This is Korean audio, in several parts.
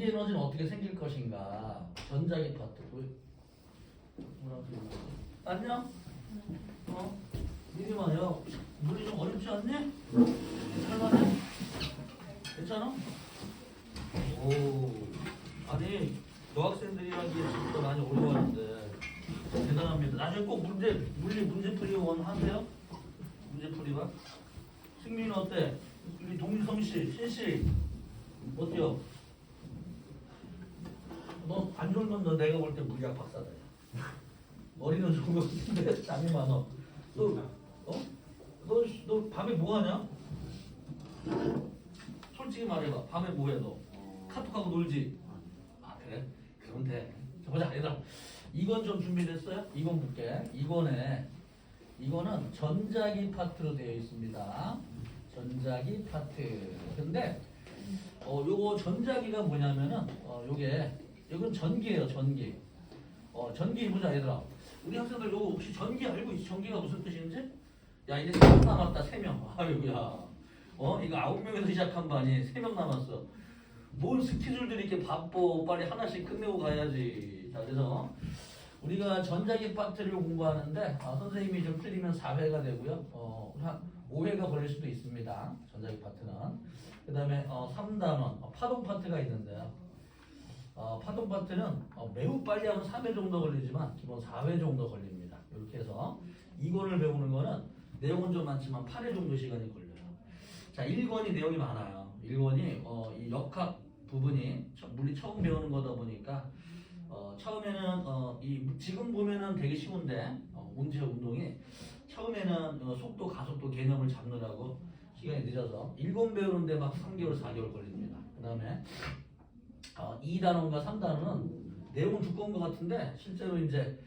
전기 에너지는 어떻게 생길 것인가? 전자기 파트. 뭐라고 쓰는 거지? 안녕? 미리만, 야, 물이 좀 어렵지 않니? 할만해? 괜찮아? 오, 아니, 여학생들이라기에 진짜 많이 어려워하는데 대단합니다. 나중에 꼭 문제풀이 원 하세요? 문제풀이가? 승민이 어때? 우리 동유성 씨, 신씨 어때요? 너 안 좋은 건 너 내가 볼 때 물리학 박사다. 머리는 좋은 거 같은데 잠이 많아. 너 밤에 뭐 하냐? 솔직히 말해봐. 밤에 뭐해 너? 카톡하고 놀지? 아 그래? 그럼 돼. 자, 보자 얘들아. 이건 좀 준비됐어요? 이건 볼게. 이거는 전자기 파트로 되어 있습니다. 전자기 파트. 근데 요거 전자기가 뭐냐면은 이건 전기예요. 전기. 전기 보자 얘들아. 우리 학생들 요거 혹시 전기 알고 있어? 전기가 무슨 뜻인지? 야 이제 3명 남았다. 3명. 아이고야. 이거 9명에서 시작한 반이 3명 남았어. 뭔 스케줄들이 이렇게 바빠. 빨리 하나씩 끝내고 가야지. 자 그래서 우리가 전자기 파트를 공부하는데 선생님이 좀 틀리면 4회가 되고요. 한 5회가 걸릴 수도 있습니다. 전자기 파트는. 그 다음에 3단원 파동 파트가 있는데요. 파동 파트는 매우 빨리 하면 3회 정도 걸리지만 기본 4회 정도 걸립니다. 이렇게 해서 이거를 배우는 거는 내용은 좀 많지만 8회 정도 시간이 걸려요. 자 1권이 내용이 많아요. 1권이 이 역학 부분이 물리 처음 배우는 거다 보니까 처음에는 지금 보면은 되게 쉬운데 문제 운동이 처음에는 속도 가속도 개념을 잡느라고 시간이 늦어서 1권 배우는데 막 3개월 4개월 걸립니다. 그 다음에 2단원과 3단원은 내용은 두꺼운 것 같은데 실제로 이제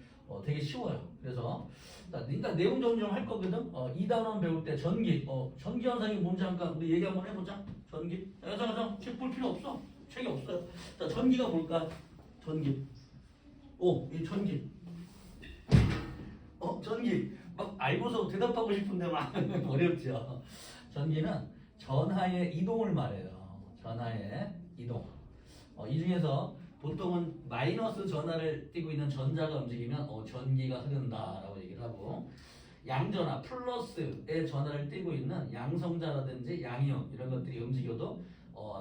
되게 쉬워요. 그래서 일단 내용 정리 좀 할 거거든. 2단원 배울 때 전기 현상이 뭔지 잠깐 우리 얘기 한번 해보자. 전기. 잠깐 책 볼 필요 없어. 책이 없어요. 자 전기가 뭘까? 전기. 이 전기. 전기. 막 알고서 대답하고 싶은데 막 어렵죠. 전기는 전하의 이동을 말해요. 전하의 이동. 이 중에서 보통은 마이너스 전하를 띠고 있는 전자가 움직이면 전기가 흐른다라고 얘기를 하고 양전하 플러스의 전하를 띠고 있는 양성자라든지 양이온 이런 것들이 움직여도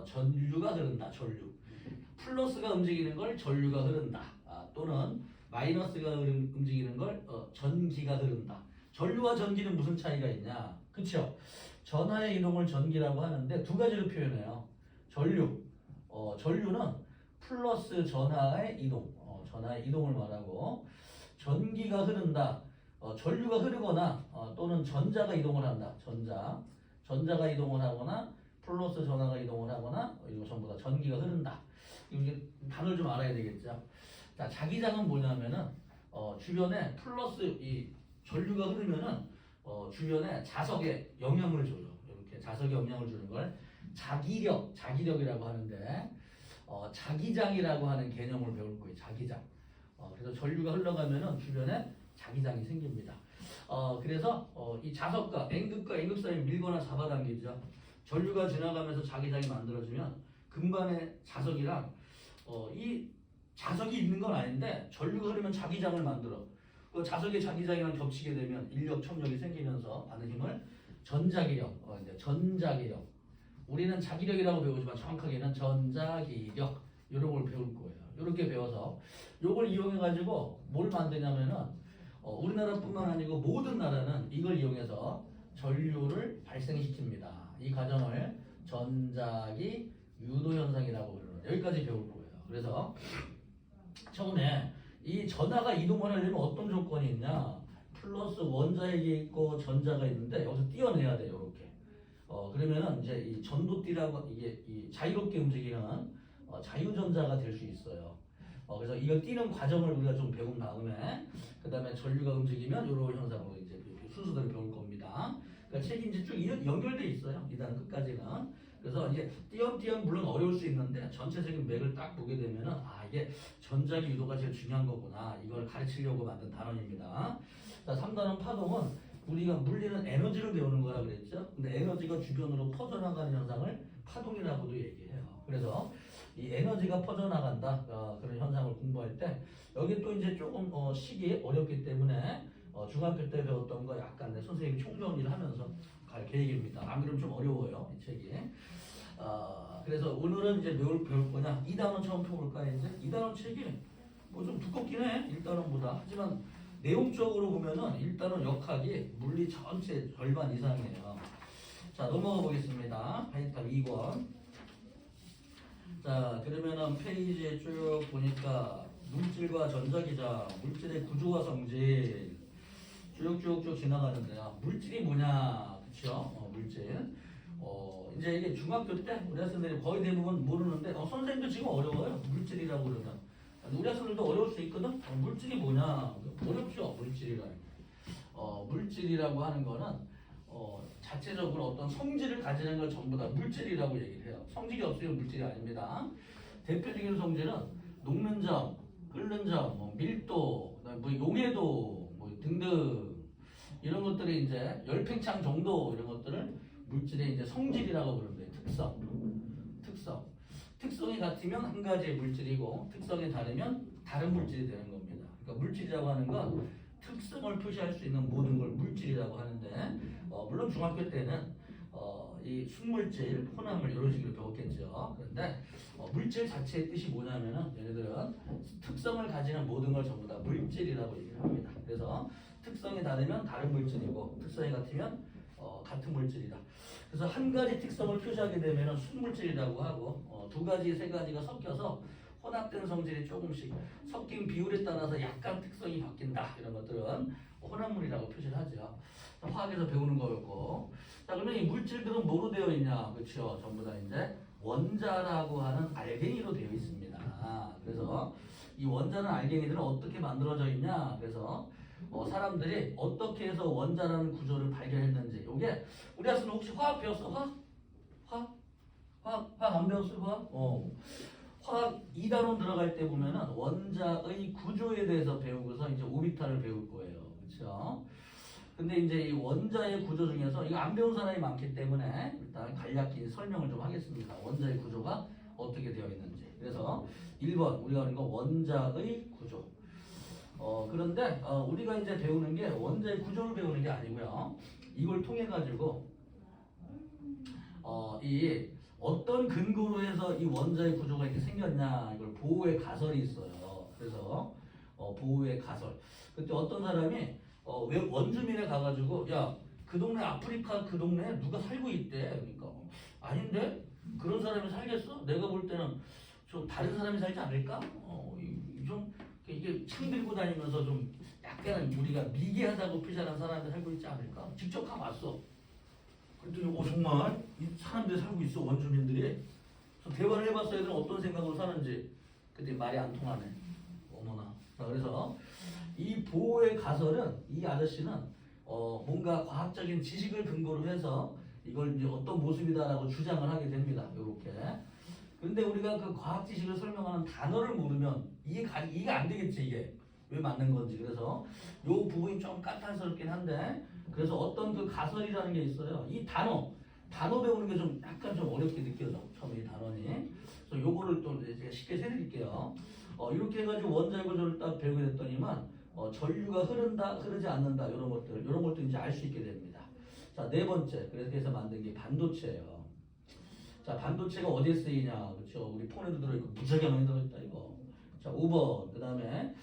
전류가 흐른다. 전류. 플러스가 움직이는 걸 전류가 흐른다. 또는 마이너스가 움직이는 걸 전기가 흐른다. 전류와 전기는 무슨 차이가 있냐? 그쵸? 전하의 이동을 전기라고 하는데 두 가지로 표현해요. 전류는 플러스 전하의 이동, 전하의 이동을 말하고 전기가 흐른다. 전류가 흐르거나 또는 전자가 이동을 한다. 전자가 이동을 하거나 플러스 전하가 이동을 하거나 이거 전부 다 전기가 흐른다. 이게 단어를 좀 알아야 되겠죠. 자, 자기장은 뭐냐면은 주변에 플러스 이 전류가 흐르면은 주변에 자석에 영향을 줘요. 이렇게 자석에 영향을 주는 걸 자기력이라고 하는데 자기장이라고 하는 개념을 배울 거예요. 자기장. 그래서 전류가 흘러가면은 주변에 자기장이 생깁니다. 그래서 이 자석과 N극과 사이에 밀거나 잡아당기죠. 전류가 지나가면서 자기장이 만들어지면 금반의 자석이랑 이 자석이 있는 건 아닌데 전류가 흐르면 자기장을 만들어. 그 자석의 자기장이랑 겹치게 되면 인력, 촉력이 생기면서 받는 힘을 전자기력, 전자기력. 우리는 자기력이라고 배우지만 정확하게는 전자기력 이런 걸 배울 거예요. 이렇게 배워서 이걸 이용해 가지고 뭘 만드냐면은 우리나라뿐만 아니고 모든 나라는 이걸 이용해서 전류를 발생시킵니다. 이 과정을 전자기 유도 현상이라고 부르는 여기까지 배울 거예요. 그래서 처음에 이 전하가 이동을 하려면 어떤 조건이 있냐? 플러스 원자핵이 있고 전자가 있는데 여기서 띄어내야 돼요. 이렇게. 그러면은 이제 이 전도띠라고 이게 이 자유롭게 움직이는 자유전자가 될 수 있어요. 그래서 이걸 띄는 과정을 우리가 좀 배운 다음에 그 다음에 전류가 움직이면 이런 현상으로 이제 순서대로 배울 겁니다. 그러니까 책이 이제 쭉 연결돼 있어요. 이단 끝까지는. 그래서 이제 띄엄띄엄 물론 어려울 수 있는데 전체적인 맥을 딱 보게 되면은 이게 전자기 유도가 제일 중요한 거구나. 이걸 가르치려고 만든 단원입니다. 자, 3단원 파동은 우리가 물리는 에너지를 배우는 거라 그랬죠. 근데 에너지가 주변으로 퍼져나가는 현상을 파동이라고도 얘기해요. 그래서 이 에너지가 퍼져나간다 그런 현상을 공부할 때 여기 또 이제 조금 시기 어렵기 때문에 중학교 때 배웠던 거 약간 선생님이 총정리를 하면서 갈 계획입니다. 안 그러면 좀 어려워요 이 책이. 그래서 오늘은 이제 배울 거냐 2단원 처음 펴볼까 이제 2단원 책이 뭐 좀 두껍긴 해 1단원보다. 하지만 내용적으로 보면은 1단원 역학이 물리 전체 절반 이상이에요. 자 넘어가 보겠습니다. 하이탑 2권. 자 그러면은 페이지에 쭉 보니까 물질과 전자기장, 물질의 구조와 성질 쭉쭉쭉 지나가는데요. 물질이 뭐냐, 그렇죠? 물질. 이제 이게 중학교 때 우리 학생들이 거의 대부분 모르는데 선생님도 지금 어려워요. 물질이라고 그러면 우리 학생들도 어려울 수 있거든. 물질이 뭐냐, 어렵죠. 물질이라는 게. 물질이라고 하는 거는 자체적으로 어떤 성질을 가지는 걸 전부 다 물질이라고 얘기를 해요. 성질이 없으면 물질이 아닙니다. 대표적인 성질은 녹는 점, 끓는 점, 뭐 밀도, 뭐 용해도 뭐 등등 이런 것들이 이제 열팽창 정도 이런 것들을 물질의 이제 성질이라고 부르는데 특성이 같으면 한 가지의 물질이고 특성이 다르면 다른 물질이 되는 겁니다. 그러니까 물질이라고 하는 건 특성을 표시할 수 있는 모든 걸 물질이라고 하는데 물론 중학교 때는 이 순물질, 혼합물 이런 식으로 배웠겠죠. 그런데 물질 자체의 뜻이 뭐냐면은 얘네들은 특성을 가지는 모든 걸 전부 다 물질이라고 얘기를 합니다. 그래서 특성이 다르면 다른 물질이고 특성이 같으면 같은 물질이다. 그래서 한 가지 특성을 표시하게 되면은 순물질이라고 하고 두 가지, 세 가지가 섞여서 혼합된 성질이 조금씩 섞인 비율에 따라서 약간 특성이 바뀐다. 이런 것들은 혼합물이라고 표시를 하죠. 화학에서 배우는 거였고. 자, 그러면 이 물질들은 뭐로 되어 있냐? 그렇죠. 전부 다 이제 원자라고 하는 알갱이로 되어 있습니다. 그래서 이 원자는 알갱이들은 어떻게 만들어져 있냐? 그래서 사람들이 어떻게 해서 원자라는 구조를 발견했는지. 요게 우리 학생 혹시 화학 배웠어? 화학 안 배웠어? 화학 2단원 들어갈 때 보면은 원자의 구조에 대해서 배우고서 이제 오비탈을 배울 거예요. 그렇죠? 근데 이제 이 원자의 구조 중에서 이거 안 배운 사람이 많기 때문에 일단 간략히 설명을 좀 하겠습니다. 원자의 구조가 어떻게 되어 있는지. 그래서 1번 우리가 하는 거 원자의 구조. 그런데 우리가 이제 배우는 게 원자의 구조를 배우는 게 아니고요. 이걸 통해 가지고 이 어떤 근거로 해서 이 원자의 구조가 이렇게 생겼냐 이걸 보호의 가설이 있어요. 그래서 보호의 가설. 그때 어떤 사람이 왜 원주민에 가가지고 야 그 동네 아프리카 그 동네에 누가 살고 있대. 그러니까 아닌데 그런 사람이 살겠어? 내가 볼 때는 좀 다른 사람이 살지 않을까? 좀 이게 책 들고 다니면서 좀 약간은 우리가 미개하다고 표시하는 사람이 살고 있지 않을까? 직접 가봤어. 그랬더니 정말 이 사람들이 살고 있어 원주민들이. 그래서 대화를 해봤어. 애들은 어떤 생각으로 사는지. 근데 말이 안 통하네. 어머나. 그래서 이 보호의 가설은 이 아저씨는 뭔가 과학적인 지식을 근거로 해서 이걸 이제 어떤 모습이다라고 주장을 하게 됩니다. 이렇게. 그런데 우리가 그 과학 지식을 설명하는 단어를 모르면 이게 안 되겠지 이게 왜 맞는 건지. 그래서 이 부분이 좀 까탈스럽긴 한데 그래서 어떤 그 가설이라는 게 있어요. 이 단어 배우는 게 좀 약간 좀 어렵게 느껴져 처음에 이 단원이. 그래서 요거를 또 제가 쉽게 해드릴게요. 이렇게 해가지고 원자의 구조를 딱 배우게 됐더니만 전류가 흐른다, 흐르지 않는다 이런 것들 이제 알 수 있게 됩니다. 자, 네 번째 그래서 만든 게 반도체예요. 자, 반도체가 어디에 쓰이냐, 그렇죠? 우리 폰에도 들어있고 무지하게 많이 들어있다 이거. 자, 5번 그 다음에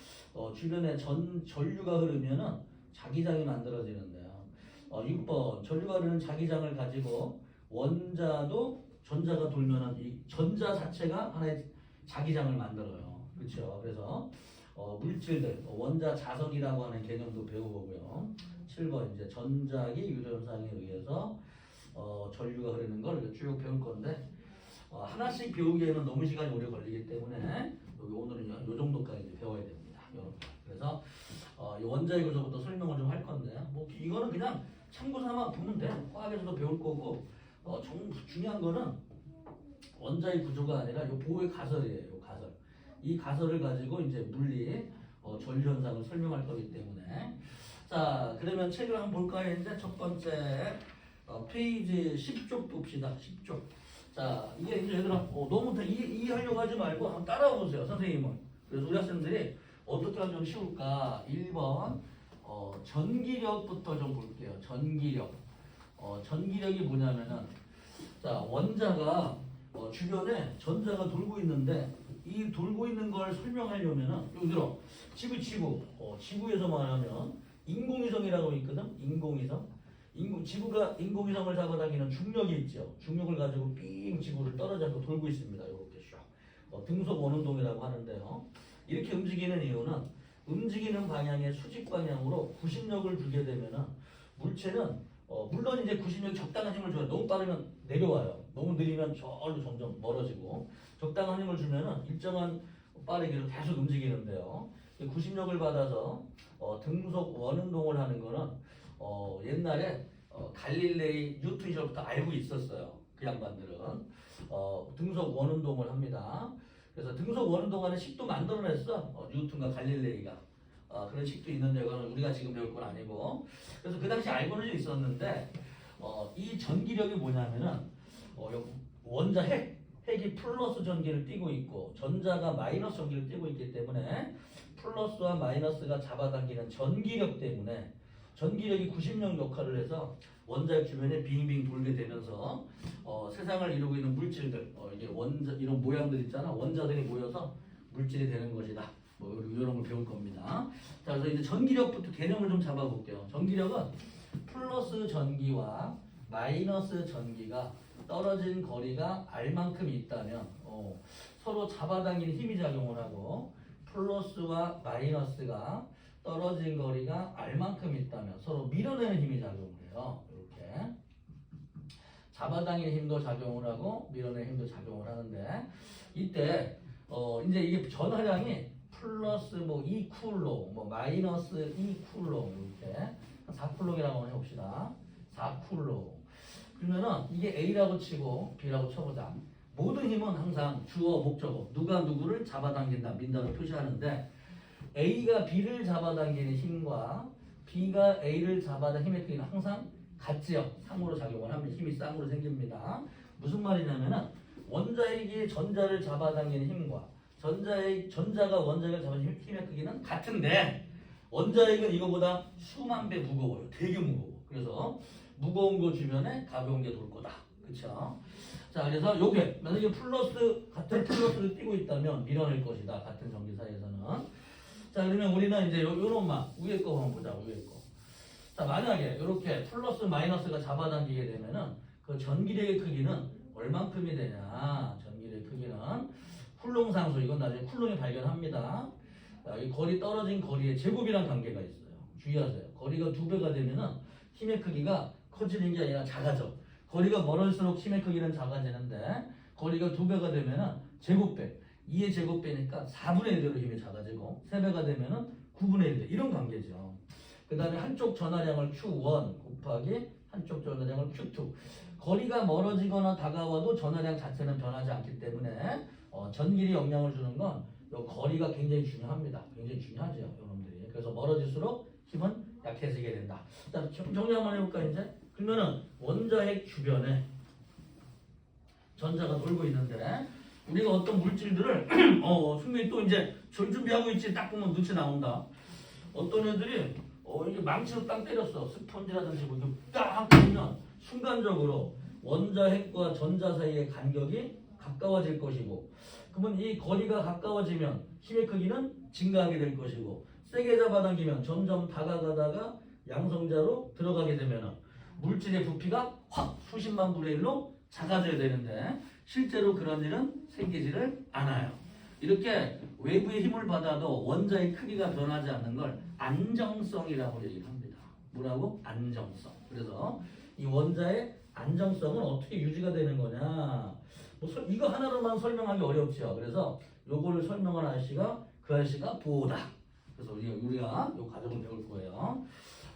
주변에 전류가 흐르면은 자기장이 만들어지는데요. 6번 전류가 흐르는 자기장을 가지고 원자도 전자가 돌면은 이 전자 자체가 하나의 자기장을 만들어요. 그렇죠? 그래서 물질들 원자 자석이라고 하는 개념도 배워보고요. 7번 이제 전자기 유전상에 의해서 전류가 흐르는 걸 쭉 배울 건데 하나씩 배우기에는 너무 시간이 오래 걸리기 때문에 여기 오늘은 요 정도까지 이제 배워야 됩니다. 그래서 이 원자의 구조부터 설명을 좀 할 건데 뭐 이거는 그냥 참고 삼아 보면 돼. 화학에서도 배울 거고 중요한 거는 원자의 구조가 아니라 이 보호의 가설이에요. 이 가설. 이 가설을 가지고 이제 물리 전류 현상을 설명할 거기 때문에. 자, 그러면 책을 한번 볼까요? 이제 첫 번째 페이지 10쪽 봅시다. 10쪽. 자, 이게 이제 얘들아, 너무 다 이해하려고 하지 말고 한번 따라와 보세요, 선생님은. 그래서 우리 학생들이 어떻게 하면 좀 쉬울까? 1번, 전기력부터 좀 볼게요. 전기력. 전기력이 뭐냐면은, 자, 원자가, 주변에 전자가 돌고 있는데, 이 돌고 있는 걸 설명하려면은, 여기 들어, 지구에서 말하면, 인공위성이라고 있거든? 인공위성. 지구가 인공위성을 잡아당기는 중력이 있죠. 중력을 가지고 삥 지구를 떨어져서 돌고 있습니다. 이렇게 슉. 등속 원운동이라고 하는데요. 이렇게 움직이는 이유는 움직이는 방향의 수직 방향으로 구심력을 주게 되면은 물체는 물론 이제 구심력 적당한 힘을 줘요. 너무 빠르면 내려와요. 너무 느리면 저로 점점 멀어지고 적당한 힘을 주면은 일정한 빠르기로 계속 움직이는데요. 구심력을 받아서 등속 원운동을 하는 거는 옛날에 갈릴레이, 뉴턴 시절부터 알고 있었어요. 그 양반들은 등속 원운동을 합니다. 그래서 등속 원운동하는 식도 만들어냈어. 뉴턴과 갈릴레이가 그런 식도 있는데 그건 우리가 지금 배울 건 아니고. 그래서 그 당시 알고는 있었는데 이 전기력이 뭐냐면은 원자 핵이 플러스 전기를 띠고 있고 전자가 마이너스 전기를 띠고 있기 때문에 플러스와 마이너스가 잡아당기는 전기력 때문에 전기력이 구심력 역할을 해서 원자핵 주변에 빙빙 돌게 되면서 세상을 이루고 있는 물질들 이게 원자 이런 모양들 있잖아. 원자들이 모여서 물질이 되는 것이다. 뭐 이런 걸 배울 겁니다. 자, 그래서 이제 전기력부터 개념을 좀 잡아볼게요. 전기력은 플러스 전기와 마이너스 전기가 떨어진 거리가 R만큼 있다면 서로 잡아당기는 힘이 작용을 하고 플러스와 마이너스가 떨어진 거리가 R만큼 있다면 서로 밀어내는 힘이 작용을 해요. 이렇게 잡아당기는 힘도 작용을 하고 밀어내는 힘도 작용을 하는데 이때 이제 이게 전하량이 플러스 뭐 2쿨롱 뭐 마이너스 2쿨롱 이렇게 4쿨롱이라고 해봅시다. 4쿨롱 그러면은 이게 A라고 치고 B라고 쳐보자. 모든 힘은 항상 주어 목적어 누가 누구를 잡아당긴다 민다로 표시하는데 A가 B를 잡아당기는 힘과 B가 A를 잡아당기는 힘의 크기는 항상 같지요. 상으로 작용을 하면 힘이 쌍으로 생깁니다. 무슨 말이냐면은 원자핵이 전자를 잡아당기는 힘과 전자가 원자핵을 잡아당기는 힘의 크기는 같은데 원자핵은 이거보다 수만 배 무거워요. 되게 무거워. 그래서 무거운 거 주변에 가벼운 게 돌 거다. 그렇죠? 자, 그래서 요게 만약에 같은 플러스를 띄고 있다면 밀어낼 것이다. 같은 전기사에서는. 자, 그러면 우리는 이제 요런 위에 거 한번 보자. 위에 거. 자, 만약에 이렇게 플러스 마이너스가 잡아당기게 되면은 그 전기력의 크기는 얼만큼이 되냐? 전기력의 크기는 쿨롱상수 이건 나중에 쿨롱이 발견합니다. 자, 이 거리 떨어진 거리의 제곱이란 관계가 있어요. 주의하세요. 거리가 2배가 되면은 힘의 크기가 커지는 게 아니라 작아져. 거리가 멀을수록 힘의 크기는 작아지는데 거리가 2배가 되면은 제곱배 2의 제곱배니까 4분의 1대로 힘이 작아지고 3배가 되면은 9분의 1대 이런 관계죠. 그 다음에 한쪽 전하량을 Q1 곱하기 한쪽 전하량을 Q2 거리가 멀어지거나 다가와도 전하량 자체는 변하지 않기 때문에 전기리 영향을 주는 건 요 거리가 굉장히 중요합니다. 굉장히 중요하죠. 여러분들이. 그래서 멀어질수록 힘은 약해지게 된다. 자, 정리 한번 해볼까 이제? 그러면은 원자핵 주변에 전자가 돌고 있는데 우리가 어떤 물질들을 분명히 또 이제 준비하고 있지 딱 보면 눈치 나온다. 어떤 애들이 이게 망치로 땅 때렸어. 스펀지라든지 뭐 이렇게 딱 보면 순간적으로 원자핵과 전자 사이의 간격이 가까워질 것이고 그러면 이 거리가 가까워지면 힘의 크기는 증가하게 될 것이고 세게 잡아당기면 점점 다가가다가 양성자로 들어가게 되면 물질의 부피가 확 수십만 분의 1로 작아져야 되는데 실제로 그런 일은 생기지를 않아요. 이렇게 외부의 힘을 받아도 원자의 크기가 변하지 않는 걸 안정성이라고 얘기를 합니다. 뭐라고? 안정성. 그래서 이 원자의 안정성은 어떻게 유지가 되는 거냐? 이거 하나로만 설명하기 어렵죠. 그래서 요거를 설명한 아저씨가 그 아저씨가 보다. 그래서 우리가 요 과정을 배울 거예요.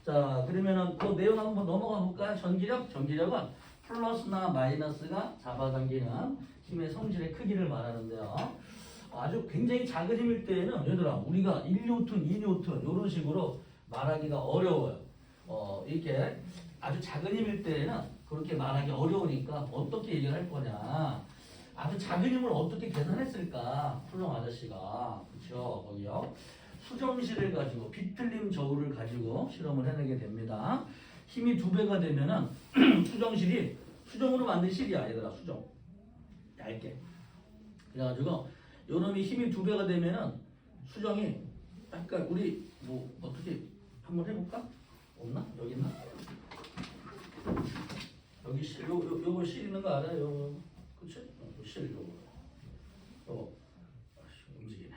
자, 그러면은 그 내용 한번 넘어가 볼까요? 전기력은 플러스나 마이너스가 잡아당기는 힘의 성질의 크기를 말하는데요. 아주 굉장히 작은 힘일 때에는 얘들아 우리가 1뉴턴, 2뉴턴 이런 식으로 말하기가 어려워요. 이렇게 아주 작은 힘일 때에는 그렇게 말하기 어려우니까 어떻게 얘기를 할 거냐. 아주 작은 힘을 어떻게 계산했을까? 쿨롱 아저씨가. 그쵸? 거기요. 수정실을 가지고 비틀림 저울을 가지고 실험을 해내게 됩니다. 힘이 2배가 되면은 수정실이 수정으로 만든 실이야 얘들아. 수정 얇게. 그래가지고 요놈이 힘이 2배가 되면은 수정이 약간 우리 뭐 어떻게 한번 해볼까? 없나? 여기 있나? 여기 실, 요거 실 있는 거 알아요? 요거 그치? 실 요거 움직이네.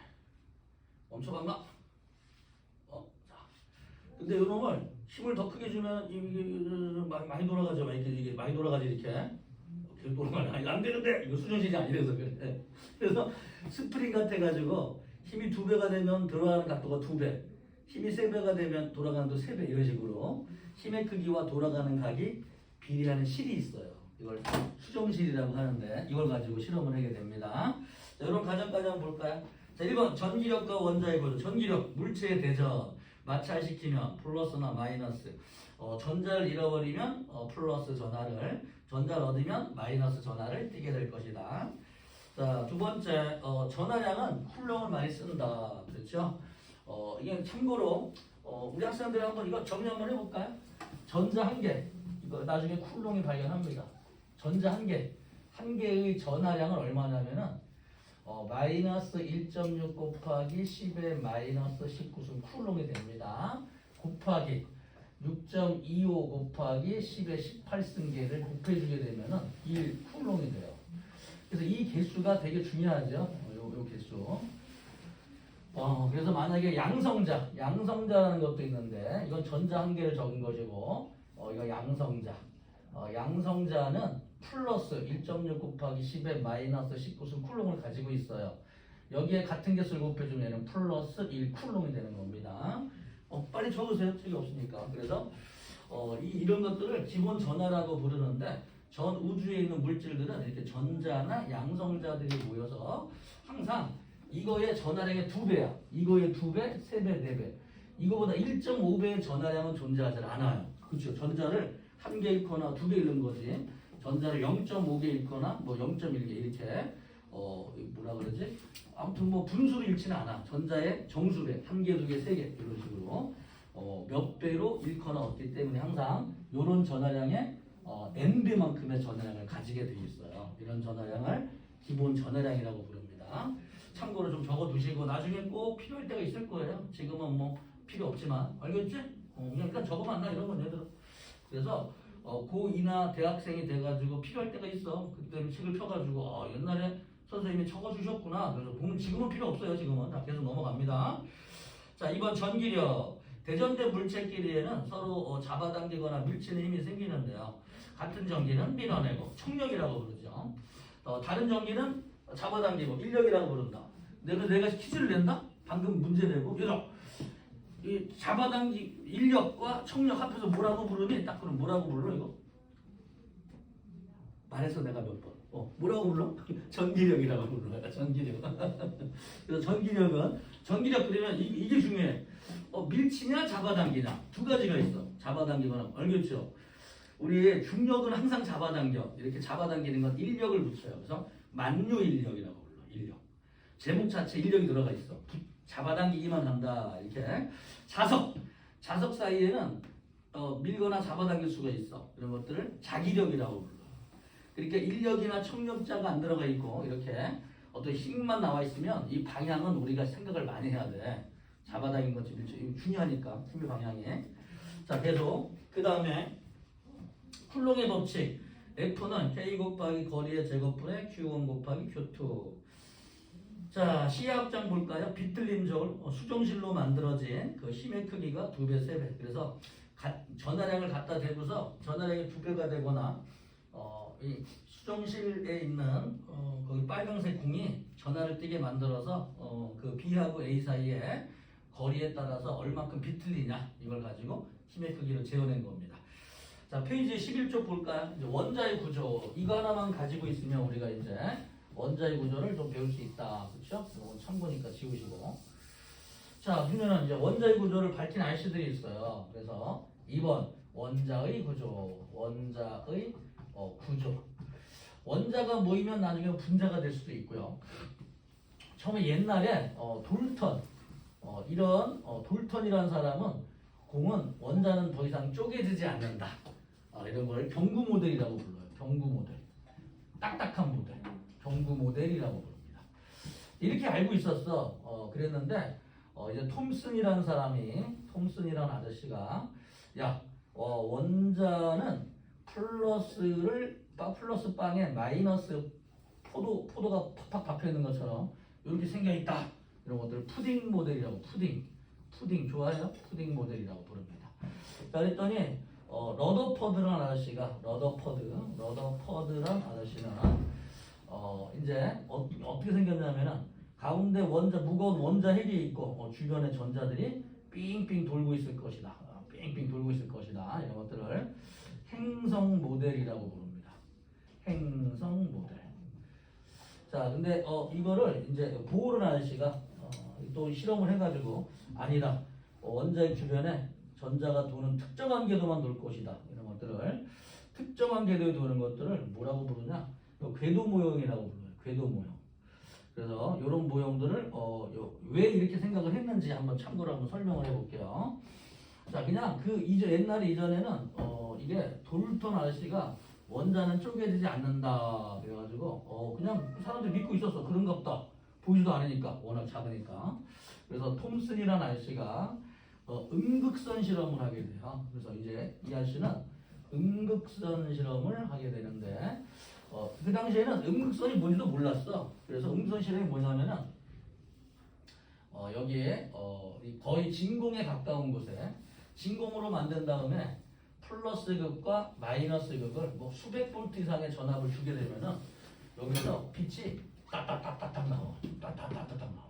멈춰간가? 자. 근데 요놈을 힘을 더 크게 주면 이게 많이 돌아가죠. 이게 많이 돌아가지 이렇게. 계속 돌아가네. 안 되는데 이거 수정실이 아니라서 그래. 그래서 스프링 같아가지고 힘이 2배가 되면 들어가는 각도가 2배, 힘이 3배가 되면 돌아가는 도 3배 이런 식으로 힘의 크기와 돌아가는 각이 비례하는 실이 있어요. 이걸 수정실이라고 하는데 이걸 가지고 실험을 하게 됩니다. 자, 이런 과정까지 한번 볼까요? 자, 1번 전기력과 원자의 구조. 전기력, 물체의 대전, 마찰시키면 플러스나 마이너스. 전자를 잃어버리면 플러스 전하를, 전자를 얻으면 마이너스 전하를 띠게 될 것이다. 자, 두 번째, 전하량은 쿨롱을 많이 쓴다. 그렇죠? 이게 참고로 우리 학생들 한번 이거 정리 한번 해볼까요? 전자 한 개, 이거 나중에 쿨롱이 발견합니다. 전자 한 개, 한 개의 전하량은 얼마냐면은 마이너스 1.6 곱하기 10의 마이너스 19는 쿨롱이 됩니다. 곱하기 6.25 곱하기 10의 18승계를 곱해주게 되면은 1 쿨롱이 돼요. 그래서 이 개수가 되게 중요하죠. 요 개수. 그래서 만약에 양성자라는 것도 있는데 이건 전자 한 개를 적은 것이고 이거 양성자. 양성자는 플러스 1.6 곱하기 10의 마이너스 19승 쿨롱을 가지고 있어요. 여기에 같은 개수를 곱해주면 플러스 1 쿨롱이 되는 겁니다. 빨리 적으세요. 책이 없으니까. 그래서 이런 것들을 기본 전하라고 부르는데 전 우주에 있는 물질들은 이렇게 전자나 양성자들이 모여서 항상 이거의 전하량의 2배야. 이거의 2배, 3배, 4배. 이거보다 1.5배의 전하량은 존재하지 않아요. 그렇죠? 전자를 한 개 잃거나 2개 잃는 거지. 전자를 0.5개 잃거나 뭐 0.1개 이렇게 뭐라 그러지? 아무튼 뭐 분수를 잃지는 않아. 전자의 정수배, 한 개, 2개, 3개 이런 식으로 몇 배로 잃거나 얻기 때문에 항상 이런 전하량의 n배만큼의 전하량을 가지게 되어 있어요. 이런 전하량을 기본 전하량이라고 부릅니다. 참고로 좀 적어두시고 나중에 꼭 필요할 때가 있을 거예요. 지금은 뭐 필요 없지만 알겠지? 그냥 일단 적으면 나 이런 건 얘들아. 그래서 고2나 대학생이 돼가지고 필요할 때가 있어. 그때 책을 펴가지고 옛날에 선생님이 적어주셨구나. 그래서 보면 지금은 필요 없어요. 지금은 다 계속 넘어갑니다. 자, 2번 전기력. 대전된 물체끼리에는 서로 잡아당기거나 밀치는 힘이 생기는데요. 같은 전기는 밀어내고 청력이라고 부르죠. 다른 전기는 잡아당기고 인력이라고 부른다. 내가 퀴즈를 낸다? 방금 문제 내고 그래서 이 잡아당기 인력과 청력 합해서 뭐라고 부르니? 딱 그럼 뭐라고 불러 이거? 말해서 내가 몇 번? 뭐라고 불러? 전기력이라고 불러요. 전기력. 그래서 전기력 그러면 이게 중요해. 밀치냐 잡아당기냐 두 가지가 있어. 잡아당기거나 알겠죠? 우리의 중력은 항상 잡아당겨. 이렇게 잡아당기는 건 인력을 붙여요. 그래서 만유인력이라고 불러. 인력. 제목 자체 인력이 들어가 있어. 잡아당기기만 한다. 이렇게. 자석 사이에는 밀거나 잡아당길 수가 있어. 이런 것들을 자기력이라고 불러. 그러니까 인력이나 청력자가 안 들어가 있고 이렇게 어떤 힘만 나와 있으면 이 방향은 우리가 생각을 많이 해야 돼. 잡아당긴 것이 중요하니까 힘의 방향이. 자, 계속 그 다음에 쿨롱의 법칙. F는 K 곱하기 거리의 제곱분의 Q1 곱하기 Q2. 자, 시야합장 볼까요? 비틀림 저울, 수정실로 만들어진 그 힘의 크기가 2배, 3배. 그래서 전하량을 갖다 대고서 전하량이 2배가 되거나 이 수정실에 있는 거기 빨간색 궁이 전하를 띄게 만들어서 그 B하고 A 사이에 거리에 따라서 얼마큼 비틀리냐 이걸 가지고 힘의 크기를 재어낸 겁니다. 자, 페이지 11쪽 볼까요? 이제 원자의 구조 이거 하나만 가지고 있으면 우리가 이제 원자의 구조를 좀 배울 수 있다. 그렇죠? 이건 참고니까 지우시고. 자, 그러면 이제 원자의 구조를 밝힌 RC들이 있어요. 그래서 2번 원자의 구조. 원자의 구조. 원자가 모이면 나중에 분자가 될 수도 있고요. 처음에 옛날에 돌턴 이런 돌턴이라는 사람은 공은 원자는 더 이상 쪼개지지 않는다. 이런 걸 병구 모델이라고 불러요. 병구 모델. 딱딱한 모델. 병구 모델이라고 부릅니다. 이렇게 알고 있었어. 그랬는데 이제 톰슨이라는 톰슨이라는 아저씨가 야, 원자는 플러스 빵에 마이너스 포도가 팍팍 박혀 있는 것처럼 이렇게 생겨 있다. 이런 것들을 푸딩 모델이라고 푸딩 좋아요? 푸딩 모델이라고 부릅니다. 자, 그랬더니 러더퍼드라는 아저씨가 러더퍼드라는 아저씨는 이제 어떻게 생겼냐면은 가운데 무거운 원자 핵이 있고 주변에 전자들이 삥삥 돌고 있을 것이다. 이런 것들을 행성 모델이라고 부릅니다. 행성 모델. 자, 근데 이거를 이제 보흐른 아저씨가 또 실험을 해가지고 아니다. 원자의 주변에 전자가 도는 특정한 궤도만 돌 것이다. 이런 것들을 특정한 궤도에 도는 것들을 뭐라고 부르냐? 궤도 모형이라고 불러요. 궤도 모형. 그래서 이런 모형들을 왜 이렇게 생각을 했는지 참고로 한번 설명을 해볼게요. 자, 그냥 옛날에 이전에는 이게 돌턴 아저씨가 원자는 쪼개지지 않는다 그래가지고 그냥 사람들이 믿고 있었어. 그런가 보다. 보이지도 않으니까 워낙 작으니까. 그래서 톰슨이라는 아저씨가 음극선 실험을 하게 돼요. 그래서 이제 이 아저씨는 음극선 실험을 하게 되는데 그 당시에는 음극선이 뭔지도 몰랐어. 그래서 음극선 실험이 뭐냐면은 여기에 거의 진공에 가까운 곳에 진공으로 만든 다음에 플러스 극과 마이너스 극을 수백 볼트 이상의 전압을 주게 되면은 여기서 빛이 딱딱딱딱딱 나와. 딱딱딱딱 나와.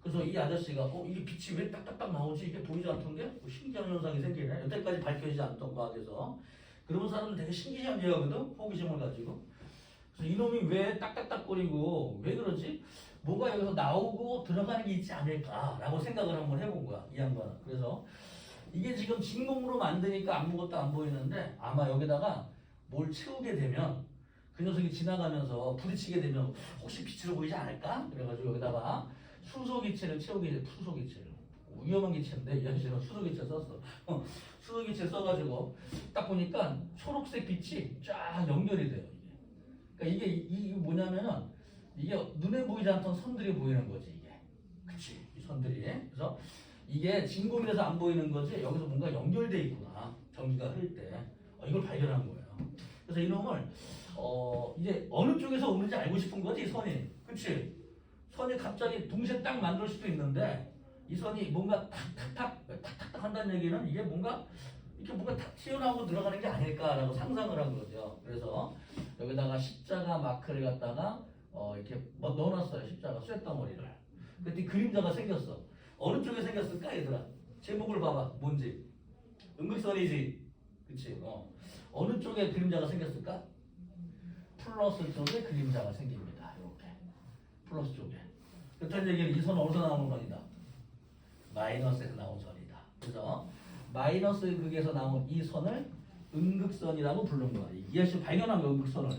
그래서 이 아저씨가 이게 빛이 왜 딱딱딱 나오지? 이게 보이지 않던 게 신기한 현상이 생기네. 여태까지 밝혀지지 않던 과학에서. 그러면 사람들 되게 신기한 얘기하거든. 호기심을 가지고. 그래서 이놈이 왜 딱딱딱거리고 왜 그러지? 뭐가 여기서 나오고 들어가는 게 있지 않을까라고 생각을 한번 해본 거야. 이 양반은. 그래서 이게 지금 진공으로 만드니까 아무것도 안 보이는데 아마 여기다가 뭘 채우게 되면 그 녀석이 지나가면서 부딪히게 되면 혹시 빛으로 보이지 않을까? 그래가지고 여기다가 수소기체를 채우게 돼. 수소기체를. 위험한 기체인데 이 아저씨는 수소기체 썼어. 수소기체 써가지고 딱 보니까 초록색 빛이 쫙 연결이 돼요. 그러니까 이게 뭐냐면은 이게 눈에 보이지 않던 선들이 보이는 거지 이게. 그치? 이 선들이. 그래서 이게 진공이라서 안 보이는 거지 여기서 뭔가 연결돼 있구나. 전기가 흐를 때. 이걸 발견한 거예요. 그래서 이놈을 이제 어느 쪽에서 오는지 알고 싶은 거지 선이. 그치? 선이 갑자기 동시에 딱 만들 수도 있는데 이 선이 뭔가 탁탁탁 한다는 얘기는 이게 뭔가 이렇게 뭔가 탁 튀어나오고 들어가는 게 아닐까라고 상상을 한 거죠. 그래서 여기다가 십자가 마크를 갖다가 이렇게 넣어놨어요. 십자가 쇳덩어리를. 그때 그림자가 생겼어. 어느 쪽에 생겼을까 얘들아? 제목을 봐봐. 뭔지. 음극선이지. 그치? 어느 쪽에 그림자가 생겼을까? 플러스 쪽에 그림자가 생깁니다. 이렇게. 플러스 쪽에. 그렇다는 얘기는 이 선은 어디서 나오는 선이다? 마이너스에서 나온 선이다. 그래서 마이너스 극에서 나온 이 선을 음극선이라고 부른 거야. 이 아저씨 발견한 거야, 음극선을.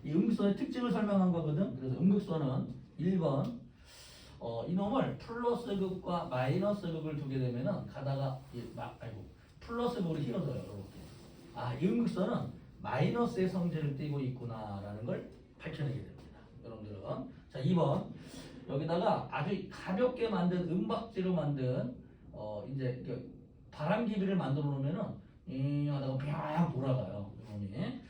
이 음극선의 특징을 설명한 거거든. 그래서 음극선은 1번 이놈을 플러스 극과 마이너스 극을 두게 되면은 가다가 플러스 극으로 휘어져요. 이렇게. 이 음극선은 마이너스의 성질을 띠고 있구나라는 걸 밝혀내게 됩니다. 여러분들은. 자, 2번 여기다가 아주 가볍게 만든 은박지로 만든 이제 바람기비를 만들어 놓으면은 하다가 뿅 돌아가요. 이놈이.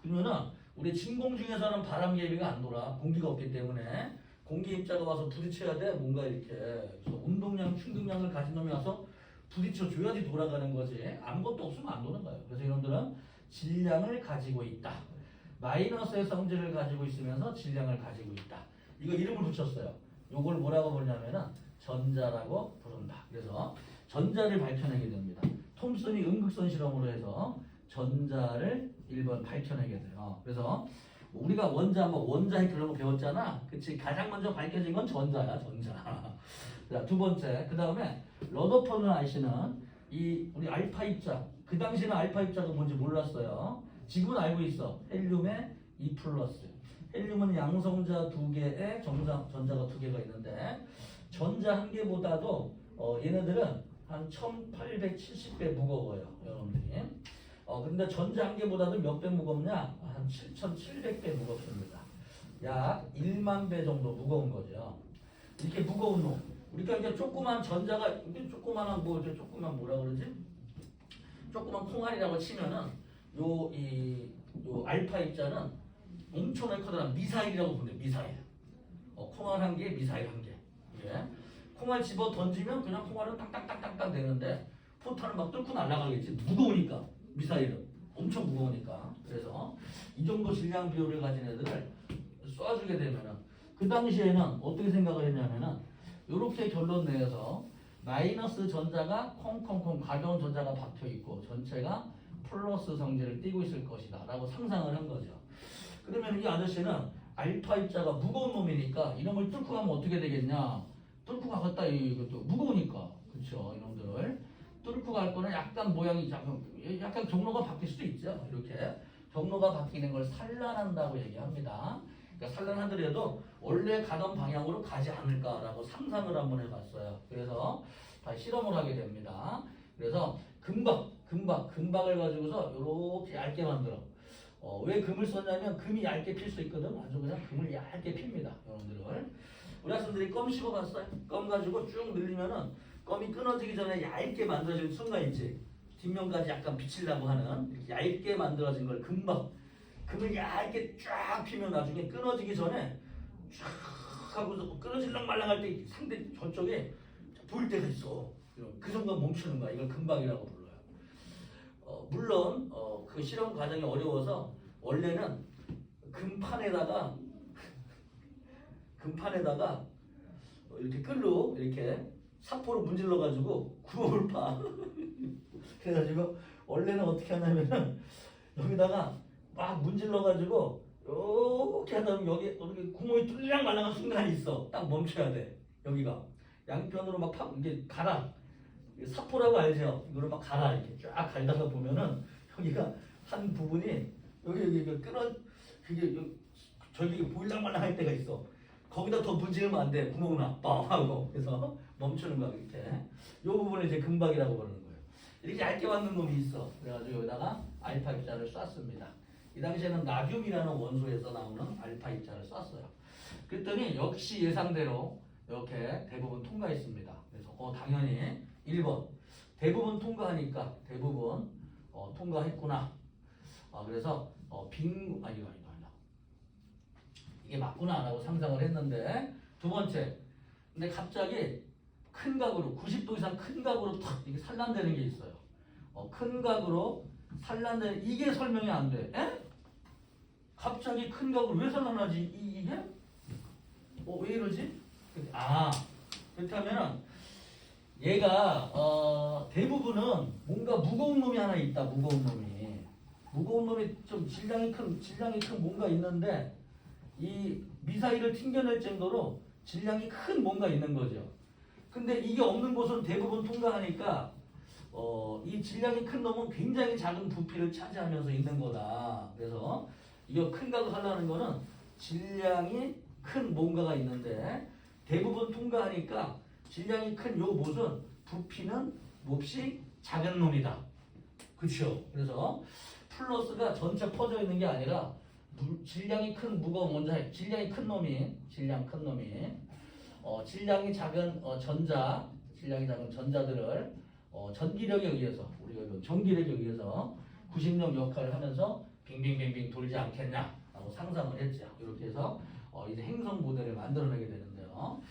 그러면은 우리 진공 중에서는 바람개비가 안 돌아. 공기가 없기 때문에 공기 입자가 와서 부딪혀야 돼. 뭔가 이렇게. 그래서 운동량, 충격량을 가진 놈이 와서 부딪혀 줘야지 돌아가는 거지. 아무것도 없으면 안 도는 거예요. 그래서 이놈들은 질량을 가지고 있다. 마이너스의 성질을 가지고 있으면서 질량을 가지고 있다. 이거 이름을 붙였어요. 요걸 뭐라고 부르냐면은 전자라고 부른다. 그래서 전자를 밝혀내게 됩니다. 톰슨이 음극선 실험으로 해서 전자를 1번 밝혀내게 돼요. 그래서 우리가 원자핵 그런 거 배웠잖아. 그치? 가장 먼저 밝혀진 건 전자야, 전자. 자, 두 번째. 그 다음에 러더퍼드 아저씨는 우리 알파 입자, 그 당시에는 알파 입자가 뭔지 몰랐어요. 지금은 알고 있어. 헬륨에 2 플러스. 헬륨은 양성자 2개에 전자가 2개가 있는데 전자 한 개보다도 얘네들은 한 1870배 무거워요. 여러분들이. 근데 전자 한 개보다도 몇 배 무겁냐? 한 7700배 무겁습니다. 약 1만 배 정도 무거운 거죠. 이렇게 무거운 놈. 우리가 이제 조그만 전자가, 이게 조그만한 조그만 뭐라 그러지? 조그만 콩알이라고 치면은 요 알파 입자는 엄청나게 커다란 미사일이라고 부르는데 미사일. 콩알 한 개, 미사일 한 개. 예. 콩알 집어 던지면 그냥 콩알은 땅땅땅땅땅 되는데 포탄은 막 뚫고 날아가겠지. 무거우니까. 미사일은 엄청 무거우니까. 그래서 이 정도 질량 비율을 가진 애들을 쏴주게 되면은 그 당시에는 어떻게 생각을 했냐면은 이렇게 결론 내에서 마이너스 전자가 콩콩콩 가벼운 전자가 박혀 있고 전체가 플러스 성질을 띠고 있을 것이다 라고 상상을 한 거죠. 그러면 이 아저씨는 알파 입자가 무거운 놈이니까 이놈을 뚫고 가면 어떻게 되겠냐? 뚫고 가겠다. 이것도 무거우니까. 그렇죠. 이놈들을 뚫고 갈 거는 약간 모양이 약간 경로가 바뀔 수도 있죠. 이렇게 경로가 바뀌는 걸 산란한다고 얘기합니다. 그러니까 산란하더라도 원래 가던 방향으로 가지 않을까라고 상상을 한번 해봤어요. 그래서 다 실험을 하게 됩니다. 그래서 금박을 가지고서 이렇게 얇게 만들어. 왜 금을 썼냐면 금이 얇게 필 수 있거든. 아주 그냥 금을 얇게 핍니다. 여러분들을. 우리 학생들이 껌 씹어봤어요? 껌 가지고 쭉 늘리면은 껌이 끊어지기 전에 얇게 만들어지는 순간 있지. 뒷면까지 약간 비치려고 하는 이렇게 얇게 만들어진 걸 금박. 금을 얇게 쫙 피면 나중에 끊어지기 전에 쫙 하고서 끊어질랑 말랑할 때 상대 저쪽에 보일 때가 있어. 그 정도 멈추는 거야. 이걸 금박이라고 불러요. 물론 그 실험 과정이 어려워서 원래는 금판에다가 이렇게 끌로 이렇게 사포로 문질러 가지고 구멍을 파. 그래가지고 원래는 어떻게 하냐면은 여기다가 막 문질러 가지고 이렇게 하다 보면 여기 구멍이 뚫리랑 말랑한 순간이 있어. 딱 멈춰야 돼. 여기가 양편으로 막 이게 갈아. 사포라고 알죠? 이거를 막 갈아. 이렇게 쫙 갈다가 보면은 여기가 한 부분이 여기 끊어 그게 저기 보일랑 말랑 할 때가 있어. 거기다 더 문지르면 안 돼. 구멍 나. 뻥 하고. 그래서 멈추는 거야. 이렇게. 요 부분을 이제 금박이라고 부르는 거예요. 이렇게 얇게 만든 놈이 있어. 그래가지고 여기다가 알파 입자를 쐈습니다. 이 당시에는 나듐이라는 원소에서 나오는 알파 입자를 쐈어요. 그랬더니 역시 예상대로 이렇게 대부분 통과했습니다. 그래서 당연히 1번 대부분 통과하니까 대부분 통과했구나. 그래서 아니다. 이게 맞구나라고 상상을 했는데 두 번째, 근데 갑자기 큰 각으로 90도 이상 큰 각으로 탁 이게 산란되는 게 있어요. 큰 각으로 산란되는 이게 설명이 안 돼. 에? 갑자기 큰 각으로 왜 산란하지? 이게? 왜 이러지? 그렇다면 얘가 대부분은 뭔가 무거운 놈이 하나 있다. 무거운 놈이 좀 질량이 큰 뭔가 있는데 이 미사일을 튕겨낼 정도로 질량이 큰 뭔가 있는 거죠. 근데 이게 없는 곳은 대부분 통과하니까 이 질량이 큰 놈은 굉장히 작은 부피를 차지하면서 있는 거다. 그래서 이거 큰 각을 하려는 거는 질량이 큰 뭔가가 있는데 대부분 통과하니까 질량이 큰 요 못은 부피는 몹시 작은 놈이다. 그렇죠? 그래서 플러스가 전체 퍼져 있는 게 아니라 질량이 큰 무거운 원자, 질량이 큰 놈이 질량이 작은 전자들을 전기력에 의해서 우리가 이건 전기력에 의해서 구식력 역할을 하면서 빙빙빙빙 돌지 않겠냐라고 상상을 했죠. 이렇게 해서 이제 행성 모델을 만들어내게 되는데요.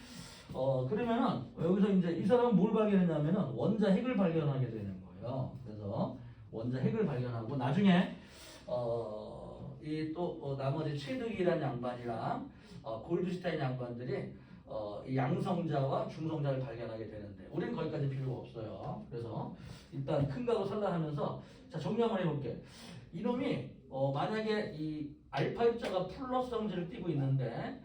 그러면은 여기서 이제 이 사람은 뭘 발견했냐면은 원자 핵을 발견하게 되는 거예요. 그래서 원자 핵을 발견하고 나중에 이 또 나머지 최득이라는 양반이랑 골드슈타인 양반들이 이 양성자와 중성자를 발견하게 되는데 우리는 거기까지 필요가 없어요. 그래서 일단 큰 각을 산란하면서 자 정리 한번 해볼게. 이놈이 만약에 이 알파 입자가 플러스 성질을 띠고 있는데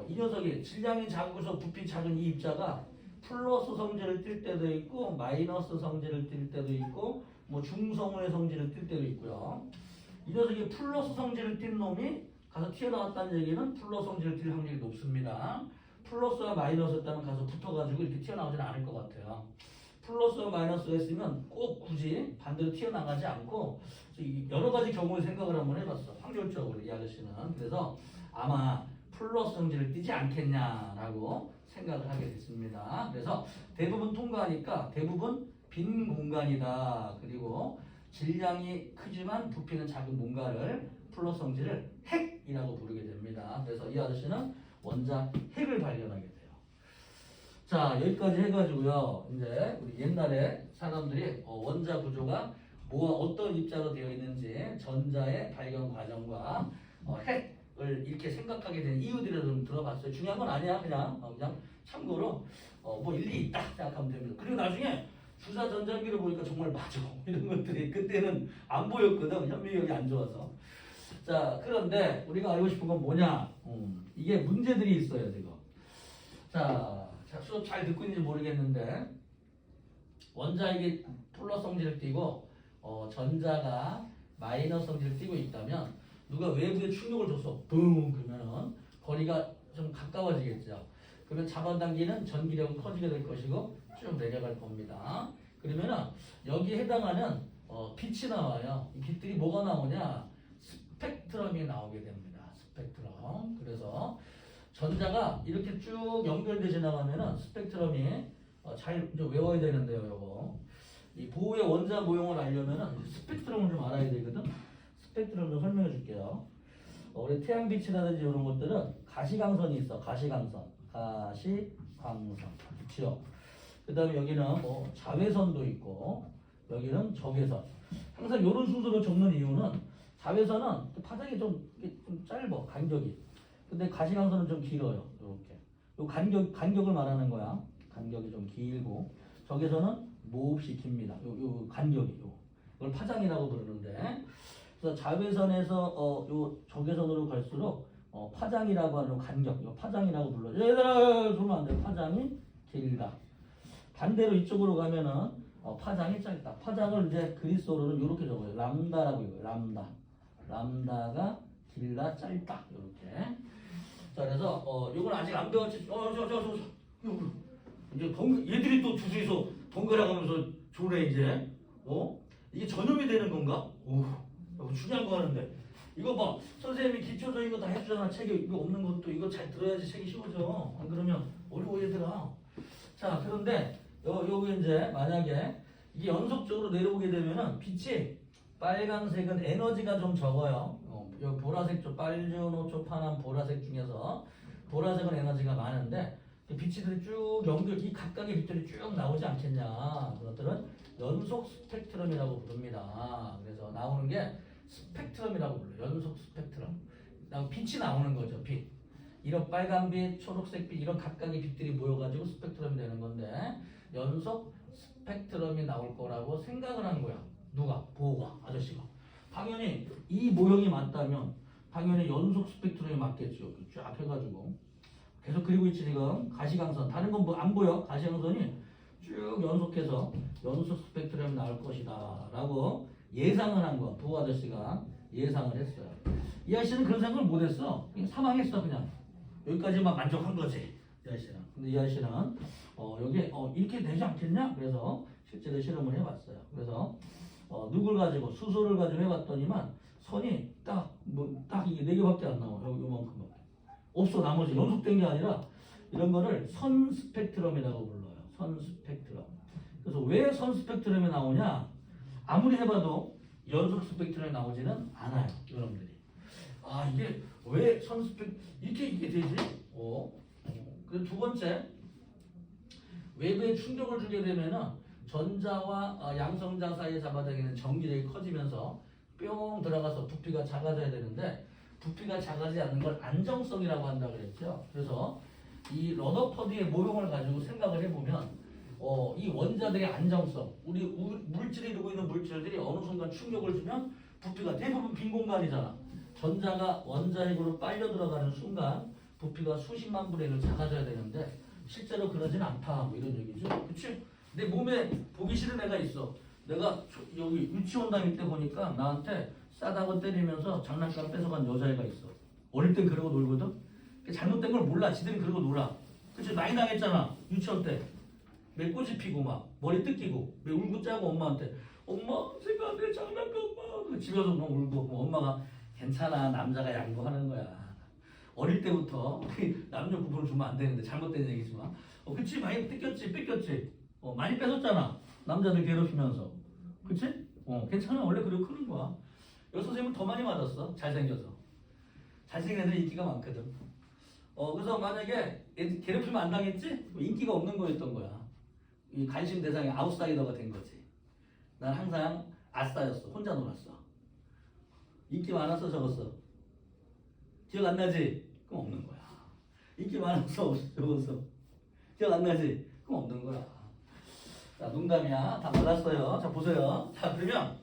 이 녀석이 질량이 작고서 부피 작은 이 입자가 플러스 성질을 띌 때도 있고 마이너스 성질을 띌 때도 있고 뭐 중성의 성질을 띌 때도 있고요. 이 녀석이 플러스 성질을 띈 놈이 가서 튀어나왔다는 얘기는 플러스 성질을 띌 확률이 높습니다. 플러스와 마이너스였다면 가서 붙어가지고 이렇게 튀어나오지는 않을 것 같아요. 플러스와 마이너스가 있으면 꼭 굳이 반대로 튀어나가지 않고 여러 가지 경우를 생각을 한번 해봤어. 확률적으로 이 아저씨는. 그래서 아마 플러스 성질을 띠지 않겠냐라고 생각을 하게 됐습니다. 그래서 대부분 통과하니까 대부분 빈 공간이다. 그리고 질량이 크지만 부피는 작은 뭔가를 플러스 성질을 핵이라고 부르게 됩니다. 그래서 이 아저씨는 원자 핵을 발견하게 돼요. 자, 여기까지 해가지고요. 이제 우리 옛날에 사람들이 원자 구조가 뭐와 어떤 입자로 되어 있는지 전자의 발견 과정과 핵을 이렇게 생각하게 된 이유들을 좀 들어봤어요. 중요한 건 아니야. 그냥 참고로 뭐 일리 있다 생각하면 됩니다. 그리고 나중에 주사 전자기를 보니까 정말 맞아. 이런 것들이 그때는 안 보였거든. 현미경이 안 좋아서. 자, 그런데 우리가 알고 싶은 건 뭐냐? 이게 문제들이 있어요, 지금. 자, 수업 잘 듣고 있는지 모르겠는데 원자에게 플러스 성질을 띠고 전자가 마이너스 성질을 띠고 있다면 누가 외부에 충격을 줬어. 붕! 그러면은 거리가 좀 가까워지겠죠. 그러면 잡아당기는 전기력은 커지게 될 것이고 쭉 내려갈 겁니다. 그러면은 여기에 해당하는 빛이 나와요. 이 빛들이 뭐가 나오냐? 스펙트럼이 나오게 됩니다. 스펙트럼. 그래서 전자가 이렇게 쭉 연결되어 지나가면은 스펙트럼이 잘 좀 외워야 되는데요, 요거. 이 보호의 원자 모형을 알려면은 스펙트럼을 좀 알아야 되거든. 스펙트럼 좀 설명해 줄게요. 우리 태양빛이라든지 이런 것들은 가시광선이 있어. 가시광선. 그렇죠. 그 다음에 여기는 뭐 자외선도 있고 여기는 적외선. 항상 이런 순서로 적는 이유는 자외선은 파장이 좀 짧아. 간격이. 근데 가시광선은 좀 길어요. 이렇게. 요 간격을 말하는 거야. 간격이 좀 길고 적외선은 몹시 깁니다. 요 간격이 이걸 파장이라고 부르는데 그래서 자외선에서 요 적외선으로 갈수록 파장이라고 하는 간격, 이거 파장이라고 불러요. 얘들아, 그러면 안 돼. 파장이 길다. 반대로 이쪽으로 가면은 파장이 짧다. 파장을 이제 그리스어로는 이렇게 적어요. 람다라고 이거예요. 람다. 람다가 길다, 짧다. 이렇게. 자, 그래서 이건 아직 안 배웠지. 이제 얘들이 또 주수에서 번갈아 가면서 조래 이제. 이게 전염이 되는 건가? 중요한 거 하는데. 이거 봐. 선생님이 기초적인 거 다 해주잖아. 책에 이거 없는 것도 이거 잘 들어야지 책이 쉬워져. 안 그러면 어려워 얘들아. 자, 그런데 여기 이제 만약에 이게 연속적으로 내려오게 되면은 빛이 빨간색은 에너지가 좀 적어요. 여기 보라색 쪽 빨주노초 파란 보라색 중에서 보라색은 에너지가 많은데 빛들이 쭉 이 각각의 빛들이 쭉 나오지 않겠냐. 그것들은 연속 스펙트럼이라고 부릅니다. 그래서 나오는 게 스펙트럼이라고 불러요. 연속 스펙트럼. 빛이 나오는 거죠. 빛. 이런 빨간빛, 초록색빛 이런 각각의 빛들이 모여가지고 스펙트럼이 되는 건데 연속 스펙트럼이 나올 거라고 생각을 한 거야. 누가? 보호가, 아저씨가. 당연히 이 모형이 맞다면 당연히 연속 스펙트럼이 맞겠죠. 쫙 해가지고 계속 그리고 있지 지금. 가시광선. 다른 건 뭐 안 보여. 가시광선이 쭉 연속해서 연속 스펙트럼이 나올 것이다 라고 예상을 한 거야. 보호 아저씨가 예상을 했어요. 이 아저씨는 그런 생각을 못했어. 그냥 사망했어. 그냥 여기까지만 만족한 거지 이 아저씨는. 근데 이 아저씨는 여기 이렇게 되지 않겠냐? 그래서 실제로 실험을 해봤어요. 그래서 누굴 가지고 수소를 가지고 해봤더니만 선이 딱 이게 4개밖에 안 나와. 요만큼밖에 없어. 나머지 연속된 게 아니라 이런 거를 선 스펙트럼이라고 불러요. 선 스펙트럼. 그래서 왜 선 스펙트럼이 나오냐? 아무리 해봐도 연속 스펙트럼이 나오지는 않아요. 여러분들이. 이게 왜 선 스펙 이게 되지? 그리고 두 번째, 외부에 충격을 주게 되면은 전자와 양성자 사이에 잡아당기는 전기력이 커지면서 뿅 들어가서 부피가 작아져야 되는데 부피가 작아지지 않는 걸 안정성이라고 한다고 그랬죠. 그래서 이 러더퍼드의 모형을 가지고 생각을 해보면 이 원자들의 안정성, 우리 물질이 이루고 있는 물질들이 어느 순간 충격을 주면 부피가 대부분 빈 공간이잖아. 전자가 원자핵으로 빨려 들어가는 순간 부피가 수십만 분의 1로 작아져야 되는데 실제로 그러진 않다. 뭐 이런 얘기죠. 그치? 내 몸에 보기 싫은 애가 있어. 내가 여기 유치원 다닐 때 보니까 나한테 싸다고 때리면서 장난감 뺏어간 여자애가 있어. 어릴 땐 그러고 놀거든. 잘못된 걸 몰라. 지들이 그러고 놀아. 그치? 많이 당했잖아. 유치원 때. 매 꼬지 피고 막 머리 뜯기고 매 울고 짜고 엄마한테 엄마 제가 내 장난감 막 집에서 막 울고 엄마가 괜찮아 남자가 양보하는 거야. 어릴 때부터 남녀 구분을 주면 안 되는데 잘못된 얘기지만 그치 많이 뜯겼지 뺏겼지 많이 뺏었잖아 남자들 괴롭히면서 그치? 괜찮아 원래 그리고 크는 거야. 여기 선생님은 더 많이 맞았어 잘생겨서 잘생긴 애들 인기가 많거든. 그래서 만약에 애들 괴롭히면 안 당했지? 인기가 없는 거였던 거야. 이 관심 대상이 아웃사이더가 된 거지. 난 항상 아싸였어. 혼자 놀았어. 인기 많았어 적었어? 기억 안 나지? 그럼 없는 거야. 인기 많았어 적었어? 기억 안 나지? 그럼 없는 거야. 자 농담이야. 다 받았어요. 자 보세요. 자 그러면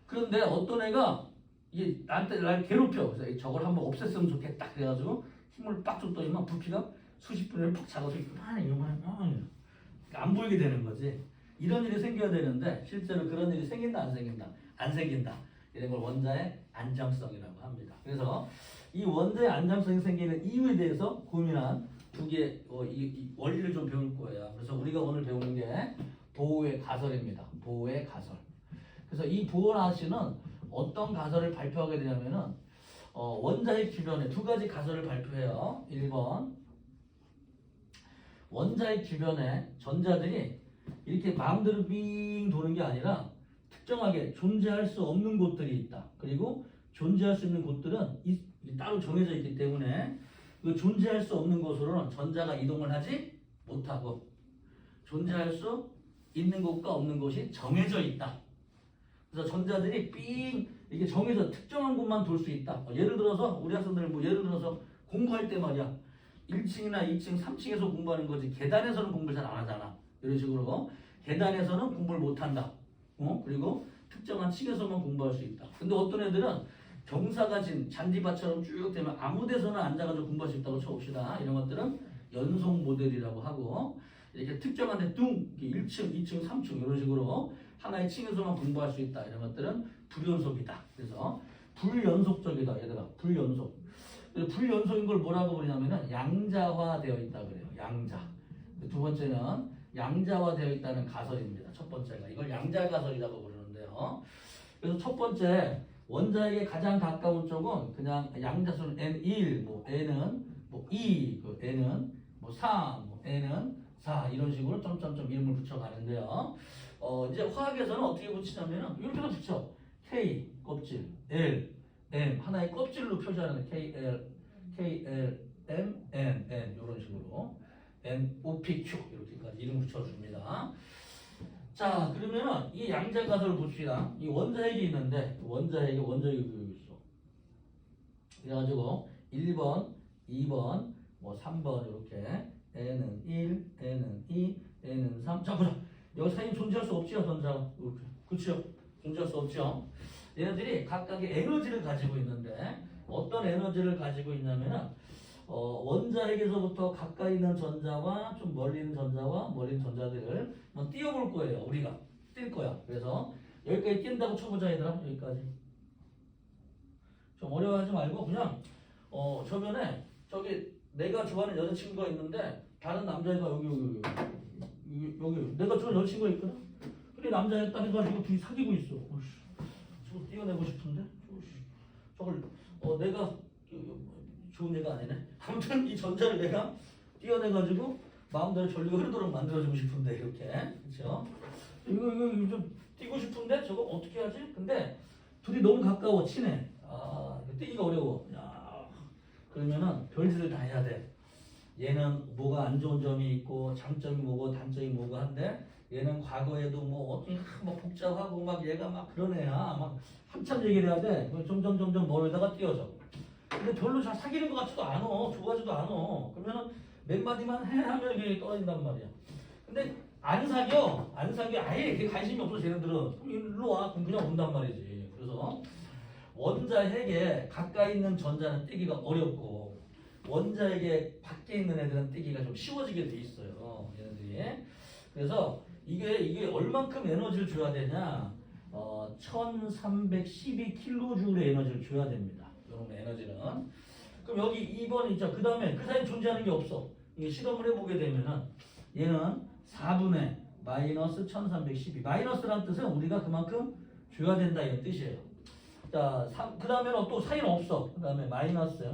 그런데 어떤 애가 이게 나한테 날 괴롭혀. 그래서 저걸 한번 없앴으면 좋겠다. 그래가지고 힘을 빡 줬더니만 부피가 수십 분을 푹 잡아서 이만한 안 보이게 되는 거지. 이런 일이 생겨야 되는데 실제로 그런 일이 생긴다 안 생긴다? 안 생긴다. 이런 걸 원자의 안정성이라고 합니다. 그래서 이 원자의 안정성이 생기는 이유에 대해서 고민한 두 개 이 원리를 좀 배울 거예요. 그래서 우리가 오늘 배우는 게 보호의 가설입니다. 보호의 가설. 그래서 이 보호라시는 어떤 가설을 발표하게 되냐면은 원자핵 주변에 두 가지 가설을 발표해요. 1번 원자핵 주변에 전자들이 이렇게 마음대로 빙 도는 게 아니라 특정하게 존재할 수 없는 곳들이 있다. 그리고 존재할 수 있는 곳들은 따로 정해져 있기 때문에 그 존재할 수 없는 곳으로는 전자가 이동을 하지 못하고 존재할 수 있는 곳과 없는 곳이 정해져 있다. 그래서 전자들이 삥 이렇게 정해서 특정한 곳만 돌 수 있다. 예를 들어서 우리 학생들 예를 들어서 공부할 때 말이야. 1층이나 2층, 3층에서 공부하는 거지 계단에서는 공부를 잘 안 하잖아. 이런 식으로 계단에서는 공부를 못 한다. 그리고 특정한 층에서만 공부할 수 있다. 근데 어떤 애들은 경사가 진 잔디밭처럼 쭉 되면 아무 데서나 앉아가지고 공부할 수 있다고 쳐봅시다. 이런 것들은 연속 모델이라고 하고 이렇게 특정한 데 뚱 1층, 2층, 3층 이런 식으로 하나의 층에서만 공부할 수 있다. 이런 것들은 불연속이다. 그래서 불연속적이다. 얘들아 불연속. 불연속인 걸 뭐라고 부르냐면은 양자화되어 있다 그래요. 양자. 두 번째는 양자화되어 있다는 가설입니다. 첫 번째가 이걸 양자 가설이라고 부르는데요. 그래서 첫 번째 원자에게 가장 가까운 쪽은 그냥 양자수는 n1, 뭐 n은 뭐 2, 그 n은 뭐 3, 뭐 n은 4 이런 식으로 점점점 이름을 붙여가는데요. 이제 화학에서는 어떻게 붙이냐면은 이렇게도 붙여. K 껍질, L, M 하나의 껍질로 표시하는 K, L, M, N, N 이런 식으로 N, O, P, Q 이렇게까지 이름 붙여줍니다. 자 그러면은 이 양자 가설을 봅시다. 이 원자핵이 있는데 원자핵이 여기 있어. 그래가지고 1번, 2번, 뭐 3번 이렇게 N은 1, N은 2, N은 3. 자 보자. 여기 사이에 존재할 수 없지요 전자. 이렇게 그렇죠? 존재할 수 없죠. 얘네들이 각각의 에너지를 가지고 있는데 어떤 에너지를 가지고 있냐면은 원자핵에서부터 가까이 있는 전자와 좀 멀리 있는 전자와 멀리 있는 전자들을 한번 띄워볼 거예요. 우리가 뛸 거야. 그래서 여기까지 뛴다고 쳐보자 얘들아. 여기까지 좀 어려워하지 말고 그냥 저변에 저기 내가 좋아하는 여자친구가 있는데 다른 남자애가 여기 내가 좋아하는 여자친구가 있거든. 근데 남자애 딱 해가지고 둘이 사귀고 있어. 저거 띄워내고 싶은데 저걸 내가 좋은 애가 아니네. 아무튼 이 전자를 내가 띄어내가지고 마음대로 전류가 흐르도록 만들어주고 싶은데 이렇게 그렇죠? 이거 좀 띄고 싶은데 저거 어떻게 하지? 근데 둘이 너무 가까워 친해. 띄기가 어려워. 야, 그러면은 별짓을 다 해야 돼. 얘는 뭐가 안 좋은 점이 있고 장점이 뭐고 단점이 뭐고 한데 얘는 과거에도 뭐 복잡하고 막 얘가 막 그런 애야. 막 한참 얘기를 해야 돼. 점점 멀리다가 띄워져. 근데 별로 잘 사귀는 것 같지도 않아. 좋아하지도 않아. 그러면은 몇 마디만 해 하면 이게 떨어진단 말이야. 근데 안 사겨. 아예 이렇게 관심이 없어 쟤네들은. 그럼 일로 와. 그럼 그냥 온단 말이지. 그래서 원자핵에 가까이 있는 전자는 띄기가 어렵고 원자핵에 밖에 있는 애들은 띄기가 좀 쉬워지게 돼 있어요. 얘네들이. 그래서 이게 얼만큼 에너지를 줘야 되냐? 1312kJ의 에너지를 줘야 됩니다. 여러분 에너지는. 그럼 여기 2번 있죠. 그 다음에 그 사이에 존재하는 게 없어. 이게 실험을 해보게 되면은 얘는 4분의 마이너스 1312. 마이너스란 뜻은 우리가 그만큼 줘야 된다 이런 뜻이에요. 자, 그 다음에는 또 사이는 없어. 그 다음에 마이너스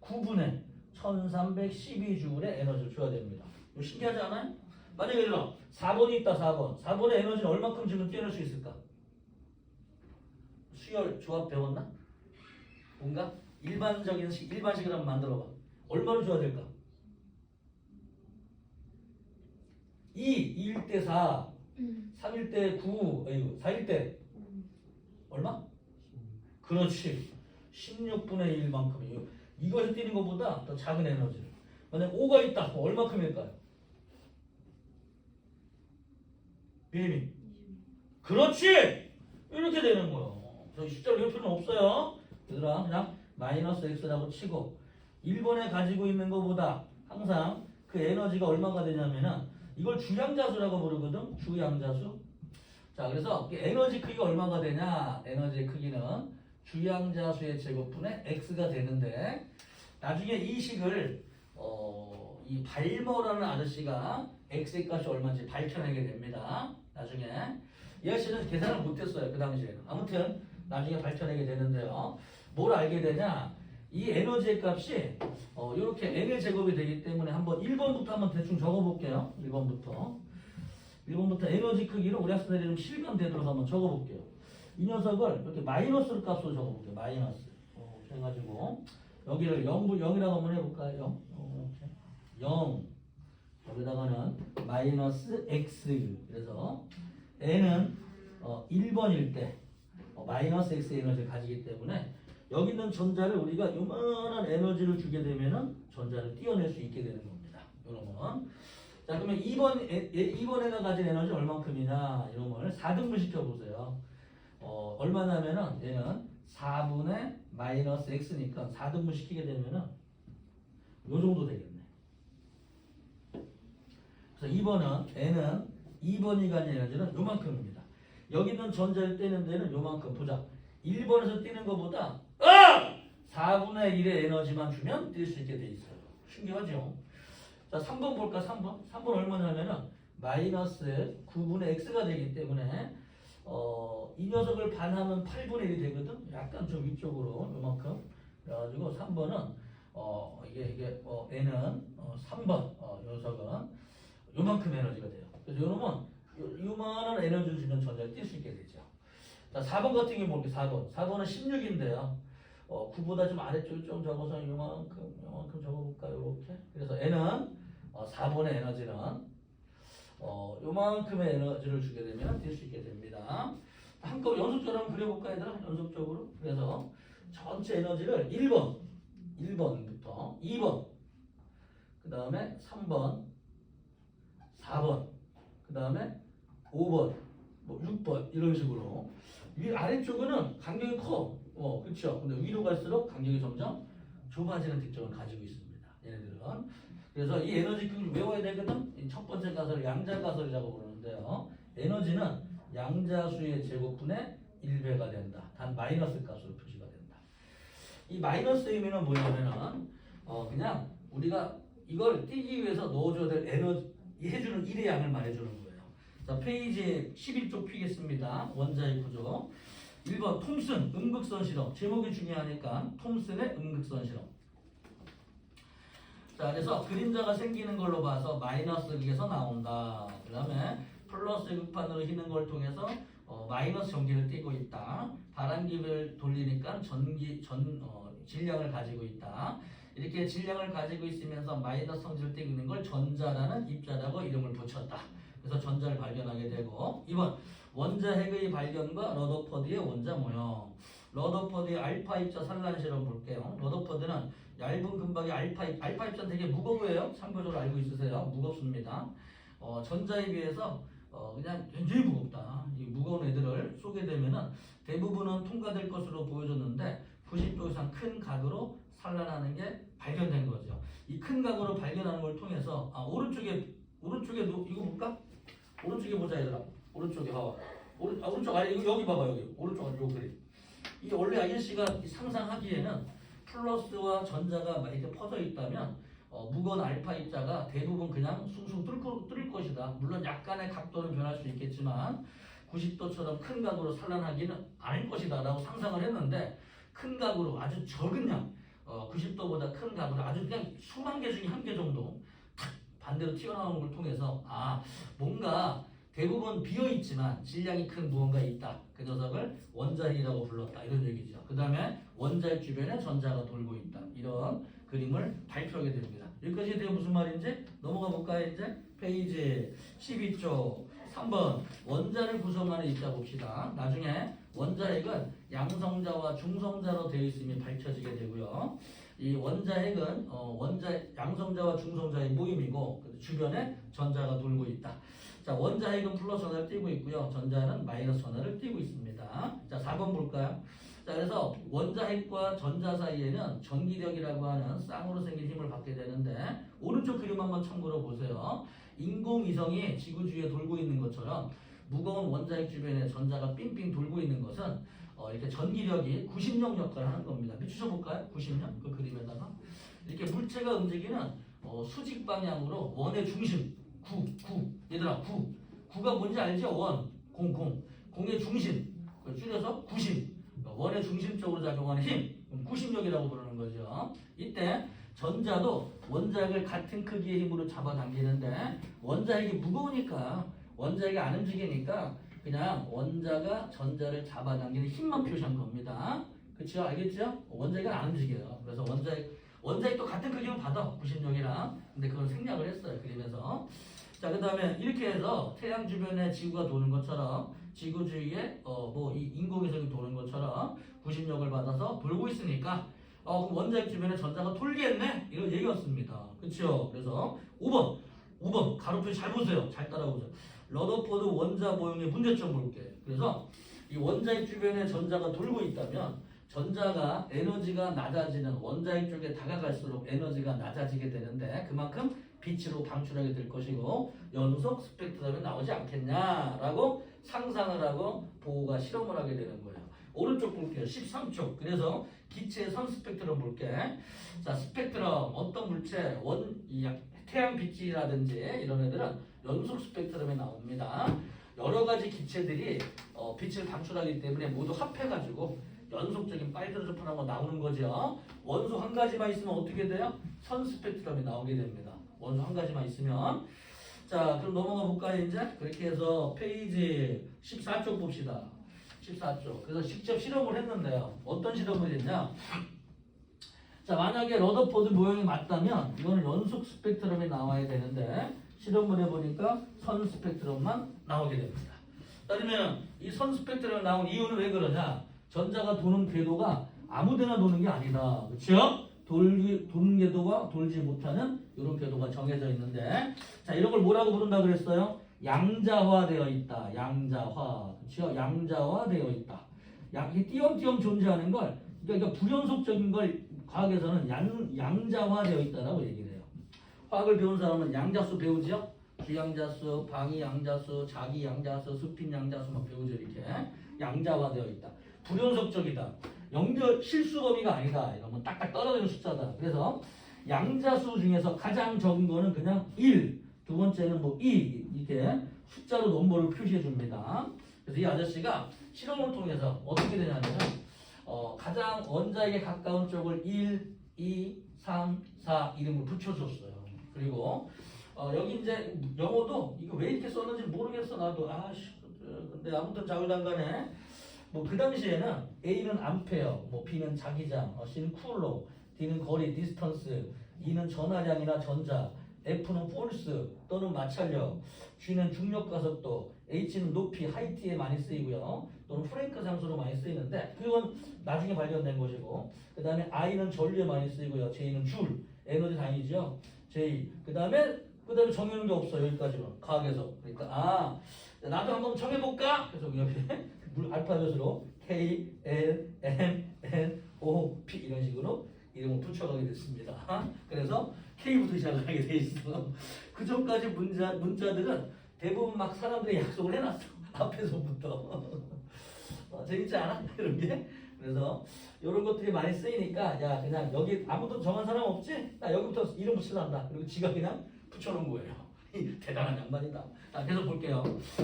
9분의 1312J의 에너지를 줘야 됩니다. 이거 신기하지 않아요? 만약에 예를 들어 4번이 있다. 4번의 에너지는 얼마큼 주면 떼어낼 수 있을까? 수열 조합 배웠나? 뭔가? 일반식을 한번 만들어봐. 얼마로 줘야 될까? 2일 때 4, 3일 때 9, 4일 때 얼마? 그렇지. 16분의 1만큼. 이것을 뛰는 것보다 더 작은 에너지를. 만약 5가 있다. 얼마큼일까요? 비밀. 그렇지. 이렇게 되는 거예요. 저기 실제로 이럴 필요는 없어요. 얘들아 그냥 마이너스 x라고 치고 1번에 가지고 있는 것보다 항상 그 에너지가 얼마가 되냐면은 이걸 주양자수라고 부르거든. 주양자수. 자 그래서 에너지 크기가 얼마가 되냐? 에너지의 크기는 주양자수의 제곱분의 x가 되는데 나중에 이 식을 이 발머라는 아저씨가 x의 값이 얼마인지 밝혀내게 됩니다. 나중에 이 아저씨는 계산을 못했어요. 그 당시에는. 아무튼 나중에 밝혀내게 되는데요. 뭘 알게 되냐? 이 에너지의 값이 이렇게 n의 제곱이 되기 때문에 한번 1번부터 한번 대충 적어볼게요. 1번부터 에너지 크기를 우리 학생들이 좀 실감되도록 한번 적어볼게요. 이 녀석을 이렇게 마이너스 값으로 적어볼게요. 마이너스. 해가지고 여기를 0이라고 한번 해볼까요? 0. 여기다가는 마이너스 x. 그래서 n은 1번일 때 마이너스 x의 에너지를 가지기 때문에 여기 있는 전자를 우리가 요만한 에너지를 주게 되면은 전자를 띄어낼 수 있게 되는 겁니다. 여러분. 자 그러면 2번에가 가진 에너지 얼만큼이냐 이런 걸 4등분 시켜보세요. 얼마냐면은 얘는 4분의 마이너스 x니까 4등분 시키게 되면은 요 정도 되겠네. 그래서 2번은 n은 2번이 가진 에너지는 요만큼입니다. 여기 있는 전자를 떼는 데는 요만큼 보자. 1번에서 떼는 것보다 4분의 1의 에너지만 주면 뗄 수 있게 돼 있어요. 신기하죠? 자 3번 볼까? 3번 얼마냐면은 마이너스 9분의 x가 되기 때문에 이 녀석을 반하면 8분의 1이 되거든. 약간 좀 위쪽으로 요만큼. 그래가지고 3번은 이게 n은 3번 녀석은 요만큼 에너지가 돼요. 그래서 요놈은 요만한 에너지를 주면 전자를 뗄 수 있게 되죠. 자 4번 같은 경우 볼게요. 4번은 16인데요. 9보다 좀 아래쪽에 좀 적어서 요만큼 적어볼까요? 이렇게. 그래서 n은 4번의 에너지는 요만큼의 에너지를 주게 되면 뗄 수 있게 됩니다. 한꺼번에 연속적으로 한번 그려볼까요, 얘들아? 연속적으로. 그래서 전체 에너지를 1번부터 2번, 그 다음에 3번, 4번, 그 다음에 5번, 6번 이런 식으로 위 아래쪽은 간격이 커. 그렇죠. 근데 위로 갈수록 간격이 점점 좁아지는 특징을 가지고 있습니다. 얘네들은. 그래서 이 에너지 크기를 외워야 되거든. 첫 번째 가설을 양자가설이라고 부르는데요. 에너지는 양자수의 제곱분의 1배가 된다. 단 마이너스 값으로 표시가 된다. 이 마이너스 의미는 뭐냐면은 그냥 우리가 이걸 띄기 위해서 넣어줘야 될 에너지 해주는 1의 양을 말해주는 거예요. 자 페이지 11쪽 피겠습니다. 원자의 구조. 1번 톰슨 음극선 실험. 제목이 중요하니까 톰슨의 음극선 실험. 자 그래서 그림자가 생기는 걸로 봐서 마이너스 극에서 나온다. 그 다음에 플러스 극판으로 휘는 걸 통해서 마이너스 전기를 띠고 있다. 바람기를 돌리니까 질량을 가지고 있다. 이렇게 질량을 가지고 있으면서 마이너스 성질을 띠고 있는 걸 전자라는 입자라고 이름을 붙였다. 그래서 전자를 발견하게 되고 2번 원자 핵의 발견과 러더퍼드의 원자 모형. 러더퍼드의 알파 입자 산란 실험 볼게요. 러더퍼드는 얇은 금박의 알파 입자는 되게 무거워요. 참고적으로 알고 있으세요. 무겁습니다. 전자에 비해서 그냥 굉장히 무겁다. 이 무거운 애들을 쏘게 되면은 대부분은 통과될 것으로 보여줬는데 90도 이상 큰 각으로 산란하는 게 발견된 거죠. 이 큰 각으로 발견하는 걸 통해서 오른쪽에 이거 볼까? 오른쪽에 보자 얘들아. 오른쪽에 봐봐. 오른쪽 아래 이거 여기 봐봐 여기. 오른쪽 아래 요 그림. 이 원래 아저씨가 상상하기에는 플러스와 전자가 막 이렇게 퍼져 있다면 무거운 알파 입자가 대부분 그냥 숭숭 뚫을 것이다. 물론 약간의 각도는 변할 수 있겠지만 90도처럼 큰 각으로 산란하기는 않을 것이다 라고 상상을 했는데 큰 각으로 아주 적은 양 90도보다 큰 각으로 아주 그냥 수만 개 중에 한 개 정도 탁 반대로 튀어나오는 걸 통해서 뭔가 대부분 비어있지만 질량이 큰 무언가 있다. 그 녀석을 원자핵이라고 불렀다. 이런 얘기죠. 그 다음에 원자핵 주변에 전자가 돌고 있다. 이런 그림을 발표하게 됩니다. 여기까지 되면 무슨 말인지 넘어가 볼까요? 이제 페이지 12쪽 3번 원자를 구성하는 입자 봅시다. 나중에 원자핵은 양성자와 중성자로 되어 있음이 밝혀지게 되고요. 이 원자핵은 양성자와 중성자의 모임이고 주변에 전자가 돌고 있다. 자, 원자핵은 플러스 하나를 띄고 있고요. 전자는 마이너스 하나를 띄고 있습니다. 자, 4번 볼까요? 자, 그래서 원자핵과 전자 사이에는 전기력이라고 하는 쌍으로 생긴 힘을 받게 되는데 오른쪽 그림 한번 참고로 보세요. 인공위성이 지구 주위에 돌고 있는 것처럼 무거운 원자핵 주변에 전자가 삥삥 돌고 있는 것은 이렇게 전기력이 구심력 역할을 하는 겁니다. 비추셔 볼까요? 구심력 그 그림에다가 이렇게 물체가 움직이는 수직 방향으로 원의 중심 얘들아 9가 뭔지 알죠? 원, 공의 중심 그걸 줄여서 구심 원의 중심적으로 작용하는 힘 구심력이라고 부르는 거죠. 이때 전자도 원자핵을 같은 크기의 힘으로 잡아당기는데 원자핵이 무거우니까 원자핵이 안 움직이니까 그냥 원자가 전자를 잡아당기는 힘만 표시한 겁니다. 그렇죠? 알겠죠? 원자핵은 안 움직여요. 그래서 원자핵도 같은 크기만 받아 구심력이랑. 근데 그걸 생략을 했어요. 그리면서 자, 그 다음에 이렇게 해서 태양 주변에 지구가 도는 것처럼 지구 주위에 이 인공위성이 도는 것처럼 구심력을 받아서 돌고 있으니까 그럼 원자핵 주변에 전자가 돌겠네 이런 얘기였습니다. 그렇죠? 그래서 5번 가로표 잘 보세요. 잘 따라오죠. 러더포드 원자 모형의 문제점 볼게. 그래서 이 원자핵 주변에 전자가 돌고 있다면 전자가 에너지가 낮아지는 원자핵 쪽에 다가갈수록 에너지가 낮아지게 되는데 그만큼 빛으로 방출하게 될 것이고 연속 스펙트럼이 나오지 않겠냐라고 상상을 하고 보호가 실험을 하게 되는 거예요. 오른쪽 볼게요. 13쪽. 그래서 기체의 선 스펙트럼 볼게. 자, 스펙트럼 어떤 물체 태양 빛이라든지 이런 애들은 연속 스펙트럼에 나옵니다. 여러 가지 기체들이 빛을 방출하기 때문에 모두 합해가지고 연속적인 빨간색하고 나오는 거죠. 원소 한 가지만 있으면 어떻게 돼요? 선 스펙트럼이 나오게 됩니다. 원소 한 가지만 있으면. 자, 그럼 넘어가 볼까요, 이제? 그렇게 해서 페이지 14쪽 봅시다. 14쪽. 그래서 직접 실험을 했는데요. 어떤 실험을 했냐? 자, 만약에 러더포드 모형이 맞다면 이거는 연속 스펙트럼이 나와야 되는데 실험을 해보니까 선 스펙트럼만 나오게 됩니다. 그러면 이 선 스펙트럼 나온 이유는 왜 그러냐? 전자가 도는 궤도가 아무데나 도는 게 아니다. 그렇죠? 도는 궤도와 돌지 못하는 이런 궤도가 정해져 있는데 자, 이런 걸 뭐라고 부른다 그랬어요? 양자화되어 있다. 양자화. 그렇죠? 양자화되어 있다. 이 띄엄띄엄 존재하는 걸 그러니까 불연속적인 걸 과학에서는 양자화되어 있다라고 얘기를 해요. 화학을 배운 사람은 양자수 배우죠? 주양자수, 방위양자수, 자기양자수, 수핀양자수 막 배우죠. 이렇게 양자화되어 있다. 불연속적이다. 실수 범위가 아니다. 이러면 딱딱 떨어지는 숫자다. 그래서 양자수 중에서 가장 적은 거는 그냥 1, 두 번째는 2 이렇게 숫자로 넘버를 표시해 줍니다. 그래서 이 아저씨가 실험을 통해서 어떻게 되냐면 가장 원자에게 가까운 쪽을 1, 2, 3, 4 이름을 붙여줬어요. 그리고 여기 이제 영어도 이거 왜 이렇게 썼는지 모르겠어 나도. 근데 아무튼 자유단간에 그 당시에는 A는 암페어, B는 자기장, C는 쿨러, D는 거리, 디스턴스, E는 전하량이나 전자, F는 폴스 또는 마찰력, G는 중력 가속도, H는 높이, 하이트에 많이 쓰이고요. 또는 프랭크 상수로 많이 쓰이는데 그건 나중에 발견된 것이고 그 다음에 I는 전류에 많이 쓰이고요. J는 줄, 에너지 단위죠. J. 그 다음에 정해놓은 게 없어. 여기까지만 과학에서. 그러니까 나도 한번 정해볼까? 그래서 옆에 알파벳으로 K, L, M, N, O, P 이런 식으로 이름을 붙여가게 됐습니다. 그래서 K부터 시작하게 돼 있어. 그 전까지 문자들은 대부분 막 사람들이 약속을 해놨어. 앞에서부터. 재밌지 않아? 이런 게. 그래서 이런 것들이 많이 쓰이니까 야 그냥 여기 아무도 정한 사람 없지? 나 여기부터 이름 붙일란다. 그리고 지가 그냥 붙여놓은 거예요. 대단한 양반이다. 자, 계속 볼게요.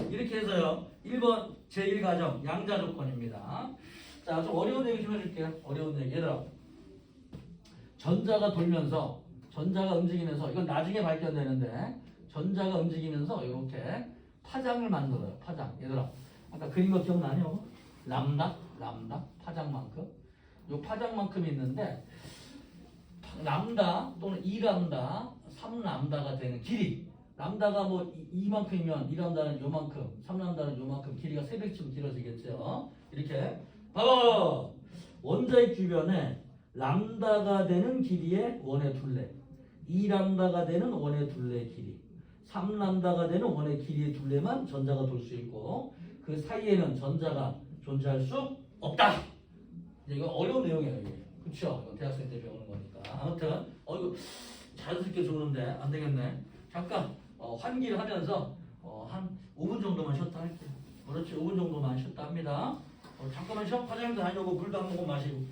이렇게 해서요. 1번 제1가정 양자 조건입니다. 자, 좀 어려운 얘기 좀 해줄게요. 어려운 얘기. 얘들아. 전자가 돌면서 전자가 움직이면서 이건 나중에 발견되는데 전자가 움직이면서 이렇게 파장을 만들어요. 파장. 얘들아. 아까 그린 거 기억나냐? 람다 파장만큼. 요 파장만큼이 있는데 람다 또는 2람다, 3람다가 되는 길이. 람다가 뭐 이만큼이면 2람다는 요만큼, 3람다는 요만큼 길이가 3배쯤 길어지겠죠. 이렇게 봐봐. 원자의 주변에 람다가 되는 길이의 원의 둘레, 2람다가 되는 원의 둘레의 길이, 3람다가 되는 원의 길이의 둘레만 전자가 돌 수 있고 그 사이에는 전자가 존재할 수 없다. 이거 어려운 내용이에요. 이게. 그렇죠? 대학생 때 배우는 거니까. 아무튼 이거 자연스럽게 적는데 안 되겠네. 잠깐 환기를 하면서 한 5분 정도만 쉬었다 할게요. 그렇지. 5분 정도만 쉬었다 합니다. 잠깐만 쉬어. 과장님도 다녀오고 물도 한 모금 마시고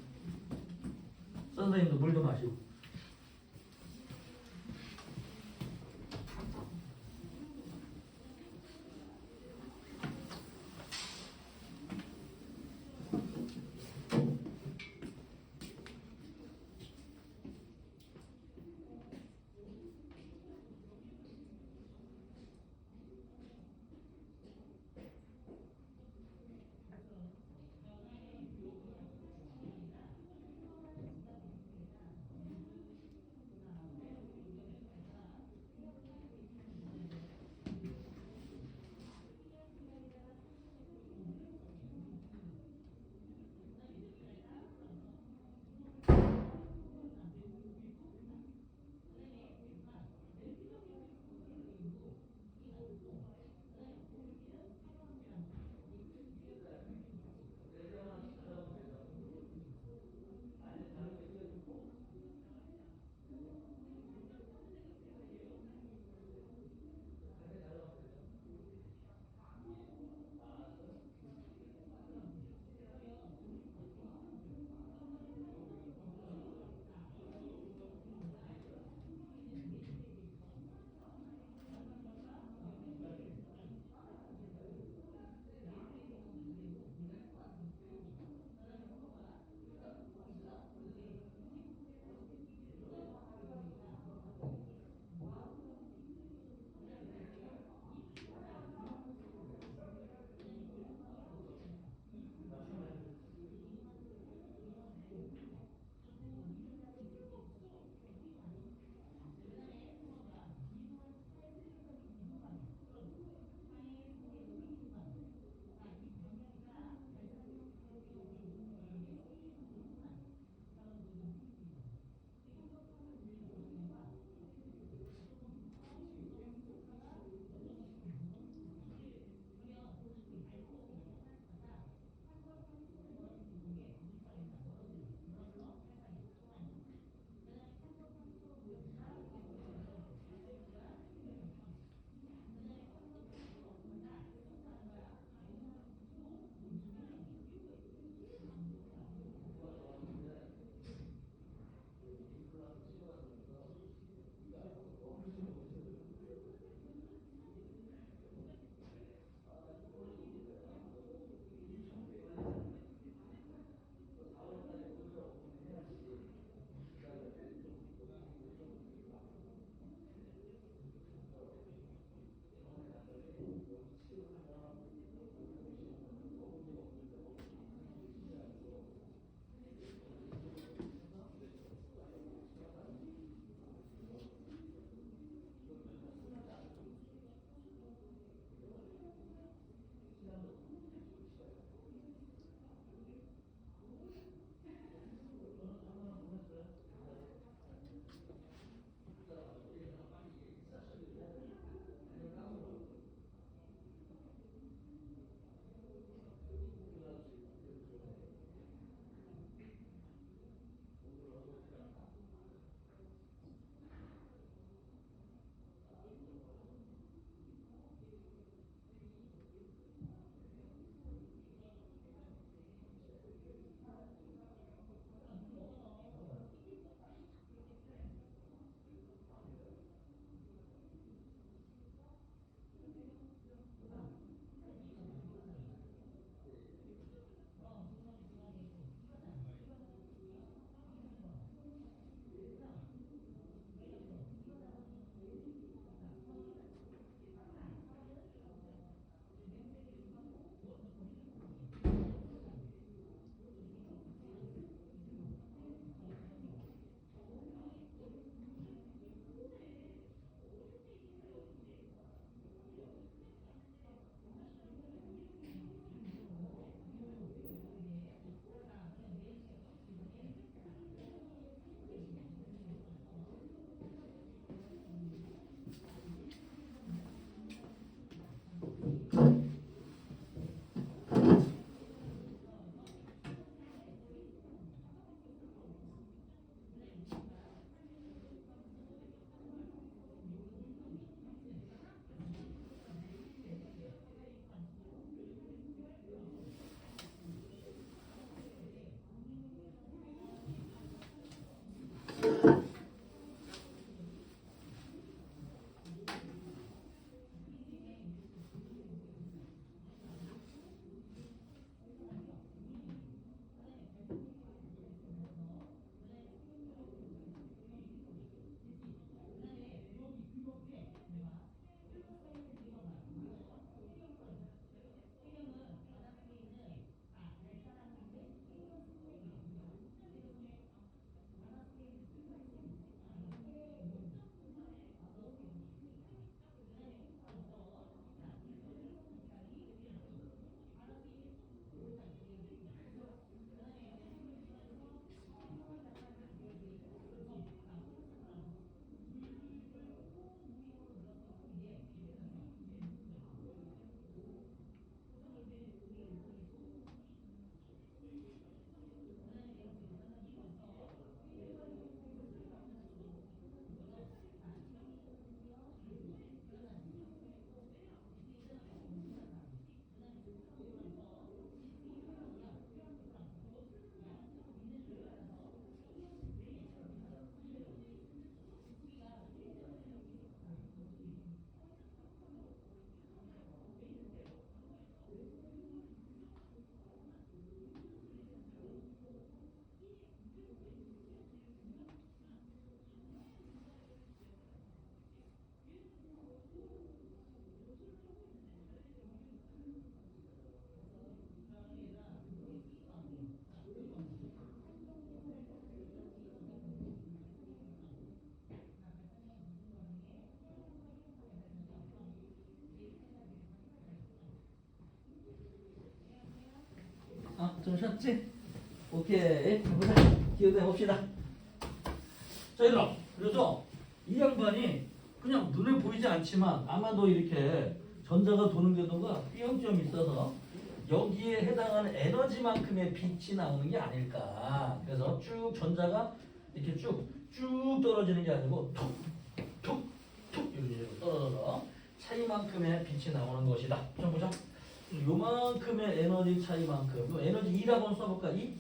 선생님도 물도 마시고. 좀 쉬었지? 오케이. 보자. 기억해 봅시다. 자, 얘들아. 그래서 이 양반이 그냥 눈에 보이지 않지만 아마도 이렇게 전자가 도는 궤도가 B형점이 있어서 여기에 해당하는 에너지만큼의 빛이 나오는 게 아닐까. 그래서 쭉 전자가 이렇게 쭉 떨어지는 게 아니고 툭툭툭 이렇게 떨어져서 차이만큼의 빛이 나오는 것이다. 좀 보자. 요만큼의 에너지 차이만큼. 에너지 E라고 한번 써볼까? E?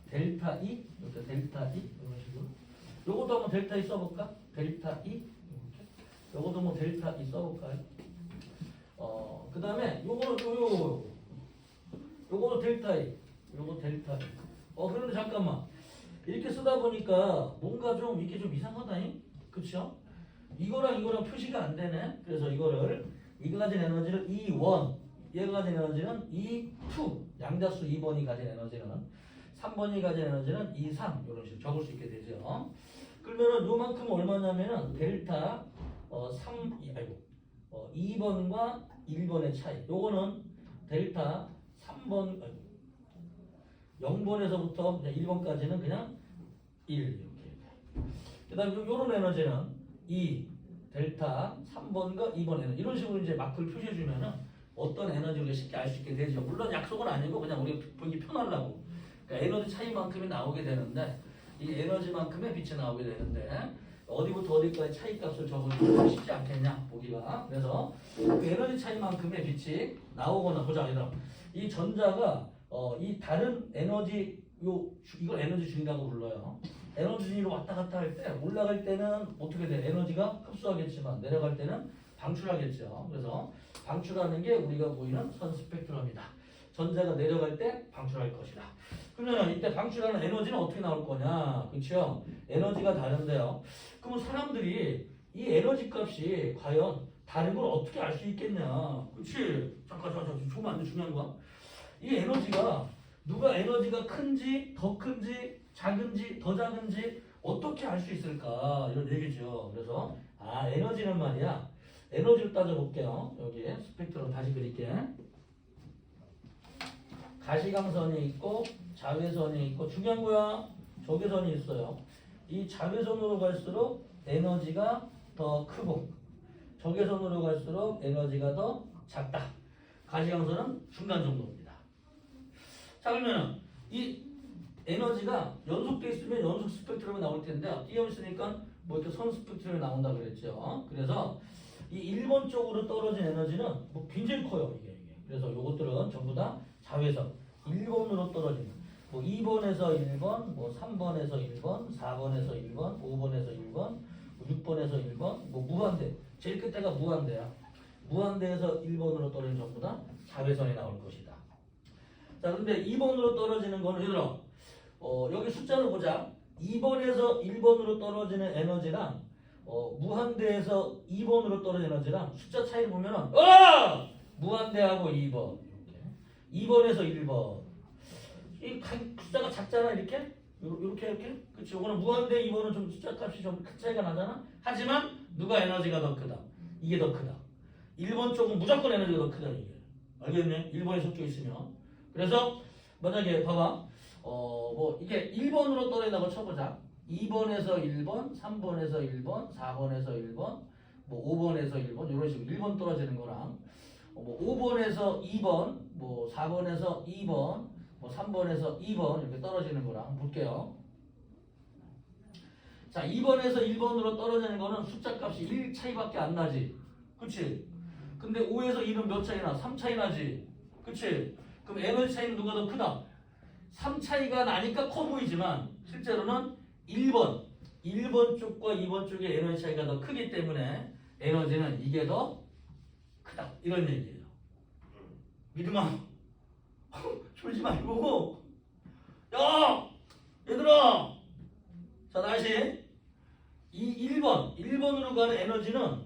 델타 E? 이렇게 델타 E? 이런 식으로. 요것도 한번 델타 E 써볼까? 델타 E? 이렇게. 요것도 뭐 델타 E 써볼까요? 그 다음에 요거는 요거는 델타 E. 요거 델타 E. 그런데 잠깐만. 이렇게 쓰다 보니까 뭔가 좀 이렇게 좀 이상하다잉? 그쵸? 이거랑 표시가 안 되네. 그래서 이거 가진 에너지를 E1, 얘가 가진 에너지는 E2, 양자수 2번이 가진 에너지는 3번이 가진 에너지는 E3 이런 식으로 적을 수 있게 되죠. 그러면은 요만큼 얼마냐면은 델타 2번과 1번의 차이. 요거는 델타 3번 0번에서부터 1번까지는 그냥 1 이렇게. 그다음에 요런 에너지는 2 델타 3번과 2번 에너지 이런 식으로 이제 마크를 표시해 주면은 어떤 에너지를 쉽게 알 수 있게 되죠. 물론 약속은 아니고 그냥 우리가 보기 편하려고. 그러니까 에너지 차이만큼이 나오게 되는데 이 에너지만큼의 빛이 나오게 되는데 어디부터 어디까지 차이값을 적으면 쉽지 않겠냐 보기가. 그래서 그 에너지 차이만큼의 빛이 나오거나 보자. 얘들아. 이 전자가 이 다른 에너지 이걸 에너지 중이라고 불러요. 에너지 중위로 왔다 갔다 할 때 올라갈 때는 어떻게 돼? 에너지가 흡수하겠지만 내려갈 때는 방출하겠죠. 그래서 방출하는 게 우리가 보이는 선 스펙트럼이다. 전자가 내려갈 때 방출할 것이다. 그러면 이때 방출하는 에너지는 어떻게 나올 거냐? 그렇죠? 에너지가 다른데요. 그럼 사람들이 이 에너지 값이 과연 다른 걸 어떻게 알 수 있겠냐? 그렇지? 잠깐 조금 안 돼. 중요한 거야. 이 에너지가 누가 에너지가 큰지 더 큰지 작은지 더 작은지 어떻게 알 수 있을까 이런 얘기죠. 그래서 에너지는 말이야. 에너지를 따져볼게요. 여기 스펙트럼 다시 그릴게. 가시광선이 있고 자외선이 있고 중요한 거야. 적외선이 있어요. 이 자외선으로 갈수록 에너지가 더 크고 적외선으로 갈수록 에너지가 더 작다. 가시광선은 중간 정도입니다. 자, 그러면 이 에너지가 연속돼 있으면 연속 스펙트럼이 나올 텐데 띄어 있으니까 뭐 이렇게 선 스펙트럼이 나온다 그랬죠. 그래서 이 1번 쪽으로 떨어진 에너지는 뭐 굉장히 커요. 이게. 그래서 요것들은 전부 다 자외선 1번으로 떨어지는 뭐 2번에서 1번, 뭐 3번에서 1번, 4번에서 1번, 5번에서 1번, 6번에서 1번, 뭐 무한대. 제일 끝에가 무한대야. 무한대에서 1번으로 떨어진 전부 다 자외선이 나올 것이다. 자, 근데 2번으로 떨어지는 거는 얘들아, 여기 숫자를 보자. 2번에서 1번으로 떨어지는 에너지랑 무한대에서 2번으로 떨어지는 에너지랑 숫자 차이를 보면은 무한대하고 2번 이렇게 2번에서 1번 이 숫자가 작잖아. 이렇게 그치. 이거는 무한대 2번은 좀 숫자 값이 좀 큰 차이가 나잖아. 하지만 누가 에너지가 더 크다. 이게 더 크다. 1번 쪽은 무조건 에너지가 더 크다. 이게 알겠네. 1번에 섞여 있으면. 그래서 만약에 봐봐. 뭐 이게 1번으로 떨어진다고 쳐보자. 2번에서 1번, 3번에서 1번, 4번에서 1번, 뭐 5번에서 1번 이런 식으로 1번 떨어지는 거랑 뭐 5번에서 2번, 뭐 4번에서 2번, 뭐 3번에서 2번 이렇게 떨어지는 거랑 한번 볼게요. 자, 2번에서 1번으로 떨어지는 거는 숫자 값이 1 차이밖에 안 나지. 그치? 근데 5에서 2는 몇 차이 나? 3 차이 나지. 그치? 그럼 에너지 차이는 누가 더 크다? 3 차이가 나니까 커 보이지만 실제로는 1번 쪽과 2번 쪽의 에너지 차이가 더 크기 때문에 에너지는 이게 더 크다. 이런 얘기예요. 믿음아. 졸지 말고. 야! 얘들아! 자, 다시. 이 1번으로 가는 에너지는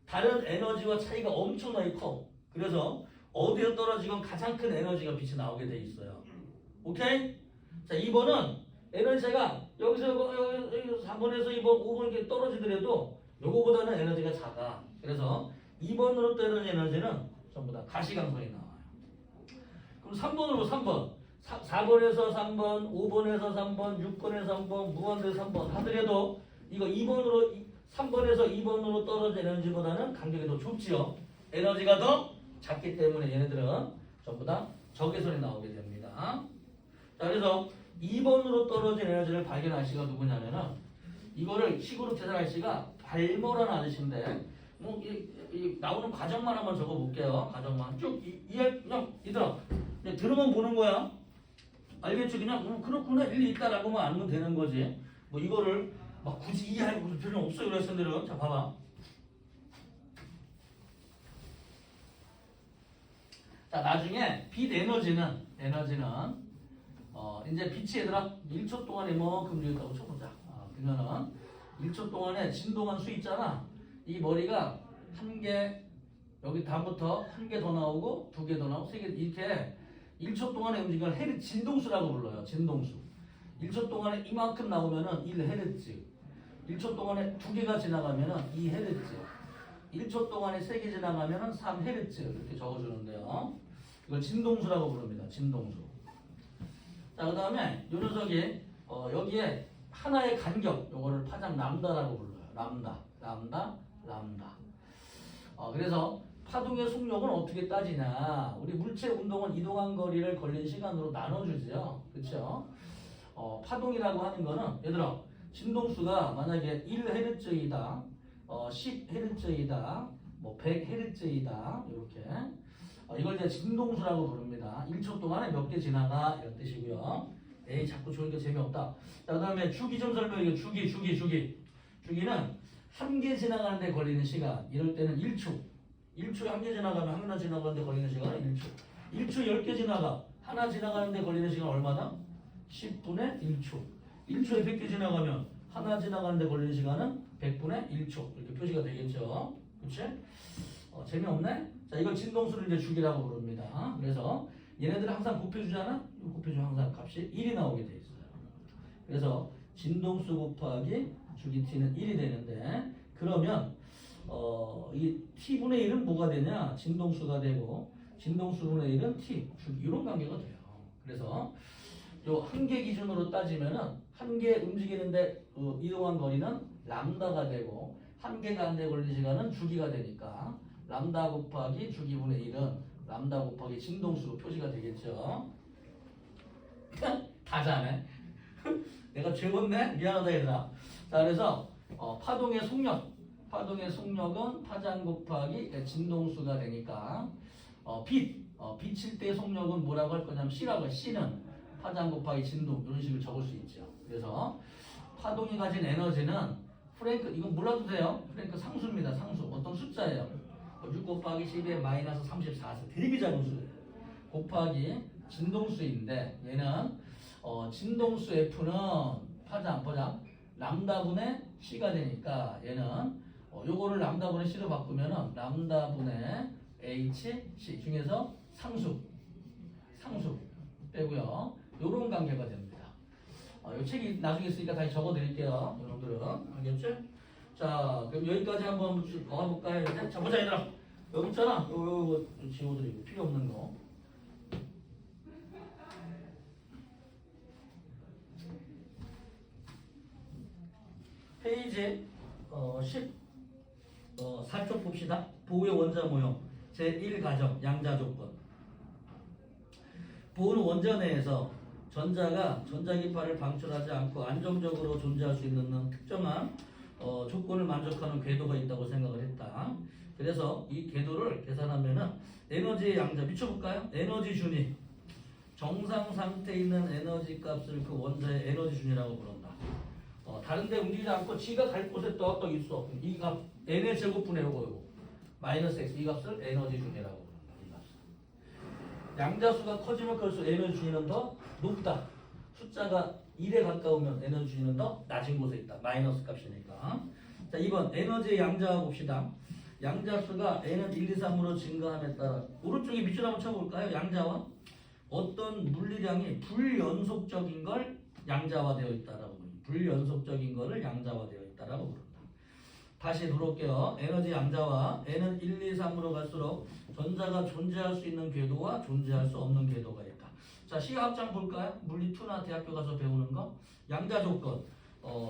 다른 에너지와 차이가 엄청나게 커. 그래서 어디에 떨어지건 가장 큰 에너지가 빛이 나오게 돼 있어요. 오케이? 자, 2번은 에너지 차이가 여기서 3번에서 2번, 5번 이렇게 떨어지더라도 요거보다는 에너지가 작아. 그래서 2번으로 떨어지는 에너지는 전부 다 가시광선이 나와요. 그럼 3번으로 3번. 4번에서 3번, 5번에서 3번, 6번에서 3번, 무한대에서 3번 하더라도 이거 2번으로 3번에서 2번으로 떨어진 에너지보다는 간격이 더 좁지요. 에너지가 더 작기 때문에 얘네들은 전부 다 적외선이 나오게 됩니다. 자, 그래서 2번으로 떨어진 에너지를 발견한 씨가 누구냐면은 이거를 식으로 계산할 씨가 발모라는 아저씨인데 뭐 이 나오는 과정만 한번 적어볼게요. 과정만 쭉 이해 그냥 얘들아 그냥 들으면 보는 거야. 알겠지? 그냥 그렇구나 일리 있다라고만 알면 되는 거지. 뭐 이거를 막 굳이 이해할 필요는 없어요. 그래서들은 자 봐봐. 자 나중에 빛 에너지는 이제 빛이 얘들아 1초 동안에 이만큼 되겠다고 쳐보자. 그러면은 1초 동안에 진동한 수 있잖아. 이 머리가 한 개 여기 다음부터 한 개 더 나오고 두 개 더 나오고 세 개 이렇게 1초 동안에 움직이는 헤르 진동수라고 불러요. 진동수. 1초 동안에 이만큼 나오면은 1헤르츠. 1초 동안에 두 개가 지나가면은 2헤르츠. 1초 동안에 세 개 지나가면은 3헤르츠 이렇게 적어주는데요. 이걸 진동수라고 부릅니다. 진동수. 자, 그 다음에 요 녀석이 여기에 하나의 간격 요거를 파장 람다라고 불러요. 람다. 그래서 파동의 속력은 어떻게 따지냐? 우리 물체 운동은 이동한 거리를 걸린 시간으로 나눠주죠. 그렇죠? 파동이라고 하는 거는 얘들아 진동수가 만약에 1헤르츠이다, 10헤르츠이다, 뭐 100헤르츠이다 이렇게 이걸 이제 진동수라고 부릅니다. 1초 동안에 몇 개 지나가 이런 뜻이고요. 에이 자꾸 좋으니까 재미없다. 자, 그다음에 주기 좀 설명해요. 주기는 한 개 지나가는데 걸리는 시간 이럴 때는 1초. 1초에 한 개 지나가면 하나 지나가는데 걸리는 시간은 1초. 1초 10개 지나가 하나 지나가는데 걸리는 시간 얼마나? 10분의 1초. 1초에 100개 지나가면 하나 지나가는데 걸리는 시간은 100분의 1초. 이렇게 표시가 되겠죠. 그렇지? 재미없네? 자, 이걸 진동수를 이제 주기라고 부릅니다. 그래서 얘네들은 항상 곱해주잖아? 곱해주 항상 값이 1이 나오게 돼 있어요. 그래서 진동수 곱하기 주기 t는 1이 되는데 그러면 이 t분의 1은 뭐가 되냐? 진동수가 되고 진동수분의 1은 t 주기 이런 관계가 돼요. 그래서 요 한 개 기준으로 따지면은 한 개 움직이는데 이동한 거리는 람다가 되고 한 개 가는데 걸리는 시간은 주기가 되니까 람다 곱하기 주기분의 1은 람다 곱하기 진동수로 표시가 되겠죠. 다 자네. 내가 죄웠네? 미안하다 얘들아. 자, 그래서 파동의 속력은 파장 곱하기 진동수가 되니까 빛일 때 속력은 뭐라고 할 거냐면 C라고 해. C는 파장 곱하기 진동 이런 식으로 적을 수 있죠. 그래서 파동이 가진 에너지는 프랭크 이건 몰라도 돼요. 프랭크 상수입니다. 상수 어떤 숫자예요. 6 곱하기 12의 마이너스 34세 되게 작은 수예요. 곱하기 진동수인데 얘는 진동수 F는 파장 람다분의 C가 되니까 얘는 요거를 람다분의 C로 바꾸면은 람다분의 HC 중에서 상수 빼고요. 요런 관계가 됩니다. 요 책이 나중에 있으니까 다시 적어 드릴게요. 여러분들은 알겠죠? 자, 그럼 여기까지 한번 가볼까요? 이제? 자, 보자 얘들아. 여기 있잖아. 요거 지워드리고 필요 없는 거. 페이지 4쪽 봅시다. 보호의 원자 모형 제1가정 양자 조건. 보호는 원자 내에서 전자가 전자기파를 방출하지 않고 안정적으로 존재할 수 있는 특정한 조건을 만족하는 궤도가 있다고 생각을 했다. 그래서 이 궤도를 계산하면은 에너지의 양자 미쳐볼까요? 에너지 준위 정상 상태에 있는 에너지 값을 그 원자의 에너지 준위라고 부른다. 다른데 움직이지 않고 지가 갈 곳에 또 있어. 이 값 n의 제곱분의 요거 마이너스 x 이 값을 에너지 준위라고 부른다. 이 값을. 양자수가 커지면 클수록 에너지 준위는 더 높다. 숫자가 1에 가까우면 에너지 준위는 더 낮은 곳에 있다. 마이너스 값이니까. 자, 2번 에너지의 양자 봅시다. 양자수가 n은 1, 2, 3으로 증가함에 따라 오른쪽에 밑줄 한번 쳐볼까요? 양자와 어떤 물리량이 불연속적인 걸 양자화되어 있다라고 부릅니다. 불연속적인 거를 양자화되어 있다라고 부른다. 다시 들어올게요. 에너지 양자와 n은 1, 2, 3으로 갈수록 전자가 존재할 수 있는 궤도와 존재할 수 없는 궤도가 있다. 자, 자, 시합장 볼까요? 물리2나 대학교 가서 배우는 거. 양자 조건.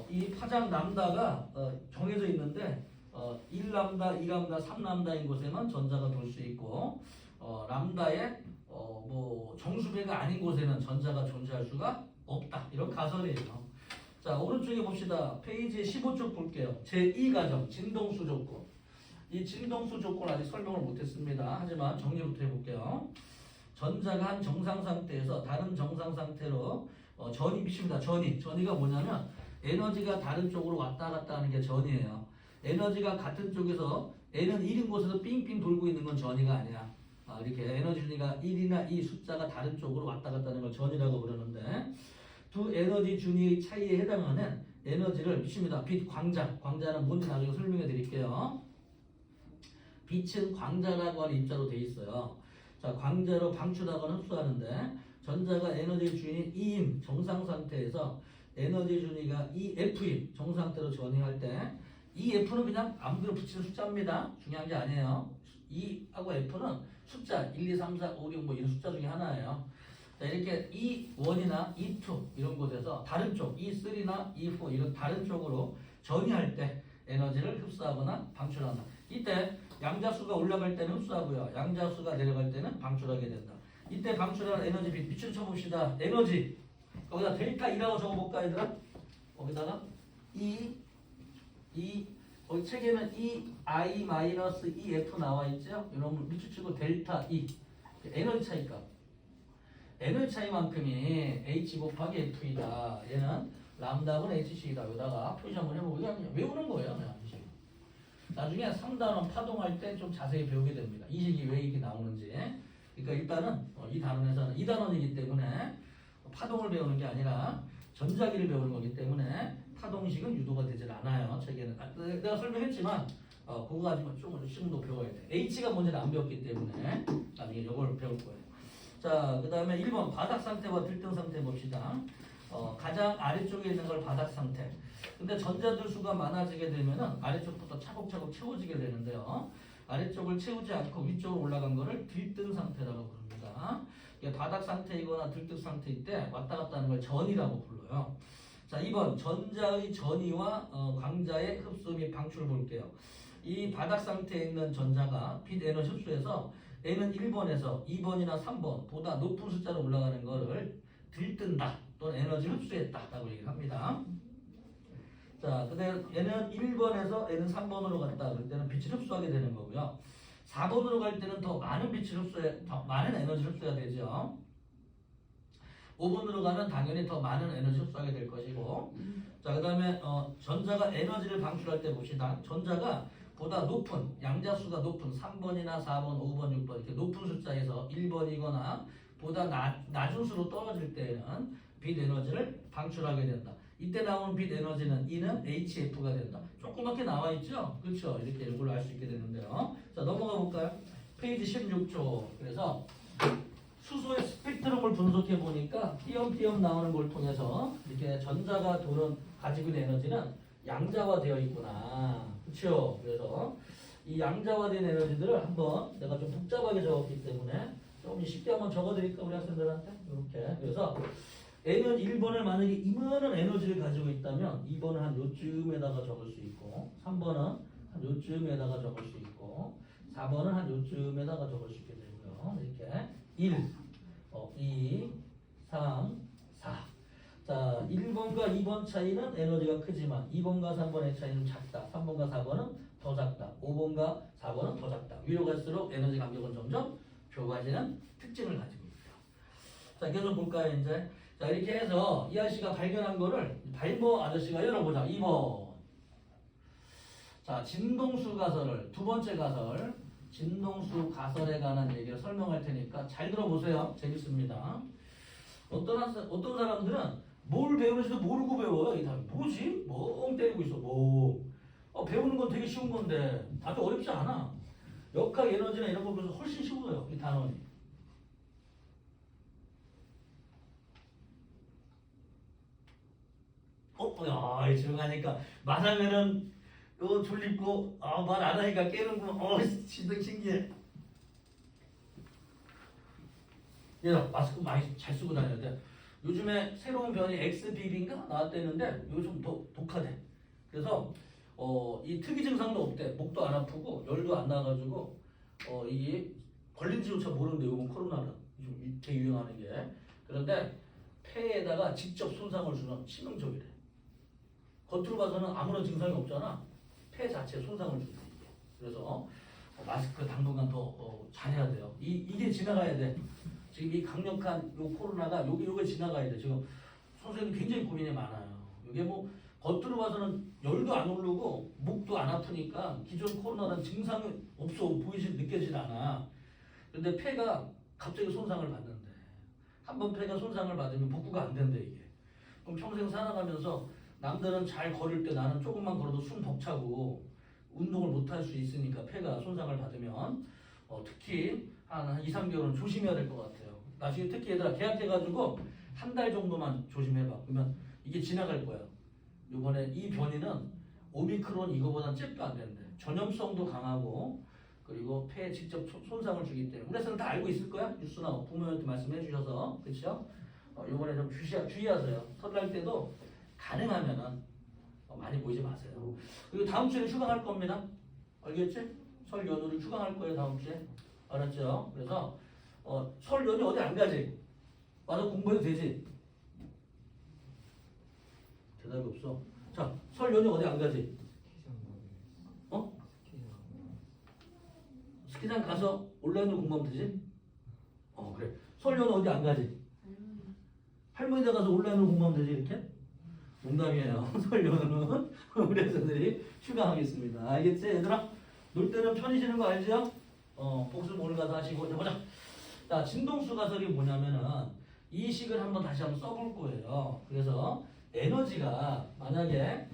이 파장 람다가 정해져 있는데 1람다, 2람다, 3람다인 곳에는 전자가 돌 수 있고 람다의 뭐 정수배가 아닌 곳에는 전자가 존재할 수가 없다. 이런 가설이에요. 자, 오른쪽에 봅시다. 페이지 15쪽 볼게요. 제2과정 진동수 조건. 이 진동수 조건 아직 설명을 못했습니다. 하지만 정리부터 해볼게요. 전자가 한 정상 상태에서 다른 정상 상태로 전이 비칩니다. 전이가 뭐냐면 에너지가 다른 쪽으로 왔다 갔다 하는 게 전이에요. 에너지가 같은 쪽에서 N은 1인 곳에서 삥삥 돌고 있는 건 전이가 아니야. 이렇게 에너지 준위가 1이나 2 숫자가 다른 쪽으로 왔다 갔다 하는 걸 전이라고 그러는데 두 에너지 준위 차이에 해당하는 에너지를 비춥니다. 빛 광자는 뭔지 나중에 설명해 드릴게요. 빛은 광자라고 하는 입자로 돼 있어요. 자, 광자로 방출하거나 흡수하는데 전자가 에너지 준위 2인 정상 상태에서 에너지 준위가 2F인 정상 상태로 전이할 때 이 F는 그냥 아무데나 붙이는 숫자입니다. 중요한 게 아니에요. 2하고 F는 숫자 1, 2, 3, 4, 5, 6 뭐 이런 숫자 중에 하나예요. 자, 이렇게 E1이나 E2 이런 곳에서 다른 쪽 E3나 E4 이런 다른 쪽으로 전이할 때 에너지를 흡수하거나 방출한다. 이때 양자수가 올라갈 때는 흡수하고요. 양자수가 내려갈 때는 방출하게 된다. 이때 방출하는 에너지 빛을 쳐봅시다. 에너지 거기다 델타 E라고 적어볼까 얘들아? 거기다가 거기 책에는 EI-EF 나와 있죠? 이런 밑줄 치고 델타 E 에너지 차이값. 에너지 차이만큼이 H 곱하기 F이다. 얘는 람다분 HC이다. 여기다가 표시 한번 해보고 그냥 외우는 거예요. 그냥. 나중에 3단원 파동할 때 좀 자세히 배우게 됩니다. 이 식이 왜 이렇게 나오는지. 그러니까 일단은 이 단원에서는 2단원이기 때문에 파동을 배우는 게 아니라 전자기를 배우는 거기 때문에 파동식은 유도가 되질 않아요. 책에는. 내가 설명했지만 그거 가지고 조금씩 더 배워야 돼. H가 뭔지는 안 배웠기 때문에 나중에 이걸 배울 거예요. 자, 그 다음에 1번 바닥 상태와 들등 상태 봅시다. 가장 아래쪽에 있는 걸 바닥 상태. 근데 전자들 수가 많아지게 되면은 아래쪽부터 차곡차곡 채워지게 되는데요. 아래쪽을 채우지 않고 위쪽으로 올라간 거를 들등 상태라고 부릅니다. 이게 바닥 상태이거나 들등 상태일 때 왔다 갔다 하는 걸 전이라고 불러요. 자, 2번 전자의 전이와 광자의 흡수 및 방출을 볼게요. 이 바닥 상태에 있는 전자가 빛 에너지 흡수해서 N은 1번에서 2번이나 3번 보다 높은 숫자로 올라가는 거를 들뜬다 또는 에너지 흡수했다 라고 얘기를 합니다. 자, 근데 얘는 1번에서 얘는 3번으로 갔다 그럴 때는 빛을 흡수하게 되는 거고요. 4번으로 갈 때는 더 많은 더 많은 에너지를 흡수해야 되죠. 5번으로 가면 당연히 더 많은 에너지 흡수하게 될 것이고. 자, 그 다음에 전자가 에너지를 방출할 때 봅시다. 전자가 보다 높은 양자수가 높은 3번이나 4번, 5번, 6번 이렇게 높은 숫자에서 1번이거나 보다 낮은 수로 떨어질 때에는 빛 에너지를 방출하게 된다. 이때 나오는 빛 에너지는 E는 HF가 된다. 조그맣게 나와 있죠? 그렇죠? 이렇게 이걸 알 수 있게 되는데요. 자, 넘어가 볼까요? 페이지 16쪽. 그래서 수소의 스펙트럼을 분석해 보니까 띄엄띄엄 나오는 걸 통해서 이렇게 전자가 가지고 있는 에너지는 양자화되어 있구나. 그렇죠? 그래서 이 양자화된 에너지들을 한번 내가 좀 복잡하게 적었기 때문에 조금 쉽게 한번 적어드릴까 우리 학생들한테 이렇게. 그래서 N은 1번을 만약에 이만한 에너지를 가지고 있다면 2번은 한 요쯤에다가 적을 수 있고 3번은 한 요쯤에다가 적을 수 있고 4번은 한 요쯤에다가 적을 수 있게 되고요. 이렇게 1, 2, 3, 4. 자, 1번과 2번 차이는 에너지가 크지만 2번과 3번의 차이는 작다. 3번과 4번은 더 작다. 5번과 4번은 더 작다. 위로 갈수록 에너지 간격은 점점 좁아지는 특징을 가지고 있어요. 자, 계속 볼까요, 이제? 자, 이렇게 해서 이 아저씨가 발견한 거를 발버 아저씨가 열어보자. 2번. 자, 진동수 가설을, 두 번째 가설, 진동수 가설에 관한 얘기를 설명할 테니까 잘 들어보세요. 재밌습니다. 어떤 사람들은 뭘 배우는지도 모르고 배워요. 이 사람 뭐지? 멍 때리고 있어. 배우는 건 되게 쉬운 건데 아주 어렵지 않아. 역학 에너지나 이런 거 보면서 훨씬 쉬워요. 이 단원이. 야, 조용하니까 말하면은 졸립고 말 안 하니까 깨는구나. 진짜 신기해. 얘들아 마스크 많이 잘 쓰고 다녀야 돼. 요즘에 새로운 변이 XBB인가 나왔대는데 이거 좀 더 독하대. 그래서 이 특이 증상도 없대. 목도 안 아프고 열도 안 나가지고 이게 걸린지조차 모르는데 요번 코로나는 좀 되게 유행하는 게. 그런데 폐에다가 직접 손상을 주는 치명적이래. 겉으로 봐서는 아무런 증상이 없잖아. 폐 자체에 손상을 준대 이게. 그래서 마스크 당분간 더 잘해야 돼요. 이게 지나가야 돼. 지금 이 강력한 요 코로나가 요게 지나가야 돼. 지금 선생님 굉장히 고민이 많아요. 이게 뭐 겉으로 봐서는 열도 안 오르고 목도 안 아프니까 기존 코로나는 증상이 없어 느껴지질 않아. 근데 폐가 갑자기 손상을 받는데 한번 폐가 손상을 받으면 복구가 안 된대 이게. 그럼 평생 살아가면서 남들은 잘 걸을 때 나는 조금만 걸어도 숨 벅차고 운동을 못 할 수 있으니까 폐가 손상을 받으면 특히 한 2, 3개월은 조심해야 될 것 같아요. 나중에 특히 얘들아 계약해가지고 한 달 정도만 조심해봐. 그러면 이게 지나갈 거야. 이번에 이 변이는 오미크론 이거보다는 잽도 안 된대. 전염성도 강하고 그리고 폐에 직접 손상을 주기 때문에 우리 애들은 다 알고 있을 거야. 뉴스나 부모님한테 말씀해 주셔서 그렇죠? 이번에 좀 주의하세요. 설날 때도 가능하면은 많이 모이지 마세요. 그리고 다음 주에 휴강할 겁니다. 알겠지? 설 연휴를 휴강할 거예요 다음 주에. 알았죠? 그래서 설 연휴 어디 안 가지? 와서 공부해도 되지? 대답이 없어. 자, 설 연휴 어디 안 가지? 스키장 가서 온라인으로 공부하면 되지? 그래. 설 연휴 어디 안 가지? 할머니 댁 가서 온라인으로 공부하면 되지 이렇게? 농담이에요. 설 연휴는 우리 애들이 휴강하겠습니다. 알겠지 얘들아? 놀 때는 편히 쉬는 거 알죠? 복습 오늘 가서 하시고 이제 보자. 자, 진동수 가설이 뭐냐면은 이 식을 다시 한번 써볼 거예요. 그래서 에너지가 만약에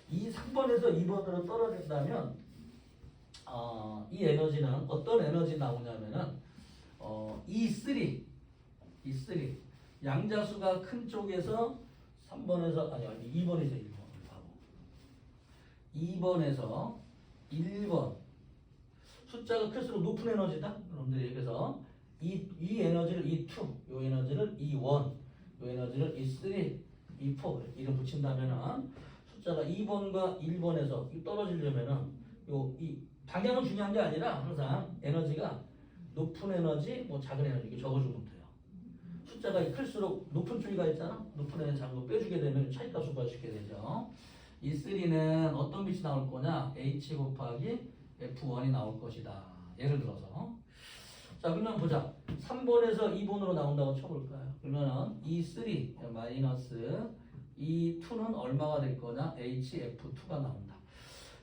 이 3번에서 2번으로 떨어진다면 이 에너지는 어떤 에너지 나오냐면은 E3 양자수가 큰 쪽에서 3번에서 아니 2번에서 1번을 가고 2번에서 1번 숫자가 클수록 높은 에너지다. 여러분들이 그래서 이 에너지를 E2, 요 에너지를 E1, 요 에너지를 E3, E4 이름 붙인다면은 숫자가 2번과 1번에서 떨어지려면은 이 방향은 중요한 게 아니라 항상 에너지가 높은 에너지, 뭐 작은 에너지 이렇게 적어주면 돼요. 숫자가 클수록 높은 쪽이가 있잖아. 높은 에너지 작은 거 빼주게 되면 차이값을 구해주게 되죠. E3는 어떤 빛이 나올 거냐? H 곱하기 F1이 나올 것이다. 예를 들어서. 자, 그러면 보자. 3번에서 2번으로 나온다고 쳐볼까요? 그러면은 E3 마이너스 E2는 얼마가 될 거냐? HF2가 나온다.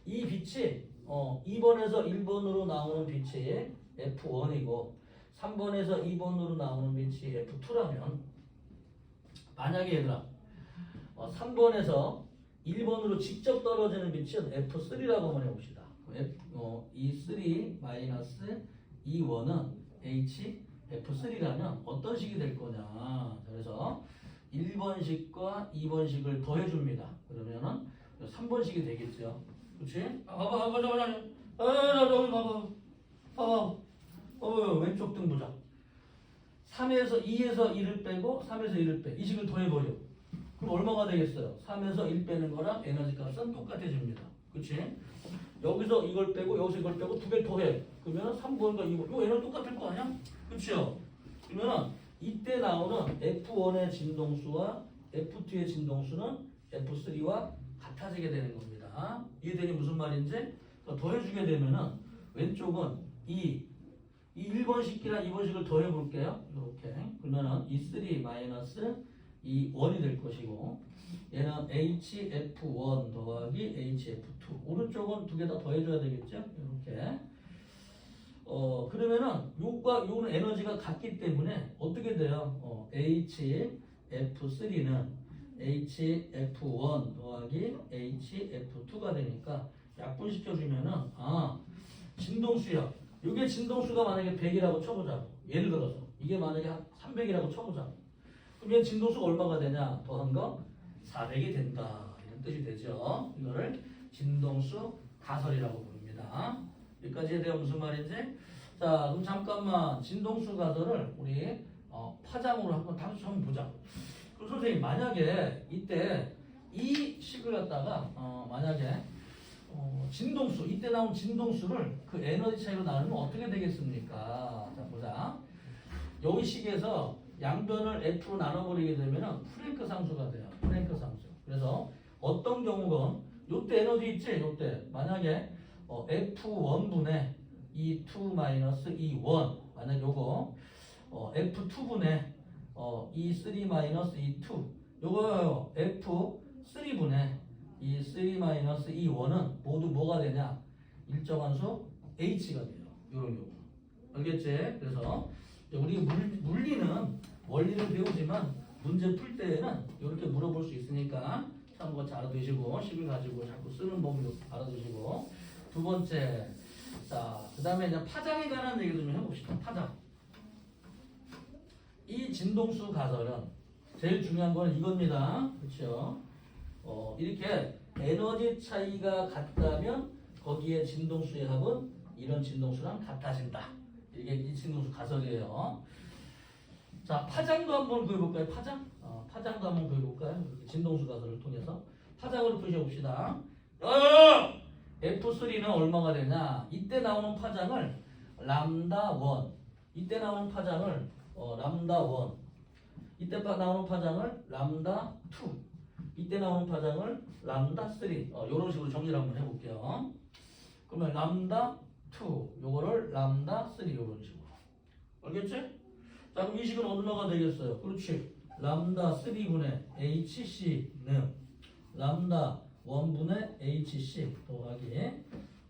이 빛이 2번에서 1번으로 나오는 빛이 F1이고 3번에서 2번으로 나오는 빛이 F2라면 만약에 얘들아 3번에서 1번으로 직접 떨어지는 빛은 F3라고 한번 해봅시다. E3 마이너스 E1은 HF3라면 어떤 식이 될 거냐. 그래서 1번식과 2번식을 더해줍니다. 그러면은 3번식이 되겠죠. 그렇지? 봐봐. 왼쪽 등 보자. 3에서 2에서 1을 빼고 3에서 1을 빼. 이 식을 더해버려. 그럼 얼마가 되겠어요? 3에서 1 빼는 거랑 에너지 값은 똑같아집니다. 그렇지? 여기서 이걸 빼고 여기서 이걸 빼고 두 개 더해. 그러면 3번과 2번. 이거 에너지 똑같을 거 아니야? 그렇죠? 그러면 이때 나오는 F1의 진동수와 F2의 진동수는 F3와 같아지게 되는 겁니다. 이해되니 무슨 말인지? 더해주게 되면은 왼쪽은 이 1번식이랑 2번식을 더해볼게요. 이렇게. 그러면은 E3 마이너스 E1이 될 것이고 얘는 HF1 더하기 HF2. 오른쪽은 두 개 다 더해줘야 되겠죠? 이렇게. 그러면은 요는 에너지가 같기 때문에 어떻게 돼요? HF3는 HF1 더하기 HF2가 되니까 약분시켜주면은 진동수야. 이게 진동수가 만약에 100이라고 쳐보자고. 예를 들어서 이게 만약에 300이라고 쳐보자고. 그러면 진동수가 얼마가 되냐? 더한 거 400이 된다. 이런 뜻이 되죠. 이거를 진동수 가설이라고 부릅니다. 여기까지 해야 돼요. 무슨 말인지? 자, 그럼 잠깐만 진동수 가설을 우리 파장으로 한번 다시 한번 보자. 그럼 선생님 만약에 이때 이 식을 갖다가 만약에 진동수 이때 나온 진동수를 그 에너지 차이로 나누면 어떻게 되겠습니까? 자 보자. 여기 식에서 양변을 F로 나눠버리게 되면은 프랭크 상수가 돼요. 프랭크 상수. 그래서 어떤 경우건 요때 에너지 있지? 요때 만약에 F1분의 E2 마이너스 E1 만약 요거 F2분의 E3 마이너스 E2 요거요 F3분의 E3 마이너스 E1은 모두 뭐가 되냐? 일정한 수 H가 돼요. 요런 경우 알겠지? 그래서 우리가 물리는 원리를 배우지만 문제 풀 때에는 이렇게 물어볼 수 있으니까 참고 잘 알아두시고 식을 가지고 자꾸 쓰는 법을 알아두시고 두 번째 자 그 다음에 이제 파장에 관한 얘기 좀 해봅시다. 파장 이 진동수 가설은 제일 중요한 건 이겁니다. 그렇죠? 이렇게 에너지 차이가 같다면 거기에 진동수의 합은 이런 진동수랑 같아진다. 이게 이 진동수 가설이에요. 자, 파장도 한번 구해볼까요? 파장? 파장도 한번 구해볼까요? 진동수 가설을 통해서 파장으로 푸셔봅시다. F3는 얼마가 되냐? 이때 나오는 파장을 람다 1. 이때 나오는 파장을 람다 1. 이때 나오는 파장을 람다 2. 이때 나오는 파장을 람다 3. 이런 식으로 정리를 한번 해볼게요. 그러면 람다 2 요거를 람다 3 요런 식으로. 알겠지? 자 그럼 이 식은 얼마가 되겠어요? 그렇지. 람다 3분의 HC는 람다 1분의 HC 더하기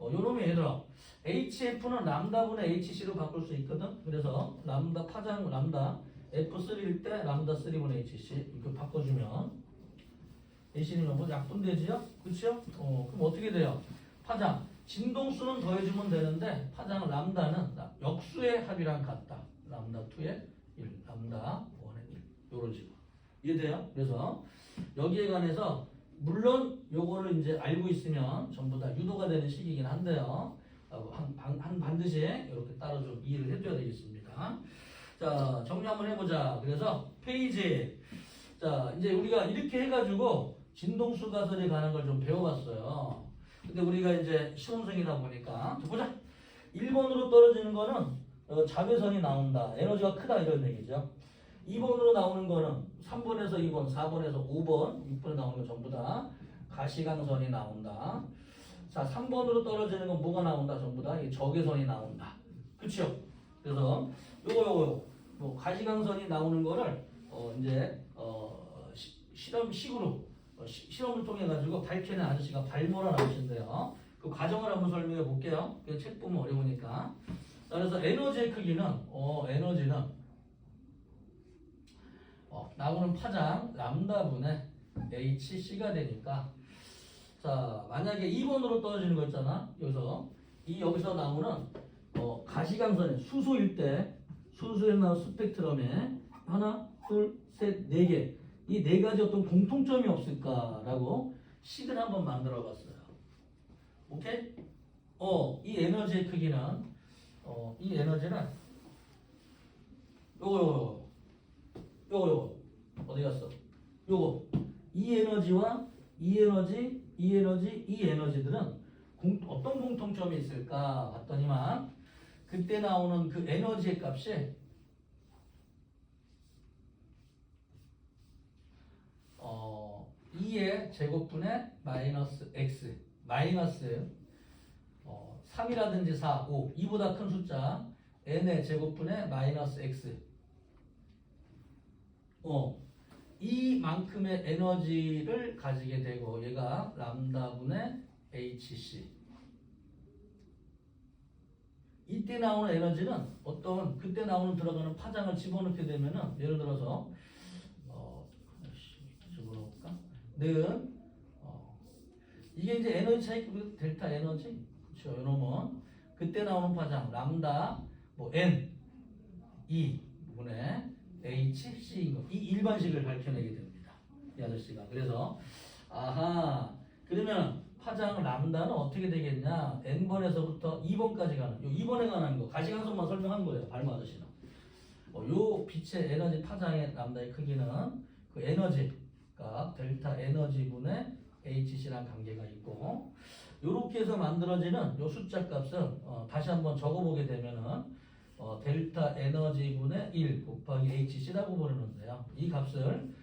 요놈의 얘들아 HF는 람다분의 HC로 바꿀 수 있거든. 그래서 람다 파장 람다 F3일 때 람다 3분의 HC 이렇게 바꿔주면 HC는 뭐 약분되지요? 그렇죠? 그럼 어떻게 돼요? 파장 진동수는 더해주면 되는데 파장 람다는 역수의 합이랑 같다. 람다 2의 1, 람다 1의 1 요런 식으로 이해돼요? 그래서 여기에 관해서 물론 요거를 이제 알고 있으면 전부 다 유도가 되는 식이긴 한데요. 반드시 이렇게 따로 좀 이해를 해줘야 되겠습니다. 자 정리 한번 해보자. 그래서 페이지 자 이제 우리가 이렇게 해가지고 진동수 가설에 관한 걸 좀 배워봤어요. 근데 우리가 이제 실험생이다 보니까 보자. 1번으로 떨어지는 거는 자외선이 나온다. 에너지가 크다 이런 얘기죠. 2번으로 나오는 거는 3번에서 2번, 4번에서 5번, 6번에 나오는 거 전부 다 가시광선이 나온다. 자, 3번으로 떨어지는 건 뭐가 나온다? 전부 다 이 적외선이 나온다. 그렇죠? 그래서 요거 뭐 가시광선이 나오는 거를 이제 실험식으로 실험을 통해 가지고 밝혀낸 아저씨가 발모라 나오신대요. 그 과정을 한번 설명해 볼게요. 그 책 보면 어려우니까. 자, 그래서 에너지의 크기는 에너지는 나오는 파장 람다분의 HC가 되니까 자 만약에 2번으로 떨어지는 거 있잖아. 여기서 나오는 가시광선의 수소일 때 수소에 나온 스펙트럼에 하나, 둘, 셋, 네 개 이 네 가지 어떤 공통점이 없을까라고 식을 한번 만들어 봤어요. 오케이? 이 에너지의 크기는 이 에너지는 요거 어디 갔어? 요거 이 에너지와 이 에너지, 이 에너지, 이 에너지들은 어떤 공통점이 있을까 봤더니만 그때 나오는 그 에너지의 값이 2의 제곱분의 마이너스 x 마이너스 3이라든지 4, 5 2보다 큰 숫자 n의 제곱분의 마이너스 x 이만큼의 에너지를 가지게 되고 얘가 람다분의 hc 이때 나오는 에너지는 어떤 그때 나오는 들어가는 파장을 집어넣게 되면은 예를 들어서 집어넣을까? 는 이게 이제 에너지 차이 델타 에너지 그렇죠. 이놈은 그때 나오는 파장 람다 뭐 n 2 분의 HC인 거. 이 일반식을 밝혀내게 됩니다. 이 아저씨가. 그래서 아하 그러면 파장 람다는 어떻게 되겠냐? n번에서부터 2번까지 가는 요 2번에 관한 거 가시광선만 설명한 거예요. 발마 아저씨는. 요 빛의 에너지 파장의 람다의 크기는 그 에너지가 델타 에너지분의 hc랑 관계가 있고, 요렇게 해서 만들어지는 요 숫자 값은 다시 한번 적어보게 되면은 델타 에너지분의 1 곱하기 hc라고 부르는데요. 이 값을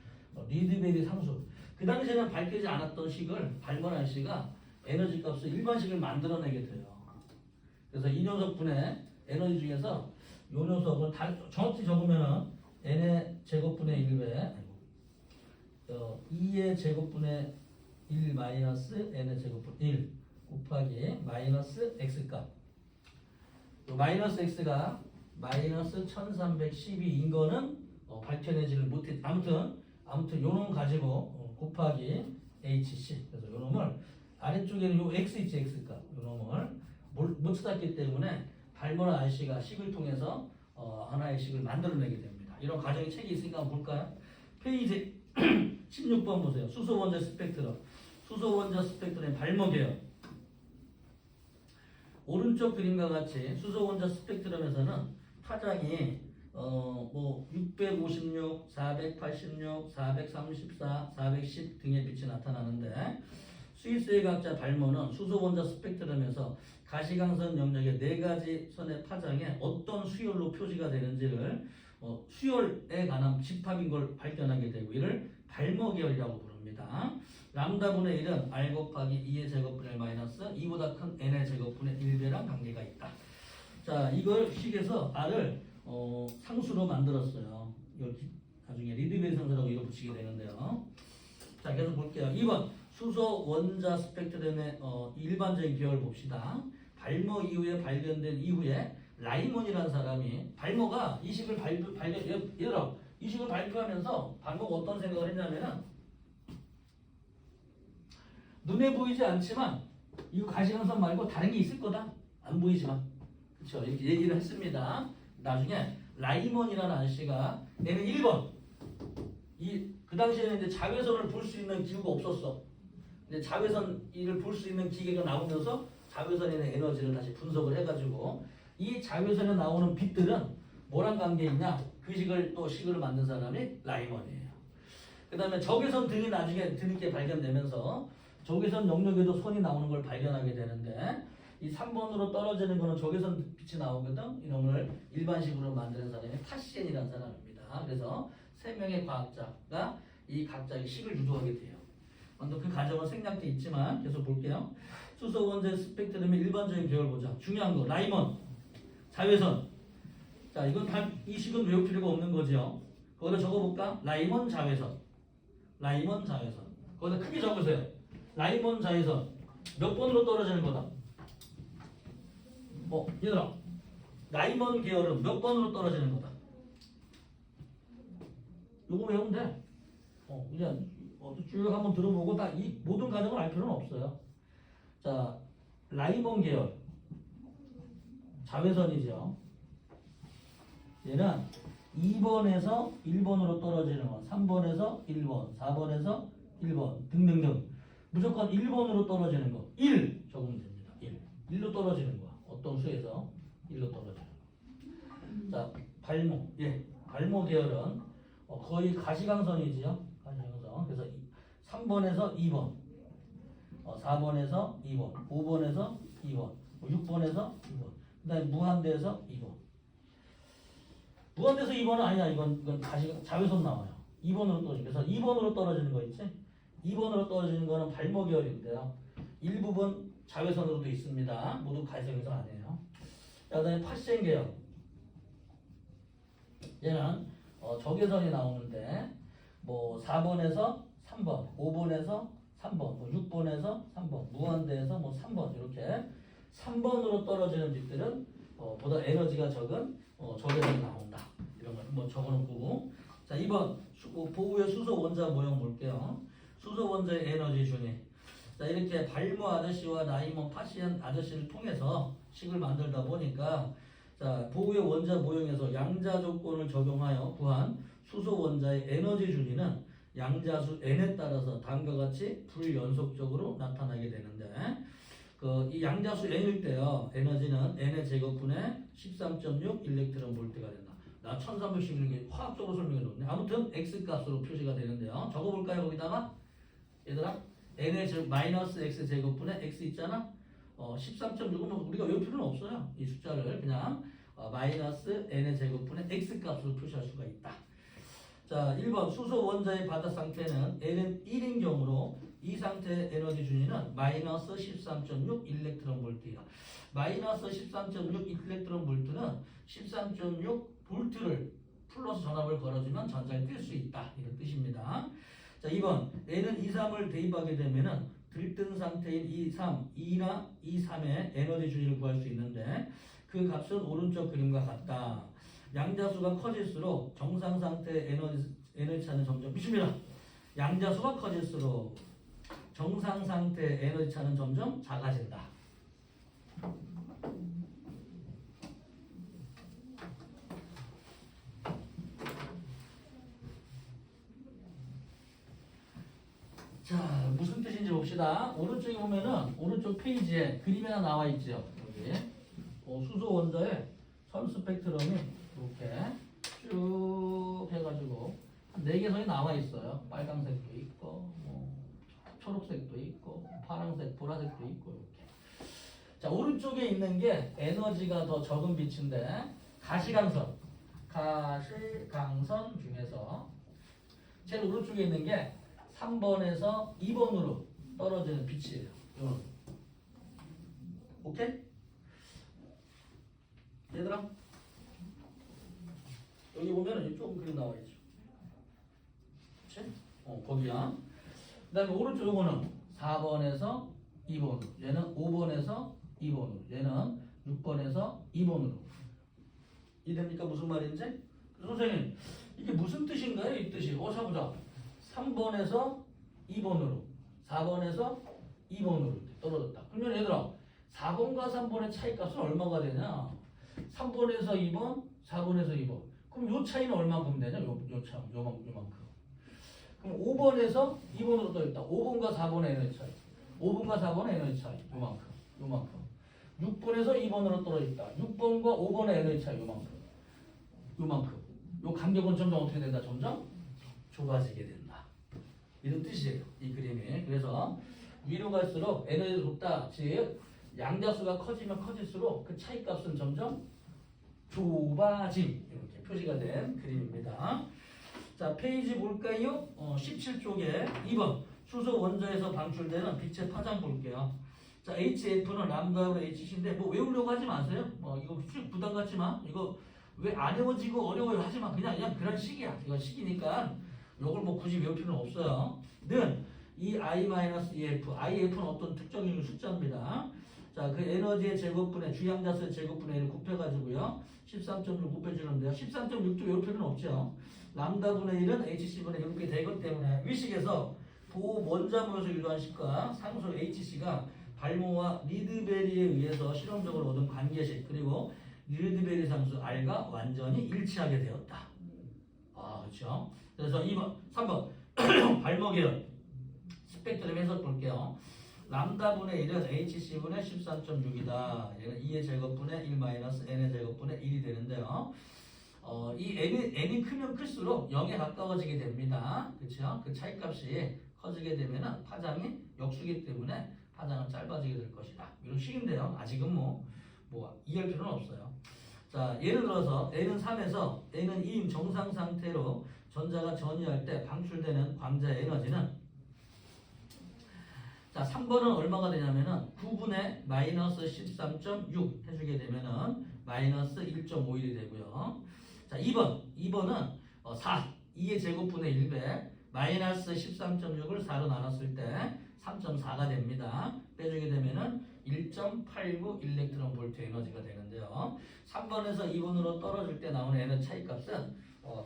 리드베리 상수, 그 당시에는 밝히지 않았던 식을 발먼 씨가 에너지 값을 일반식을 만들어내게 돼요. 그래서 이 녀석분의 에너지 중에서 요 녀석을 정확히 적으면은 n의 제곱분의 1배 2의 제곱분의 1 마이너스 n의 제곱분 1 곱하기 마이너스 x값. 마이너스 x가 마이너스 1312인 거는 밝혀내지를 못했. 아무튼 요놈 가지고 곱하기 hc. 그래서 요놈을 아래쪽에는 요 x 있지, x값. 요놈을 못 찾았기 때문에 발먼 아저씨가 식을 통해서 하나의 식을 만들어내게 됩니다. 이런 가정의 책이 있으니까 한번 볼까요? 페이지 16번 보세요. 수소 원자 스펙트럼. 수소 원자 스펙트럼의 발목이에요. 오른쪽 그림과 같이 수소 원자 스펙트럼에서는 파장이 656, 486, 434, 410 등의 빛이 나타나는데, 스위스의 과학자 발먼은 수소 원자 스펙트럼에서 가시광선 영역의 4가지 선의 파장에 어떤 수열로 표시가 되는지를 수열에 관한 집합인 걸 발견하게 되고, 이를 발머계열이라고 부릅니다. 람다분의 1은 r 곱하기 2의 제곱분의 마이너스 2보다 큰 n의 제곱분의 1배랑 관계가 있다. 자, 이걸 식에서 r을 상수로 만들었어요. 여기 나중에 리드베리 상수라고 이거 붙이게 되는데요. 자, 계속 볼게요. 2번 수소 원자 스펙트럼의 일반적인 기호를 봅시다. 발머 이후에 발견된 이후에 라이먼이라는 사람이, 발머가 이 식을 예를 들어 이 식을 발표하면서 발머가 어떤 생각을 했냐면은, 눈에 보이지 않지만 이거 가시광선 말고 다른 게 있을 거다. 안 보이지만. 그렇죠. 이렇게 얘기를 했습니다. 나중에 라이먼이라는 아저씨가 얘는 1번. 그 당시에는 이제 자외선을 볼 수 있는 기구가 없었어. 근데 자외선을 볼 수 있는 기계가 나오면서 자외선에 있는 에너지를 다시 분석을 해가지고 이 자외선에 나오는 빛들은 뭐랑 관계 있냐? 그 식을 만든 사람이 라이먼이에요. 그 다음에 적외선 등이 나중에 뒤늦게 발견되면서 적외선 영역에도 선이 나오는 걸 발견하게 되는데, 이 3번으로 떨어지는 거는 적외선 빛이 나오거든. 이놈을 일반식으로 만드는 사람이 파시엔이라는 사람입니다. 그래서 3명의 과학자가 이 각자의 식을 유도하게 돼요. 먼저 그 과정은 생략돼 있지만 계속 볼게요. 수소 원자의 스펙트럼의 일반적인 계열 보자. 중요한 거 라이먼, 자외선. 자, 이건 다 이 식은 외울 필요가 없는 거죠. 거기다 적어볼까? 라이먼 자외선. 라이먼 자외선. 거기다 크게 적으세요. 라이먼 자외선 몇 번으로 떨어지는 거다? 얘들아, 라이먼 계열은 몇 번으로 떨어지는 거다? 요거 외우면 돼. 그냥 쭉 한번 들어보고 다 이 모든 과정을 알 필요는 없어요. 자, 라이먼 계열 자외선이죠. 얘는 2번에서 1번으로 떨어지는 거, 3번에서 1번, 4번에서 1번 등등등. 무조건 1번으로 떨어지는 거 1 적으면 됩니다. 1로 떨어지는 거야. 어떤 수에서 1로 떨어지는 거. 자, 발모 계열은 거의 가시광선이지요. 가시광선. 그래서 3번에서 2번, 4번에서 2번, 5번에서 2번, 6번에서 2번, 그 다음에 무한대에서 2번. 무한대에서 2번은 아니야. 이건 자외선 나와요. 2번으로 떨어지는. 그래서 2번으로 떨어지는 거 있지? 2번으로 떨어지는 거는 발모 계열인데요. 일부분 자외선으로도 있습니다. 모두 가시광선 아니에요. 그 다음에 파시엔 계열. 얘는 적외선이 나오는데 4번에서 3번, 5번에서 3번, 6번에서 3번, 무한대에서 3번, 이렇게 3번으로 떨어지는 빛들은 보다 에너지가 적은 적외선이 나온다. 이런 걸 적어놓고. 자, 2번 보호의 수소 원자 모형 볼게요. 수소 원자의 에너지 준위. 자, 이렇게 발모 아저씨와 라이먼 파시엔 아저씨를 통해서 식을 만들다 보니까, 자, 보호의 원자 모형에서 양자 조건을 적용하여 구한 수소 원자의 에너지 준위는 양자수 n에 따라서 다음과 같이 불연속적으로 나타나게 되는데, 이 양자수 n일 때요, 에너지는 n의 제곱분의 13.6 일렉트론 볼트가 된다. 나 1316개 화학적으로 설명해 놓네. 아무튼 x값으로 표시가 되는데요. 적어볼까요? 거기다가 얘들아 n의 즉 마이너스 x 제곱분의 x 있잖아. 13.6은 우리가 외울 필요는 없어요. 이 숫자를 그냥 마이너스 n의 제곱분의 x 값으로 표시할 수가 있다. 자, 1번 수소 원자의 바다 상태는 n은 1인 경우로 이 상태의 에너지 준위는 마이너스 13.6 일렉트론 볼트이다. 마이너스 13.6 일렉트론 볼트는 13.6 볼트를 플러스 전압을 걸어주면 전자를 뜰 수 있다. 이런 뜻입니다. 자, 2번 n은 2, 3을 대입하게 되면은 들뜬 상태인 2, 3, 2나 2, 3의 에너지 준위를 구할 수 있는데 그 값은 오른쪽 그림과 같다. 양자수가 커질수록 정상 상태의 에너지 차는 점점 미칩니다. 양자수가 커질수록 정상 상태의 에너지 차는 점점 작아진다. 자, 무슨 뜻인지 봅시다. 오른쪽에 보면은 오른쪽 페이지에 그림이 하나 나와 있죠. 여기 수소 원자의 선 스펙트럼이 이렇게 쭉 해가지고 한 4개선이 나와 있어요. 빨강색도 있고, 초록색도 있고, 파란색, 보라색도 있고 이렇게. 자, 오른쪽에 있는 게 에너지가 더 적은 빛인데 가시광선 중에서 제일 오른쪽에 있는 게 3번에서 2번으로 떨어지는 빛이에요. 오케이? 얘들아? 여기 보면은 조금 그림 나와 있죠. 그치? 거기야. 그 다음에 오른쪽 요거는 4번에서 2번으로. 얘는 5번에서 2번으로. 얘는 6번에서 2번으로. 이해됩니까? 무슨 말인지? 선생님, 이게 무슨 뜻인가요? 이 뜻이. 자, 보자. 3번에서 2번으로, 4번에서 2번으로 떨어졌다. 그러면 얘들아, 4번과 3번의 차이값은 얼마가 되냐? 3번에서 2번, 4번에서 2번. 그럼 요 차이는 얼마큼 되냐? 요만큼. 그럼 5번에서 2번으로 떨어졌다. 5번과 4번의 에너지 차이. 5번과 4번의 에너지 차이. 요만큼. 6번에서 2번으로 떨어졌다. 6번과 5번의 에너지 차이. 요만큼. 요 간격은 점점 어떻게 된다? 점점 좁아지게 된다. 이런 뜻이에요. 이 그림이. 그래서 위로 갈수록 에너지가 높다. 즉 양자수가 커지면 커질수록 그 차이값은 점점 좁아짐. 이렇게 표시가 된 그림입니다. 자, 페이지 볼까요? 17쪽에 2번 수소 원자에서 방출되는 빛의 파장 볼게요. 자, HF는 람다로 HC인데 뭐 외우려고 하지 마세요. 이거 부담 갖지 마. 이거 왜 안 외워지고 어려워요 하지 마. 그냥 그런 식이야. 이건 식이니까 요걸 뭐 굳이 외울 필요는 없어요. 는 이 I-EF, IF는 어떤 특정인 숫자입니다. 자, 그 에너지의 제곱분의 주양자수의 제곱분의 1을 곱해가지고요. 13.6 곱해주는데요. 13.6도 외울 필요는 없죠. 람다분의 1은 HC분의 이렇게 되기 때문에 위식에서 보원자 모여서 유도한 식과 상수 HC가 발모와 리드베리에 의해서 실험적으로 얻은 관계식 그리고 리드베리 상수 R과 완전히 일치하게 되었다. 그렇죠. 그래서 3번 발목이요. 스펙트럼 해석 볼게요. 람다분의 1은 HC분의 13.6이다. 얘는 2의 제곱분의 1 마이너스 n의 제곱분의 1이 되는데요. 이 n이 크면 클수록 0에 가까워지게 됩니다. 그렇죠? 그 차이값이 커지게 되면은 파장이 역수기 때문에 파장은 짧아지게 될 것이다. 이런 식인데요. 아직은 뭐 이해할 필요는 없어요. 자, 예를 들어서 n은 3에서 n은 2인 정상 상태로 전자가 전이할 때 방출되는 광자의 에너지는 자, 3번은 얼마가 되냐면은 9분의 마이너스 13.6 해주게 되면은 마이너스 1.51이 되고요. 자, 2번은 4, 2의 제곱분의 1배 마이너스 13.6을 4로 나눴을 때 3.4가 됩니다. 빼주게 되면은 1.89 일렉트론 볼트 에너지가 되는데요. 3번에서 2번으로 떨어질 때 나오는 에너지 차이값은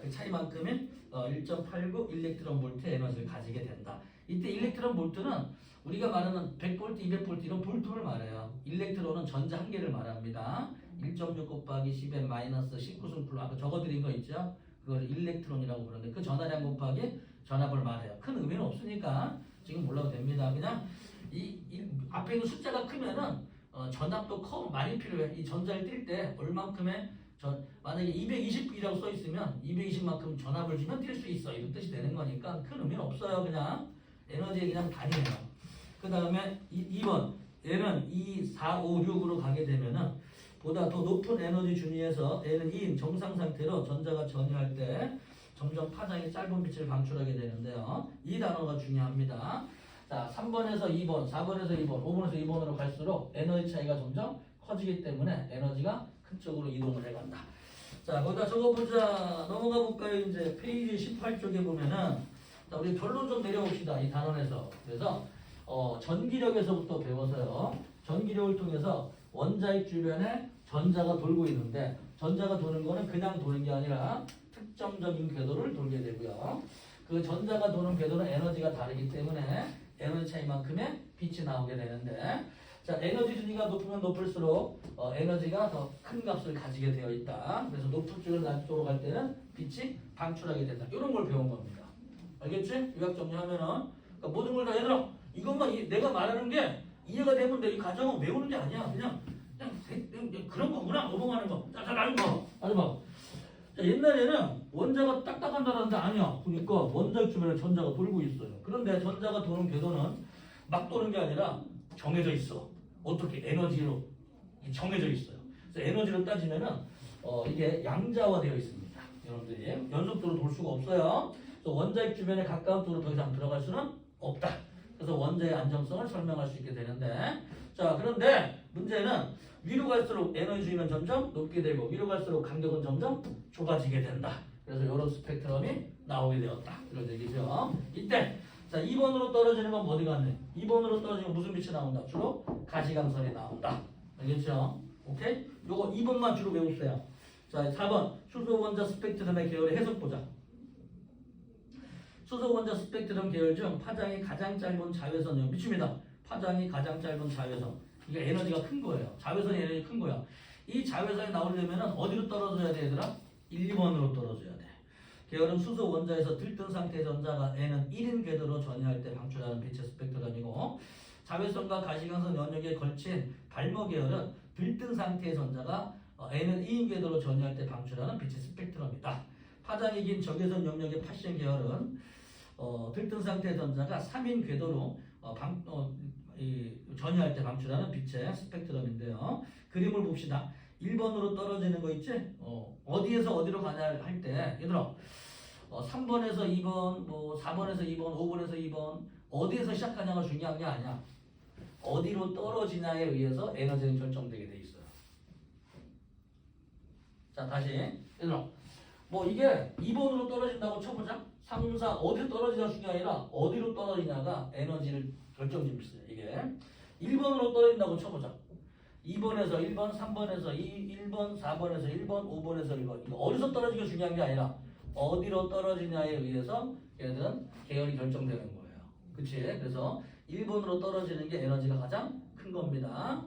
그 차이만큼인 1.89 일렉트론 볼트 에너지를 가지게 된다. 이때 일렉트론 볼트는 우리가 말하는 100볼트, 200볼트 이런 볼트를 말해요. 일렉트론은 전자 한 개를 말합니다. 1.6 곱하기 10의 마이너스 19승 플러 아까 적어드린 거 있죠? 그걸 일렉트론이라고 부르는데 그 전하량 곱하기 전압을 말해요. 큰 의미는 없으니까 지금 몰라도 됩니다. 그냥 이 앞에 있는 숫자가 크면은 전압도 많이 필요해. 이 전자를 뛸 때 얼만큼의 만약에 220이라고 써 있으면 220만큼 전압을 주면 뛸 수 있어 이런 뜻이 되는 거니까 큰 의미는 없어요. 그냥 에너지의 그냥 단위예요. 그 다음에 2번 얘는 2, 4, 5, 6으로 가게 되면은 보다 더 높은 에너지 준위에서 얘는 2인 정상 상태로 전자가 전이할 때 점점 파장이 짧은 빛을 방출하게 되는데요. 이 단어가 중요합니다. 자, 3번에서 2번, 4번에서 2번, 5번에서 2번으로 갈수록 에너지 차이가 점점 커지기 때문에 에너지가 큰 쪽으로 이동을 해간다. 자, 거기다 적어보자. 넘어가 볼까요? 이제 페이지 18쪽에 보면은 자, 우리 결론 좀 내려봅시다. 이 단원에서. 그래서 전기력에서부터 배워서요. 전기력을 통해서 원자핵 주변에 전자가 돌고 있는데 전자가 도는 거는 그냥 도는 게 아니라 특정적인 궤도를 돌게 되고요. 그 전자가 도는 궤도는 에너지가 다르기 때문에 에너지 차이만큼의 빛이 나오게 되는데 자, 에너지 준위가 높으면 높을수록 에너지가 더 큰 값을 가지게 되어 있다. 그래서 높은 쪽을 낮은 쪽으로 갈 때는 빛이 방출하게 된다. 이런 걸 배운 겁니다. 알겠지? 요약 정리하면은 그러니까 모든 걸 다 얘들아 이것만 내가 말하는 게 이해가 되면 돼. 이 과정은 외우는 게 아니야. 그냥 그런 거구나 넘어가는 거. 자, 다른 거. 아주 봐. 자, 옛날에는 원자가 딱딱한다는데 아니야. 그러니까 원자핵 주변에 전자가 돌고 있어요. 그런데 전자가 도는 궤도는 막 도는 게 아니라 정해져 있어. 어떻게 에너지로 정해져 있어요. 그래서 에너지로 따지면은 이게 양자화되어 있습니다. 여러분들이 연속도로 돌 수가 없어요. 그래서 원자핵 주변에 가까운 쪽으로 더 이상 들어갈 수는 없다. 그래서 원자의 안정성을 설명할 수 있게 되는데 자 그런데 문제는 위로 갈수록 에너지 주위는 점점 높게 되고 위로 갈수록 간격은 점점 좁아지게 된다. 그래서 이런 스펙트럼이 나오게 되었다. 이런 얘기죠. 이때 자 2번으로 떨어지는 건 어디 갔네? 2번으로 떨어지면 무슨 빛이 나온다? 주로 가시광선이 나온다. 알겠죠? 오케이? 요거 2번만 주로 외우세요. 자 4번 수소 원자 스펙트럼의 계열의 해석 보자. 수소 원자 스펙트럼 계열 중 파장이 가장 짧은 자외선이요. 미칩니다. 파장이 가장 짧은 자외선. 이게 에너지가 큰 거예요. 자외선이 에너지 큰 거야. 이 자외선이 나오려면 어디로 떨어져야 돼, 얘들아? 1, 2번으로 떨어져야 돼. 계열은 수소 원자에서 들뜬 상태의 전자가 N은 1인 궤도로 전이할 때 방출하는 빛의 스펙트럼이고 자외선과 가시광선 영역에 걸친 발모 계열은 들뜬 상태의 전자가 N은 2인 궤도로 전이할 때 방출하는 빛의 스펙트럼이다. 파장이 긴 적외선 영역의 파션 계열은 들뜬 상태의 전자가 3인 궤도로 전이할 때 방출하는 빛의 스펙트럼인데요. 그림을 봅시다. 1번으로 떨어지는 거 있지? 어디에서 어디로 가냐 할 때 얘들아 3번에서 2번, 4번에서 2번, 5번에서 2번 어디에서 시작하냐가 중요한 게 아니야. 어디로 떨어지냐에 의해서 에너지는 결정되게 돼 있어요. 자 다시 얘들아 이게 2번으로 떨어진다고 쳐보자. 3, 4 어디로 떨어지냐가 중요한 게 아니라 어디로 떨어지냐가 에너지를 결정짓니다. 이게 1번으로 떨어진다고 쳐보자. 2번에서 1번, 3번에서 1번, 4번에서 1번, 5번에서 1번. 이거 어디서 떨어지기가 중요한 게 아니라 어디로 떨어지냐에 의해서 얘들은 계열이 결정되는 거예요. 그치? 그래서 1번으로 떨어지는 게 에너지가 가장 큰 겁니다.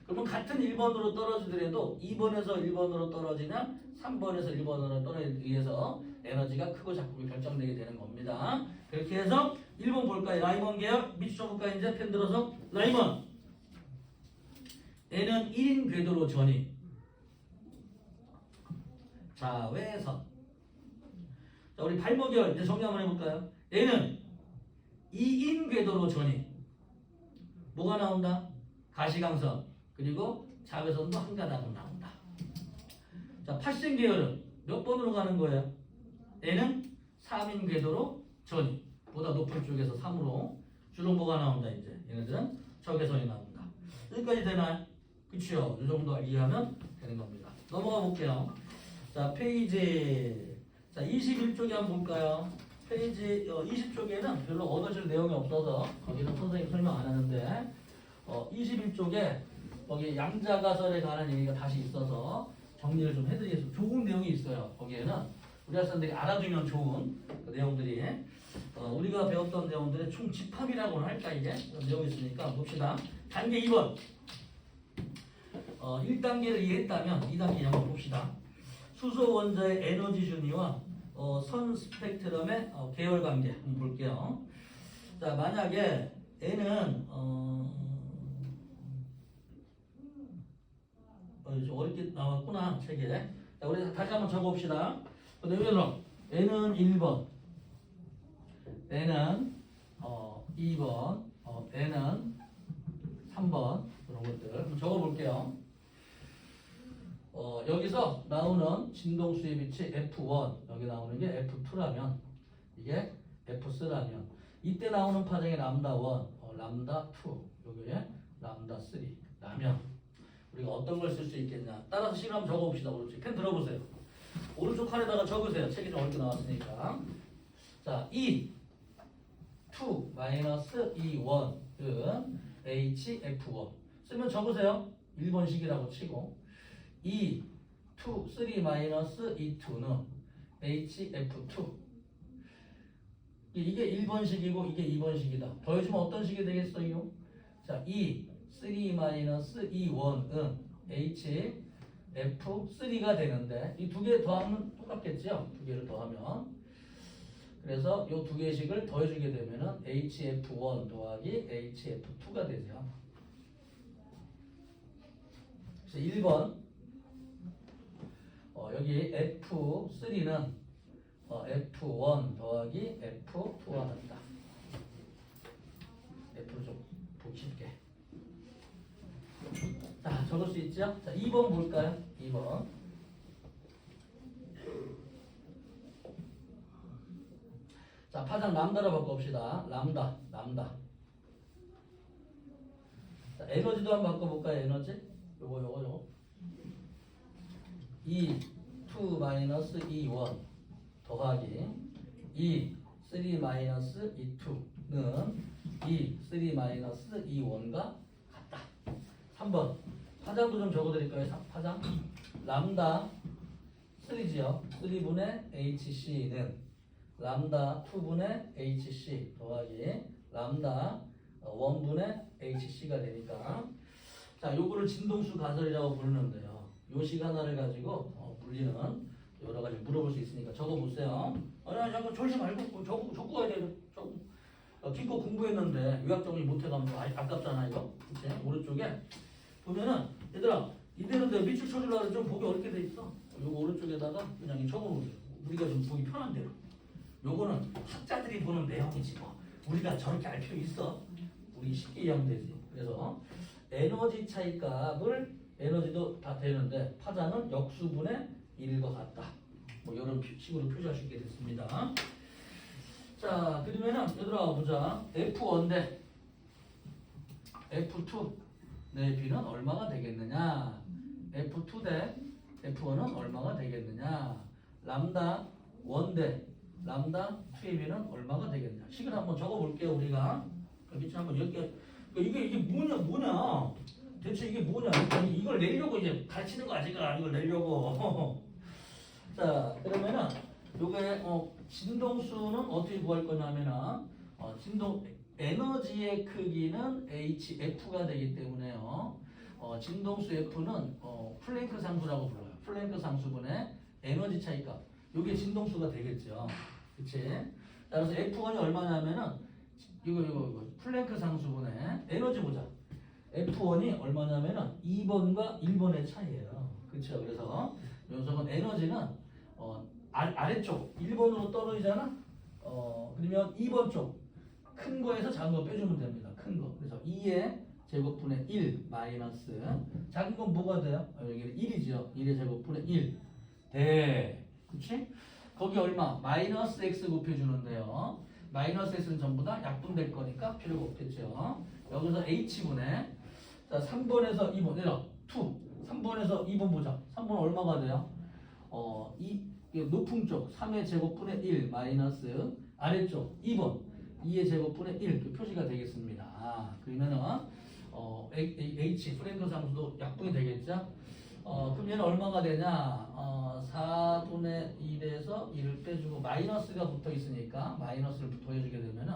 그러면 같은 1번으로 떨어지더라도 2번에서 1번으로 떨어지냐 3번에서 1번으로 떨어지기 위해서 에너지가 크고 작고 결정되게 되는 겁니다. 그렇게 해서 1번 볼까요? 라이먼 계열 밑줄 쳐볼까 이제 펜 들어서 라이먼 N은 1인 궤도로 전이 자외선 자 우리 발모 계열 이제 정리 한번 해볼까요? N은 2인 궤도로 전이 뭐가 나온다? 가시광선 그리고 자외선도 한 가닥은 나온다. 자 파션 계열은 몇 번으로 가는 거예요? N은 3인 궤도로 전이 보다 높은 쪽에서 3으로 주로 뭐가 나온다 이제 얘네들은 적외선이 나온다. 여기까지 되나요? 그치요? 이 정도 이해하면 되는 겁니다. 넘어가 볼게요. 자 페이지 자 21쪽에 한번 볼까요? 페이지 20쪽에는 별로 얻어질 내용이 없어서 거기는 선생님 설명 안 하는데 21쪽에 거기 양자가설에 관한 얘기가 다시 있어서 정리를 좀 해드리겠습니다. 좋은 내용이 있어요. 거기에는 우리 학생들이 알아두면 좋은 그 내용들이 우리가 배웠던 내용들의 총 집합이라고는 할까 이게 내용이 있으니까 봅시다. 단계 2번 1단계를 이해했다면 2단계 한번 봅시다. 수소 원자의 에너지 준위와 선 스펙트럼의 계열 관계 한번 볼게요. 자 만약에 N은 좀 어렵게 나왔구나 책에. 자, 우리 다시 한번 적어봅시다. 여기서 n은 1번, n은 2번, n은 3번 이런 것들 한번 적어볼게요. 여기서 나오는 진동수의 빛이 F1, 여기 나오는 게 F2라면, 이게 F3라면, 이때 나오는 파장이 람다1, 람다2, 여기에 람다3라면 우리가 어떤 걸 쓸 수 있겠냐. 따라서 식을 한번 적어봅시다. 오른쪽 펜 들어보세요. 오른쪽 칸에다가 적으세요. 책이 좀 어렵게 나왔으니까. 자, E 2 마이너스 E1 은 HF1 쓰면 적으세요. 1번식이라고 치고 E 2 3 마이너스 E2는 HF2 이게 1번식이고 이게 2번식이다. 더해주면 어떤 식이 되겠어요? 자, E 3 마이너스 E1은 HF3가 되는데 이 두 개 더하면 똑같겠죠? 두 개를 더하면 그래서 이 두 개씩을 더해주게 되면은 HF1 더하기 HF2가 되죠. 그래서 1번 여기 F3는 F1 더하기 F2와 같다. F를 좀 보기 쉽게. 자, 적을 수 있죠? 자, 2번 볼까요? 2번. 자, 파장 람다로 바꿔봅시다. 람다. 자, 에너지도 한번 바꿔볼까요? 에너지? 요거. E2 마이너스 E1 더하기 E 3 마이너스 E2는 E3 마이너스 E1가 같다. 3번. 파장도 좀 적어드릴까요? 파장. 람다 3지요. 3분의 HC는 람다 2분의 HC 더하기 람다 1분의 HC가 되니까 자, 요거를 진동수 가설이라고 부르는데요. 요 식 하나를 가지고 물리는 여러 가지 물어볼 수 있으니까 적어보세요. 아니 잠깐 졸지 말고 적고 가야 돼요. 기껏 공부했는데 요약 정리 못해가면 아깝잖아 이거. 그치? 오른쪽에 보면은 얘들아 이대로 내가 밑줄 쳐주려고 좀 보기 어렵게 돼 있어. 요거 오른쪽에다가 그냥 적어보세요. 우리가 좀 보기 편한 대로. 요거는 학자들이 보는 내용이지 뭐. 우리가 저렇게 알 필요 있어. 우리 쉽게 이해하면 되지. 그래서 에너지 차이값을 에너지도 다 되는데 파장은 역수분의 1과 같다. 뭐 이런 식으로 표시할 수 있게 됐습니다. 자, 그러면은 얘들아 보자. F1 대 F2 내 B는 얼마가 되겠느냐? F2 대 F1은 얼마가 되겠느냐? 람다 1 대 람다 2의 B는 얼마가 되겠느냐? 식을 한번 적어볼게요 우리가. 밑에 한번 이렇게 이게 뭐냐? 대체 이게 뭐냐? 아니, 이걸 내려고 이제 가르치는 거 아직은 이걸 내려고. 자, 그러면은 요게 진동수는 어떻게 구할 거냐면은 진동 에너지의 크기는 HF가 되기 때문에요. 진동수 F는 플랭크 상수라고 불러요. 플랭크 상수분의 에너지 차이값. 요게 진동수가 되겠죠. 그치? 따라서 F1이 얼마냐면은 이거 플랭크 상수분의 에너지 보자. F1이 얼마냐면은 2번과 1번의 차이예요. 그렇죠? 그래서 이 녀석은 에너지는 아래쪽 1번으로 떨어지잖아. 그러면 2번 쪽 큰 거에서 작은 거 빼주면 됩니다. 큰 거. 그래서 2의 제곱분의 1 마이너스 작은 건 뭐가 돼요? 여기는 1이죠. 1의 제곱분의 1 대. 그렇지? 거기 얼마? 마이너스 x 곱해주는데요. 마이너스 x는 전부 다 약분될 거니까 필요가 없겠죠. 여기서 h분의 자 3번에서 2번 얘들아 2 3번에서 2번 보자. 3번 얼마가 돼요? 이 높은 쪽 3의 제곱분의 1 마이너스 아래쪽 2번 2의 제곱분의 1 이렇게 표시가 되겠습니다. 그러면은 h 프랭크 상수도 약분이 되겠죠. 그럼 얘는 얼마가 되냐? 4분의 1에서 1을 빼주고 마이너스가 붙어 있으니까 마이너스를 더해주게 되면은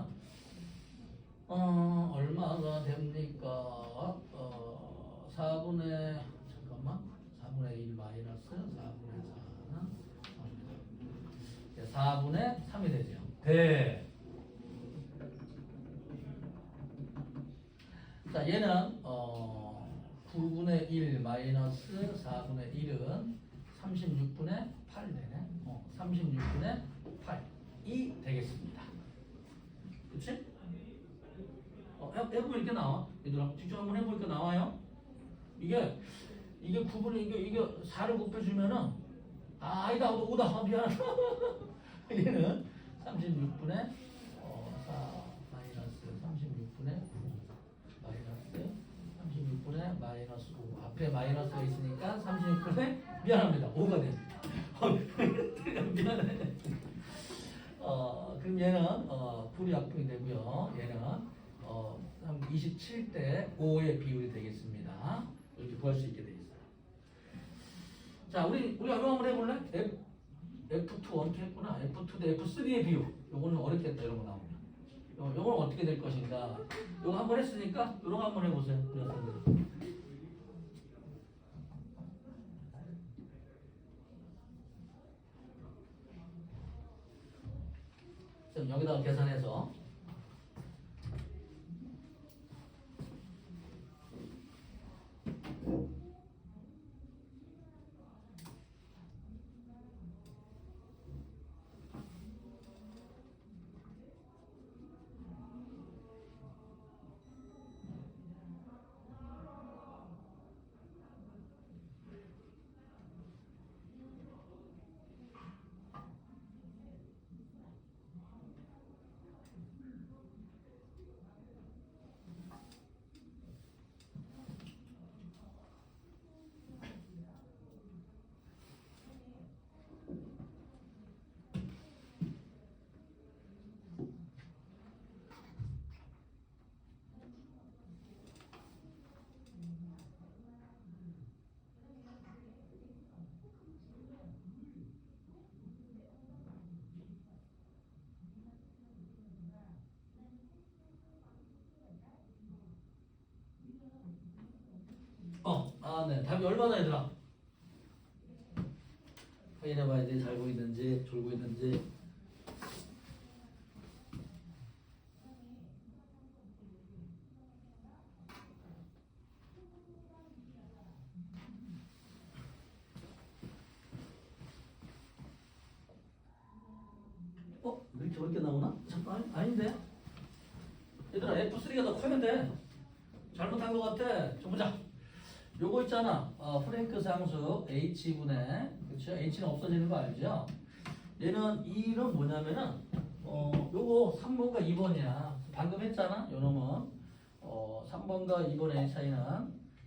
얼마가 됩니까? 4분의 1 마이너스 4분의 3이 되죠. 대. 자, 얘는 9분의 1 마이너스 4분의 1은 36분의 36분의 8이 되겠습니다. 그치? 해보면 이렇게 나와. 얘들아, 직접 한번 해보니까 나와요. 이게 9분의 이게 4를 곱해주면은 아니다 5다 미안하다. 얘는 36분의 4 마이너스 36분의 9 마이너스 36분의 마이너스 5 앞에 마이너스가 있으니까 36분의 미안합니다 5가 됩니다. 미안해. 그럼 얘는 불이약분이 되고요. 얘는 27대 5의 비율이 되겠습니다. 이렇게 구할 수 있게 돼 있어요. 자, 우리 이거 한번 해볼래? F2 원투 했구나. F2 대 F3의 비율. 요거는 어렵겠다 이런 거 나오면. 요거는 어떻게 될 것인가? 요거 한번 했으니까 요런 거 한번 해보세요. 우리 학생들. 그럼 여기다가 계산해서 네. 답이 얼마나 얘들아? 확인해봐야지. 잘 보이는지 졸고 있는지. 왜 이렇게 어렵게 나오나? 잠깐 아닌데? 얘들아 F3가 더 커야 돼. 잘못한 것 같아. 저 보자. 요거 있잖아. 프랭크 상수 H분의 그렇죠? H는 없어지는 거 알죠? 얘는 이는 뭐냐면은 요거 3번과 2번이야. 방금 했잖아. 요 놈은 3번과 2번의 차이는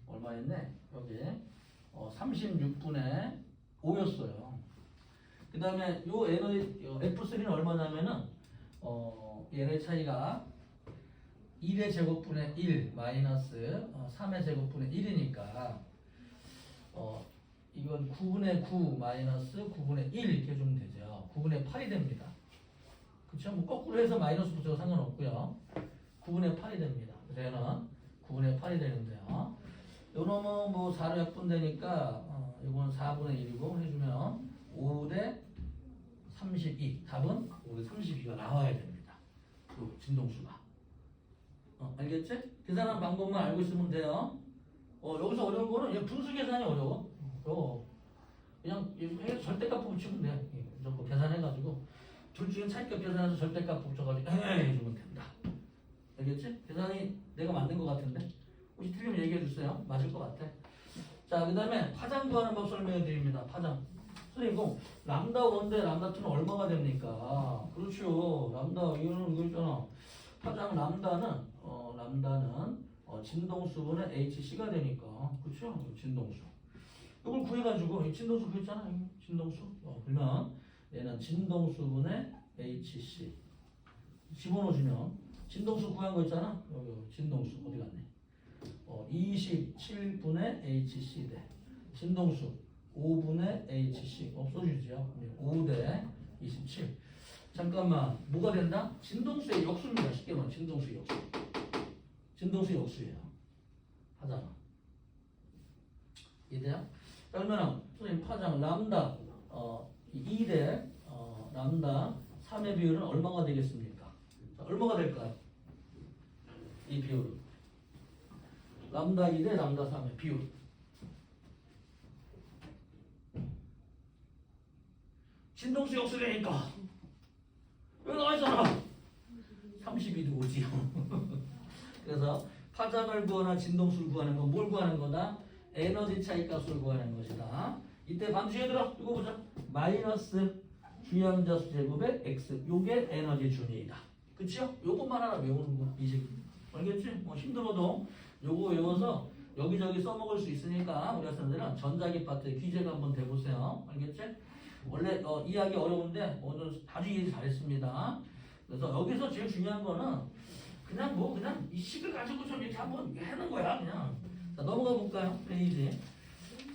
얼마였네? 여기 36분의 5였어요. 그 다음에 요 F3는 얼마냐면은 얘네 차이가 1의 제곱분의 1 마이너스 3의 제곱분의 1이니까 이건 9분의 9 마이너스 9분의 1 이렇게 해주면 되죠. 9분의 8이 됩니다. 그쵸? 뭐 거꾸로 해서 마이너스 붙여도 상관없고요. 9분의 8이 됩니다. 그래서 얘는 9분의 8이 되는데요. 요놈은 뭐 4로 약분되니까 이건 4분의 1이고 해주면 5대 32 답은 5대 32가 나와야 됩니다. 요 진동수가. 알겠지? 계산하는 방법만 알고 있으면 돼요. 여기서 어려운 거는 그냥 분수 계산이 어려워. 그냥 절대값 붙이면 돼. 무조건 계산해가지고 둘 중에 차이값 계산해서 절대값 붙여가지고 해주면 된다. 알겠지? 계산이 내가 만든 것 같은데 혹시 틀리면 얘기해 주세요. 맞을 것 같아. 자, 그 다음에 파장 구하는 법 설명해 드립니다. 파장. 선생님, 람다 1 대 람다 2는 얼마가 됩니까? 그렇죠. 람다 이거는 이거 있잖아. 파장 람다는 진동수분의 HC가 되니까 그렇죠? 진동수. 이걸 구해가지고 이 진동수 구했잖아. 진동수. 그러면 얘는 진동수분의 HC 집어넣어주면 진동수 구한 거 있잖아. 여기 진동수 어디 갔네? 27분의 HC 대 진동수 5분의 HC 없어지죠. 5대 27. 잠깐만 뭐가 된다? 진동수의 역수입니다. 쉽게 말하면 진동수의 역수. 진동수의 역수예요. 하잖아. 이해돼요? 그러면 선생님 파장 람다 2대 람다 3의 비율은 얼마가 되겠습니까? 자, 얼마가 될까요? 이 비율은 람다 2대 람다 3의 비율 진동수 역수되니까 여기 나와 있잖아. 32도 오지요. 그래서 파장을 구하나 진동수를 구하는 건 뭘 구하는 거다? 에너지 차이 값을 구하는 것이다. 이때 반드시 얘들아 이거 보자. 마이너스 주양자수 제곱의 x 요게 에너지 준위이다. 그치요? 요것만 하나 외우는 거 이식. 알겠지? 뭐 힘들어도 요거 외워서 여기저기 써먹을 수 있으니까 우리 학생들은 전자기 파트에 귀재가 한번 대보세요. 알겠지? 원래 이해하기 어려운데 오늘 아주 이해 잘했습니다. 그래서 여기서 제일 중요한 거는 그냥 이 식을 가지고 좀 이렇게 한번 하는 거야 그냥. 자 넘어가 볼까요? 페이지.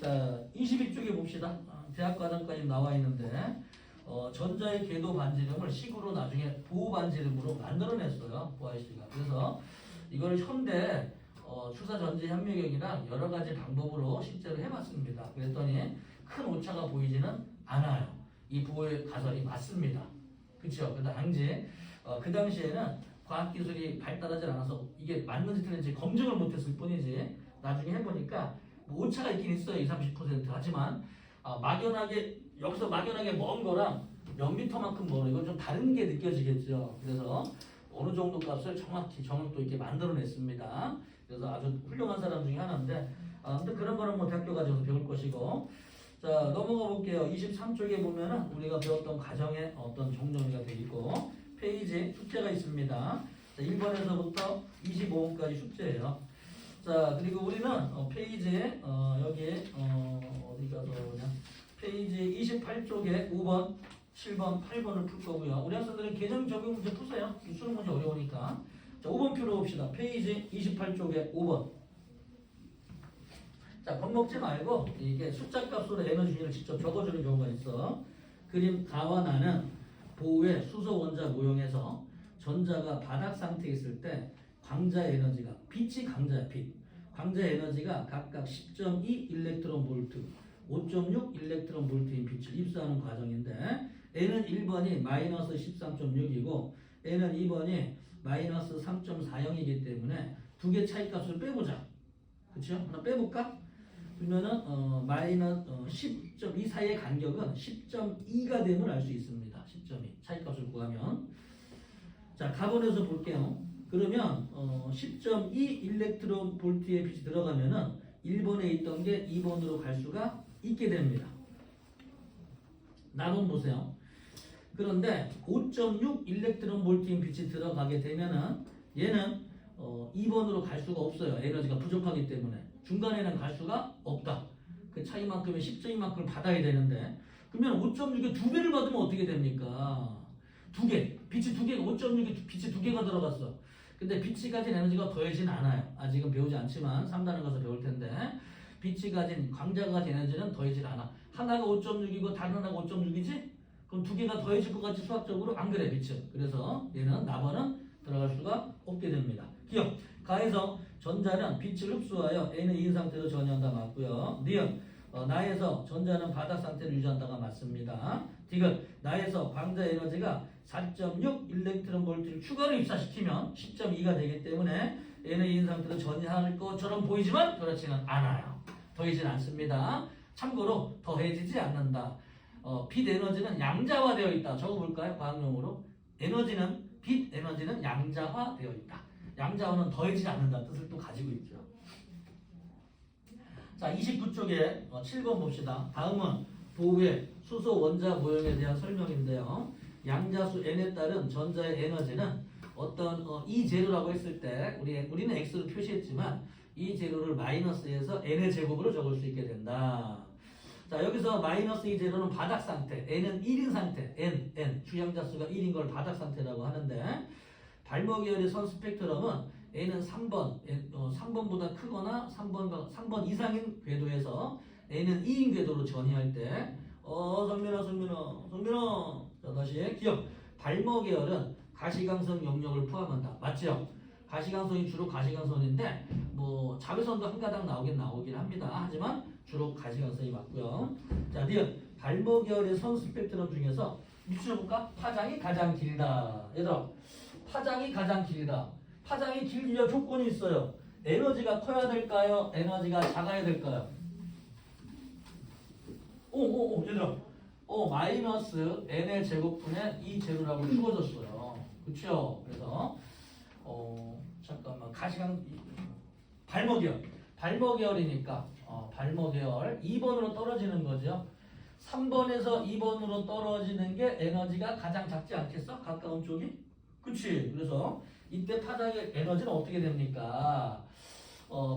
자 22쪽에 봅시다. 대학 과정까지 나와 있는데 전자의 궤도 반지름을 식으로 나중에 보호 반지름으로 만들어냈어요. 보아씨가. 그래서 이걸 현대 추사 전지 현미경이랑 여러 가지 방법으로 실제로 해봤습니다. 그랬더니 큰 오차가 보이지는 않아요. 이 보호의 가설이 맞습니다. 그렇죠? 그 당시에는 과학기술이 발달하지 않아서 이게 맞는지 틀린지 검증을 못했을 뿐이지 나중에 해보니까 뭐 오차가 있긴 있어요. 20-30% 하지만 여기서 막연하게 먼 거랑 몇 미터만큼 멀어 이건 좀 다른 게 느껴지겠죠. 그래서 어느 정도 값을 정확도 있게 만들어냈습니다. 그래서 아주 훌륭한 사람 중에 하나인데 아무튼 그런 거는 뭐 대학교 과정에서 배울 것이고. 자 넘어가 볼게요. 23쪽에 보면은 우리가 배웠던 가정의 어떤 정정리가 되어 있고 페이지 숙제가 있습니다. 자 1번에서부터 25번까지 숙제예요. 자 그리고 우리는 페이지에 여기 어디가 들어오냐 페이지 28쪽에 5번 7번 8번을 풀 거고요. 우리 학생들은 계정 적용 문제 푸세요. 수능 문제 어려우니까. 자 5번 표로 봅시다. 페이지 28쪽에 5번. 자 겁먹지 말고 이게 숫자 값으로 에너지 준위를 직접 적어주는 경우가 있어. 그림 가와 나는 보호의 수소 원자 모형에서 전자가 바닥 상태에 있을 때 광자 에너지가 빛이 강자야 빛. 광자 에너지가 각각 10.2 일렉트론 볼트 5.6 일렉트론 볼트인 빛을 입수하는 과정인데 N은 1번이 마이너스 13.6이고 N은 2번이 마이너스 3.40이기 때문에 두 개 차이값을 빼보자. 그쵸? 하나 빼볼까? 그러면은 마이너스 10.2 사이의 간격은 10.2가 되면 알 수 있습니다. 10.2 차이값을 구하면. 자 가번에서 볼게요. 그러면 10.2 일렉트론 볼트의 빛이 들어가면은 1번에 있던 게 2번으로 갈 수가 있게 됩니다. 나눠 보세요. 그런데 5.6 일렉트론 볼트인 빛이 들어가게 되면은 얘는 2번으로 갈 수가 없어요. 에너지가 부족하기 때문에 중간에는 갈 수가 없다. 그 차이만큼의 10.2만큼을 받아야 되는데 그러면 5.6에 두 배를 받으면 어떻게 됩니까? 두 개. 빛이 두 개가 5.6에 빛이 두 개가 들어갔어. 근데 빛이 가진 에너지가 더해진 않아요. 아직은 배우지 않지만 3단원 가서 배울 텐데 빛이 가진 광자가 가진 에너지는 더해질 않아. 하나가 5.6이고 다른 하나가 5.6이지? 그럼 두 개가 더해질 것 같이 수학적으로 안 그래 빛은. 그래서 얘는 나번은 들어갈 수가 없게 됩니다. 기억. 가에서 전자는 빛을 흡수하여 N의 이인 상태로 전이한다 맞고요. 니은 나에서 전자는 바닥 상태를 유지한다가 맞습니다. 디귿 나에서 광자 에너지가 4.6 일렉트론 볼트를 추가로 입사시키면 10.2가 되기 때문에 N의 이인 상태로 전이할 것처럼 보이지만 그렇지는 않아요. 더해지진 않습니다. 참고로 더해지지 않는다. 빛 에너지는 양자화되어 있다. 적어볼까요? 과학용어로 빛 에너지는 양자화되어 있다. 양자화는 더해지지 않는다 뜻을 또 가지고 있죠. 자 29쪽에 7번 봅시다. 다음은 보호의 수소 원자 모형에 대한 설명인데요. 양자수 n에 따른 전자의 에너지는 어떤 이 제로라고 했을 때 우리는 x로 표시했지만 이 제로를 마이너스에서 n의 제곱으로 적을 수 있게 된다. 자 여기서 마이너스 이 제로는 바닥 상태, n은 1인 상태, n 주양자수가 1인 걸 바닥 상태라고 하는데 발목계열의 선 스펙트럼은 n은 3번보다 크거나 3번 이상인 궤도에서 n은 2인 궤도로 전이할 때 성민아 자 다시 기억. 발목계열은 가시광선 영역을 포함한다. 맞죠? 가시광선이 주로 가시광선인데 뭐 자외선도 한 가닥 나오긴 합니다. 하지만 주로 가시광선이 맞고요. 자, 니은 발목계열의 선 스펙트럼 중에서 밑줄볼까? 파장이 가장 길다. 얘들아, 파장이 가장 길다. 파장이 길기가 조건이 있어요. 에너지가 커야 될까요? 에너지가 작아야 될까요? 얘들아, 마이너스 n의 제곱분의 2제로라고 주어졌어요. 그쵸? 그래서 잠깐만 가시간 발목계열이니까 발목계열 2번으로 떨어지는 거죠. 3번에서 2번으로 떨어지는 게 에너지가 가장 작지 않겠어? 가까운 쪽이? 그치? 그래서 이때 파장의 에너지는 어떻게 됩니까?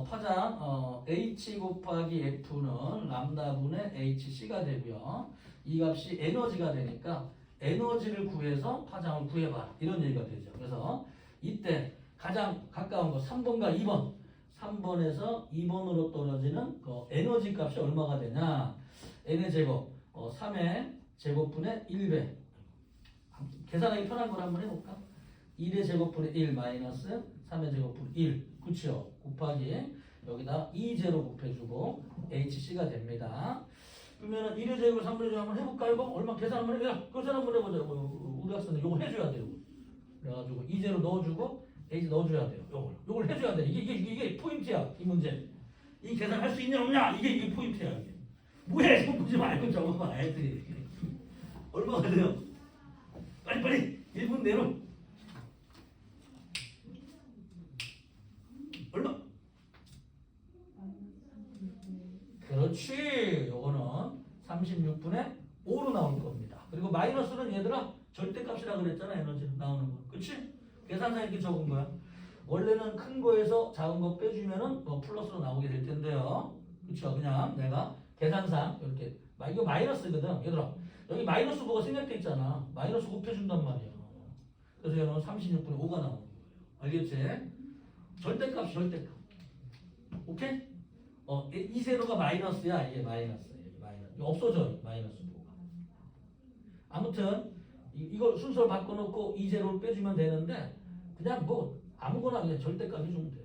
파장 H 곱하기 F는 람다분의 HC가 되고요. 이 값이 에너지가 되니까 에너지를 구해서 파장을 구해봐라. 이런 얘기가 되죠. 그래서 이때 가장 가까운 거 3번과 2번. 3번에서 2번으로 떨어지는 그 에너지 값이 얼마가 되냐? n의 제곱 3의 제곱분의 1배. 계산하기 편한 걸 한번 해볼까? 1의 제곱분의 1 마이너스 3의 제곱분의 1. 그쵸? 곱하기 여기다 2제로 곱해주고 HC가 됩니다. 그러면은 1의 제곱 3분의 제곱 한번 해볼까? 이거 얼마 계산 한번 해보자. 계산 한번 해보자. 우리 학생은 이거 해줘야 돼요. 그래가지고 2제로 넣어주고 H 넣어줘야 돼요. 요걸 해줘야 돼. 이게 포인트야. 이 문제. 이 계산 할 수 있냐 없냐? 이게 포인트야. 이게. 뭐해? 손 보지 말고 적어봐야지. 얼마가 돼요? 빨리 1분 내로. 얼마? 그렇지. 요거는 36분의 5로 나올 겁니다. 그리고 마이너스는 얘들아 절대값이라 그랬잖아. 에너지 나오는 거. 그치? 계산상에 이렇게 적은 거야. 원래는 큰 거에서 작은 거 빼주면은 플러스로 나오게 될 텐데요. 그쵸? 그냥 내가 계산상 이렇게 이거 마이너스거든. 얘들아 여기 마이너스 뭐가 생략돼 있잖아. 마이너스 곱해준단 말이야. 그래서 얘는 36분의 5가 나오는 거예요. 알겠지? 절대값 절대값. 오케이? 이 세로가 마이너스야. 이게 마이너스. 이거 없어져. 마이너스 5가. 아무튼 이거 순서를 바꿔놓고 이 제로를 빼주면 되는데 그냥 뭐 아무거나 그냥 절대값 해주면 돼요.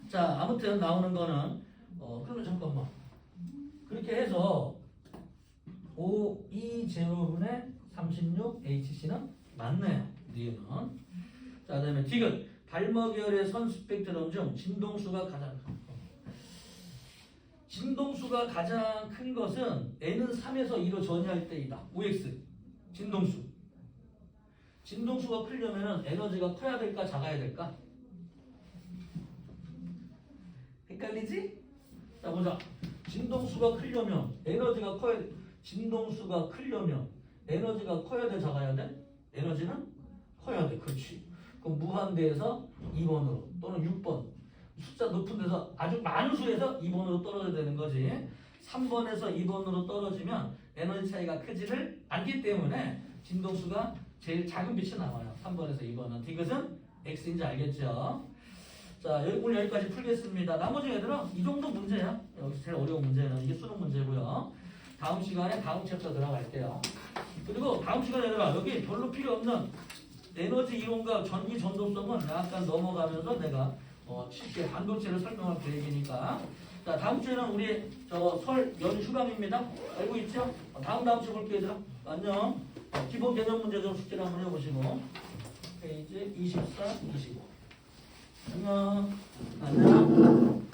자, 아무튼 나오는 거는 그러면 잠깐만 그렇게 해서 5, 2 제곱분의 36 HC는 맞네요. 니은. 자, 그다음에 디귿 발목열의 선 스펙트럼 중 진동수가 가장 큰 진동수가 가장 큰 것은 n은 3에서 2로 전이할 때이다. OX 진동수. 진동수가 크려면 에너지가 커야 될까 작아야 될까? 헷갈리지? 자 보자. 진동수가 크려면 에너지가 커야 돼. 진동수가 크려면 에너지가 커야 돼 작아야 돼? 에너지는 커야 돼. 그렇지. 그럼 무한대에서 2번으로 또는 6번 숫자 높은 데서 아주 많은 수에서 2번으로 떨어져야 되는 거지. 3번에서 2번으로 떨어지면 에너지 차이가 크지를 않기 때문에 진동수가 제일 작은 빛이 나와요. 3번에서 2번은. 이것은 X인지 알겠죠? 자, 오늘 여기까지 풀겠습니다. 나머지 얘들은 이 정도 문제야. 여기서 제일 어려운 문제는 이게 수능 문제고요. 다음 시간에 다음 챕터 들어갈게요. 그리고 다음 시간에 얘들아 여기 별로 필요 없는 에너지 이론과 전기 전도성은 약간 넘어가면서 내가 쉽게 반도체를 설명할 계획이니까. 자, 다음 주에는 우리 설 연휴방입니다. 알고 있죠? 다음 주 볼게요, 얘들아. 안녕. 기본 개념 문제 좀 숙제를 한번 해보시고. 페이지 24, 25. 안녕. 안녕.